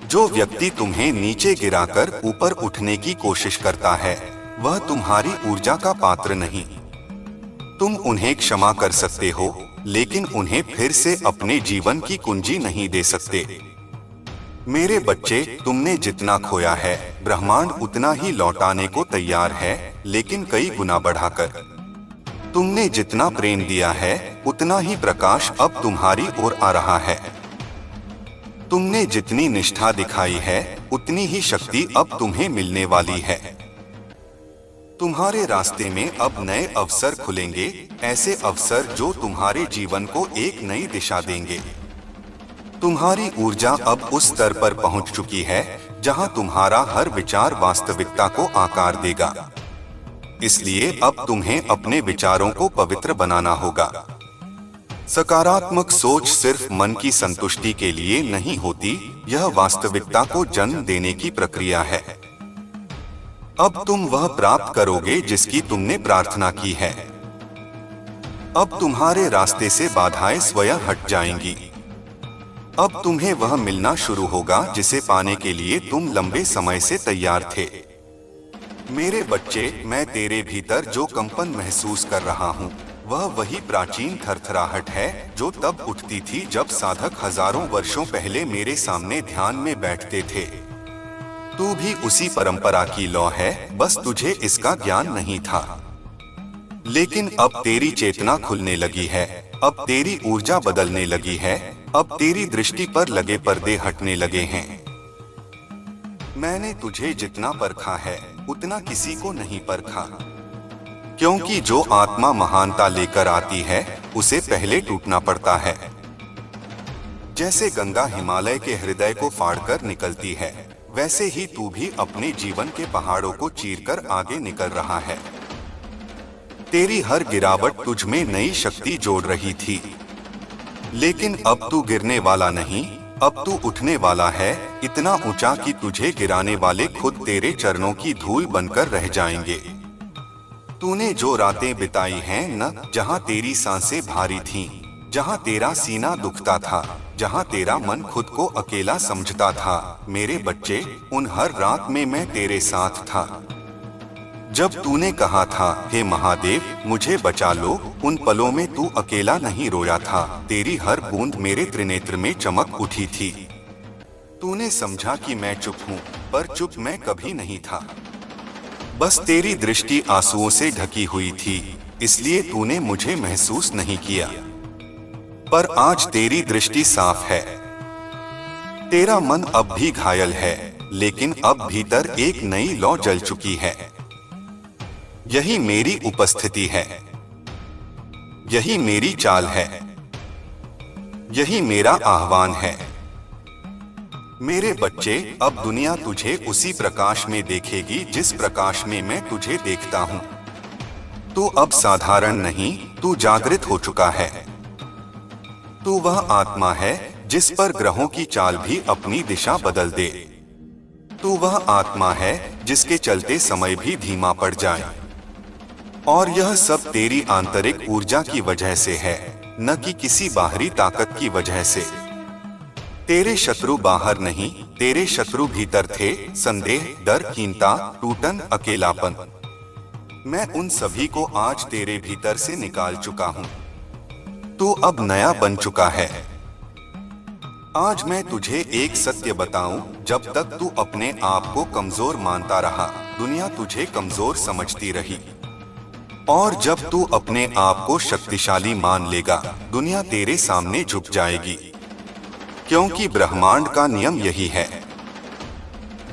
जो व्यक्ति तुम्हें नीचे गिराकर ऊपर उठने की कोशिश करता है वह तुम्हारी ऊर्जा का पात्र नहीं। तुम उन्हें क्षमा कर सकते हो, लेकिन उन्हें फिर से अपने जीवन की कुंजी नहीं दे सकते। मेरे बच्चे, तुमने जितना खोया है ब्रह्मांड उतना ही लौटाने को तैयार है, लेकिन कई गुना बढ़ाकर। तुमने जितना प्रेम दिया है उतना ही प्रकाश अब तुम्हारी ओर आ रहा है। तुमने जितनी निष्ठा दिखाई है उतनी ही शक्ति अब तुम्हें मिलने वाली है। तुम्हारे रास्ते में अब नए अवसर खुलेंगे, ऐसे अवसर जो तुम्हारे जीवन को एक नई दिशा देंगे। तुम्हारी ऊर्जा अब उस स्तर पर पहुंच चुकी है जहां तुम्हारा हर विचार वास्तविकता को आकार देगा। इसलिए अब तुम्हें अपने विचारों को पवित्र बनाना होगा। सकारात्मक सोच सिर्फ मन की संतुष्टि के लिए नहीं होती, यह वास्तविकता को जन्म देने की प्रक्रिया है। अब तुम वह प्राप्त करोगे जिसकी तुमने प्रार्थना की है। अब तुम्हारे रास्ते से बाधाएं स्वयं हट जाएंगी। अब तुम्हें वह मिलना शुरू होगा जिसे पाने के लिए तुम लंबे समय से तैयार थे। मेरे बच्चे, मैं तेरे भीतर जो कंपन महसूस कर रहा हूँ वह वही प्राचीन थरथराहट है जो तब उठती थी जब साधक हजारों वर्षों पहले मेरे सामने ध्यान में बैठते थे। तू भी उसी परंपरा की लौ है, बस तुझे इसका ज्ञान नहीं था। लेकिन अब तेरी चेतना खुलने लगी है, अब तेरी ऊर्जा बदलने लगी है, अब तेरी दृष्टि पर लगे पर्दे हटने लगे हैं। मैंने तुझे जितना परखा है उतना किसी को नहीं परखा, क्योंकि जो आत्मा महानता लेकर आती है उसे पहले टूटना पड़ता है। जैसे गंगा हिमालय के हृदय को फाड़कर निकलती है, वैसे ही तू भी अपने जीवन के पहाड़ों को चीरकर आगे निकल रहा है। तेरी हर गिरावट तुझ में नई शक्ति जोड़ रही थी, लेकिन अब तू गिरने वाला नहीं, अब तू उठने वाला है, इतना ऊंचा कि तुझे गिराने वाले खुद तेरे चरणों की धूल बनकर रह जाएंगे। तूने जो रातें बिताई हैं न, जहां तेरी सांसें भारी थीं, जहां तेरा सीना दुखता था, जहां तेरा मन खुद को अकेला समझता था, मेरे बच्चे, उन हर रात में मैं तेरे साथ था। जब तूने कहा था, हे महादेव मुझे बचा लो, उन पलों में तू अकेला नहीं रोया था, तेरी हर बूंद मेरे त्रिनेत्र में चमक उठी थी। तूने समझा कि मैं चुप हूँ, पर चुप मैं कभी नहीं था। बस तेरी दृष्टि आंसुओं से ढकी हुई थी, इसलिए तूने मुझे महसूस नहीं किया। पर आज तेरी दृष्टि साफ है। तेरा मन अब भी घायल है, लेकिन अब भीतर एक नई लौ जल चुकी है। यही मेरी उपस्थिति है, यही मेरी चाल है, यही मेरा आह्वान है। मेरे बच्चे, अब दुनिया तुझे उसी प्रकाश में देखेगी जिस प्रकाश में मैं तुझे देखता हूं। तू अब साधारण नहीं, तू जागृत हो चुका है। तू वह आत्मा है जिस पर ग्रहों की चाल भी अपनी दिशा बदल दे। तू वह आत्मा है जिसके चलते समय भी धीमा पड़ जाए। और यह सब तेरी आंतरिक ऊर्जा की वजह से है, न कि किसी बाहरी ताकत की वजह से। तेरे शत्रु बाहर नहीं, तेरे शत्रु भीतर थे, संदेह, डर, कीनता, टूटन, अकेलापन। मैं उन सभी को आज तेरे भीतर से निकाल चुका हूं। तू अब नया बन चुका है। आज मैं तुझे एक सत्य बताऊं, जब तक तू अपने आप को कमजोर मानता रहा, दुनिया तुझे कमजोर समझती रही। और जब तू अपने आप को शक्तिशाली मान लेगा, दुनिया तेरे सामने झुक जाएगी। क्योंकि ब्रह्मांड का नियम यही है,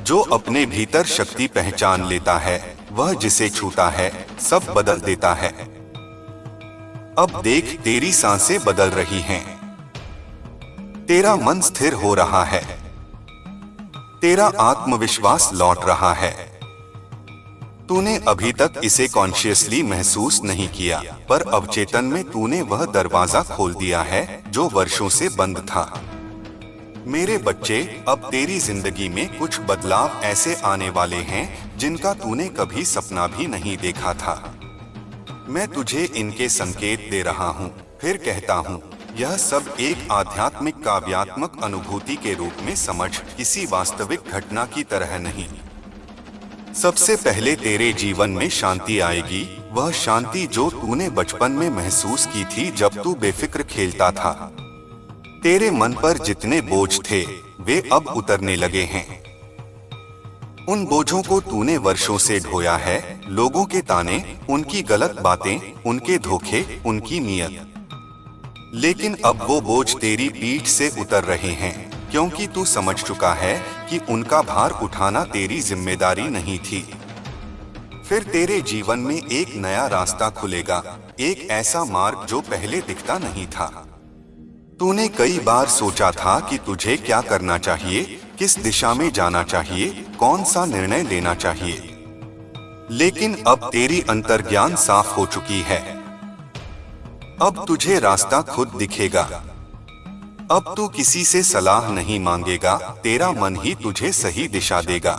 जो अपने भीतर शक्ति पहचान लेता है, वह जिसे छूता है सब बदल देता है। अब देख, तेरी सांसें बदल रही हैं, तेरा मन स्थिर हो रहा है, तेरा आत्मविश्वास लौट रहा है। तूने अभी तक इसे कॉन्शियसली महसूस नहीं किया, पर अवचेतन में तूने वह दरवाजा खोल दिया है जो वर्षों से बंद था। मेरे बच्चे, अब तेरी जिंदगी में कुछ बदलाव ऐसे आने वाले हैं जिनका तूने कभी सपना भी नहीं देखा था। मैं तुझे इनके संकेत दे रहा हूँ, फिर कहता हूँ, यह सब एक आध्यात्मिक काव्यात्मक अनुभूति के रूप में समझ, किसी वास्तविक घटना की तरह नहीं। सबसे पहले तेरे जीवन में शांति आएगी, वह शांति जो तूने बचपन में महसूस की थी जब तू बेफिक्र खेलता था। तेरे मन पर जितने बोझ थे वे अब उतरने लगे हैं। उन बोझों को तूने वर्षों से ढोया है, लोगों के ताने, उनकी गलत बातें, उनके धोखे, उनकी नीयत। लेकिन अब वो बोझ तेरी पीठ से उतर रहे हैं, क्योंकि तू समझ चुका है कि उनका भार उठाना तेरी जिम्मेदारी नहीं थी। फिर तेरे जीवन में एक नया रास्ता खुलेगा, एक ऐसा मार्ग जो पहले दिखता नहीं था। तूने कई बार सोचा था कि तुझे क्या करना चाहिए, किस दिशा में जाना चाहिए, कौन सा निर्णय लेना चाहिए। लेकिन अब तेरी अंतर्ज्ञान साफ हो चुकी है। अब तुझे रास्ता खुद दिखेगा। अब तू किसी से सलाह नहीं मांगेगा, तेरा मन ही तुझे सही दिशा देगा।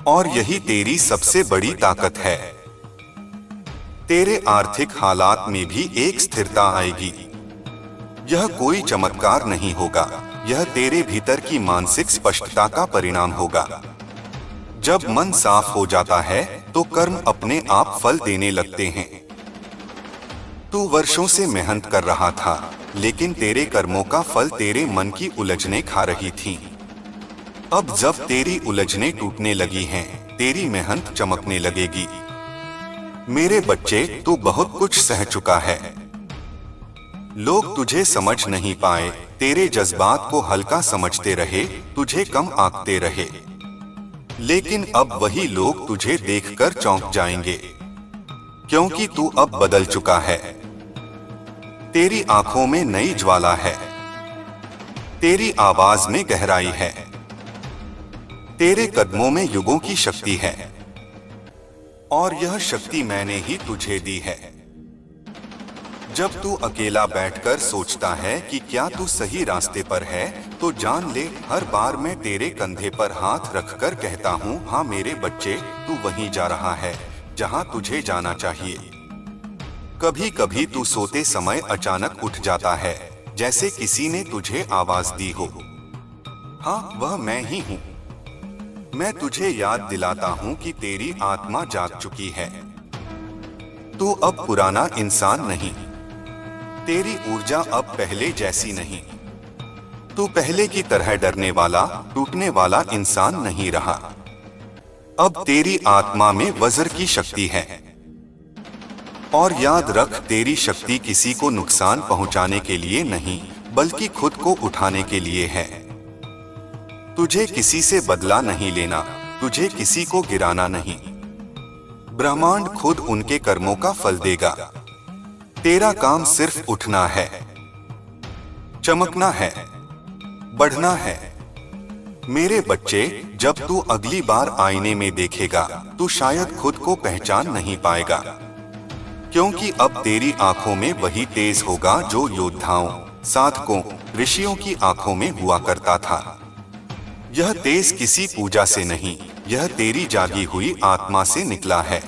और यही तेरी सबसे बड़ी ताकत है। तेरे आर्थिक हालात में भी एक स्थिरता आएगी। यह कोई चमत्कार नहीं होगा, यह तेरे भीतर की मानसिक स्पष्टता का परिणाम होगा। जब मन साफ हो जाता है तो कर्म अपने आप फल देने लगते हैं। तू वर्षों से मेहनत कर रहा था, लेकिन तेरे कर्मों का फल तेरे मन की उलझने खा रही थी। अब जब तेरी उलझने टूटने लगी हैं, तेरी मेहनत चमकने लगेगी। मेरे बच्चे, तू बहुत कुछ सह चुका है। लोग तुझे समझ नहीं पाए, तेरे जज्बात को हल्का समझते रहे, तुझे कम आंकते रहे। लेकिन अब वही लोग तुझे देखकर चौंक जाएंगे, क्योंकि तू अब बदल चुका है। तेरी आंखों में नई ज्वाला है, तेरी आवाज में गहराई है, तेरे कदमों में युगों की शक्ति है, और यह शक्ति मैंने ही तुझे दी है। जब तू अकेला बैठकर सोचता है कि क्या तू सही रास्ते पर है, तो जान ले, हर बार मैं तेरे कंधे पर हाथ रखकर कहता हूँ, हाँ मेरे बच्चे, तू वहीं जा रहा है जहाँ तुझे जाना चाहिए। कभी कभी तू सोते समय अचानक उठ जाता है, जैसे किसी ने तुझे आवाज दी हो। हाँ, वह मैं ही हूँ। मैं तुझे याद दिलाता हूँ कि तेरी आत्मा जाग चुकी है। तू अब पुराना इंसान नहीं, तेरी ऊर्जा अब पहले जैसी नहीं। तू पहले की तरह डरने वाला, टूटने वाला इंसान नहीं रहा। अब तेरी आत्मा में वज्र की शक्ति है। और याद रख, तेरी शक्ति किसी को नुकसान पहुंचाने के लिए नहीं, बल्कि खुद को उठाने के लिए है। तुझे किसी से बदला नहीं लेना, तुझे किसी को गिराना नहीं। ब्रह्मांड खुद उनके कर्मों का फल देगा। तेरा काम सिर्फ उठना है, चमकना है, बढ़ना है। मेरे बच्चे, जब तू अगली बार आईने में देखेगा, तू शायद खुद को पहचान नहीं पाएगा, क्योंकि अब तेरी आंखों में वही तेज होगा जो योद्धाओं, साधकों, ऋषियों की आंखों में हुआ करता था। यह तेज किसी पूजा से नहीं, यह तेरी जागी हुई आत्मा से निकला है।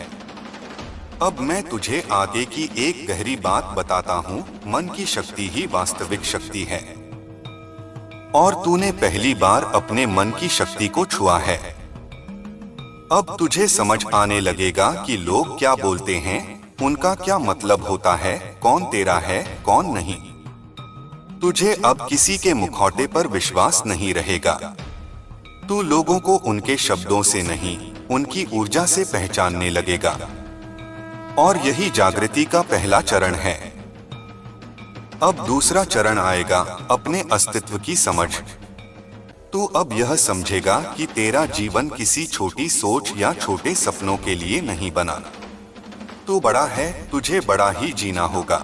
अब मैं तुझे आगे की एक गहरी बात बताता हूँ, मन की शक्ति ही वास्तविक शक्ति है। और तूने पहली बार अपने मन की शक्ति को छुआ है। अब तुझे समझ आने लगेगा कि लोग क्या बोलते हैं, उनका क्या मतलब होता है, कौन तेरा है, कौन नहीं। तुझे अब किसी के मुखौटे पर विश्वास नहीं रहेगा। तू लोगों को उनके शब्दों से नहीं, उनकी ऊर्जा से पहचानने लगेगा। और यही जागृति का पहला चरण है। अब दूसरा चरण आएगा, अपने अस्तित्व की समझ। तू अब यह समझेगा कि तेरा जीवन किसी छोटी सोच या छोटे सपनों के लिए नहीं बना। तू बड़ा है, तुझे बड़ा ही जीना होगा।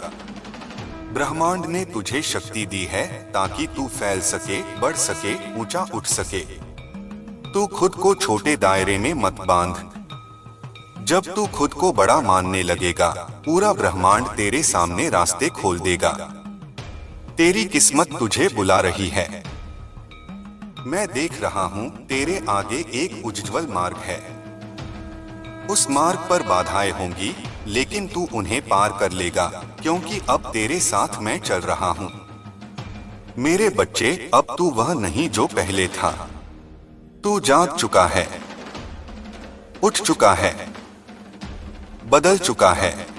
ब्रह्मांड ने तुझे शक्ति दी है ताकि तू फैल सके, बढ़ सके, ऊंचा उठ सके। तू खुद को छोटे दायरे में मत बांध। जब तू खुद को बड़ा मानने लगेगा, पूरा ब्रह्मांड तेरे सामने रास्ते खोल देगा। तेरी किस्मत तुझे बुला रही है। मैं देख रहा हूँ, तेरे आगे एक उज्ज्वल मार्ग है। उस मार्ग पर बाधाएं होंगी, लेकिन तू उन्हें पार कर लेगा, क्योंकि अब तेरे साथ मैं चल रहा हूँ। मेरे बच्चे, अब तू वह नहीं जो पहले था। तू जाग चुका है, उठ चुका है, बदल चुका है।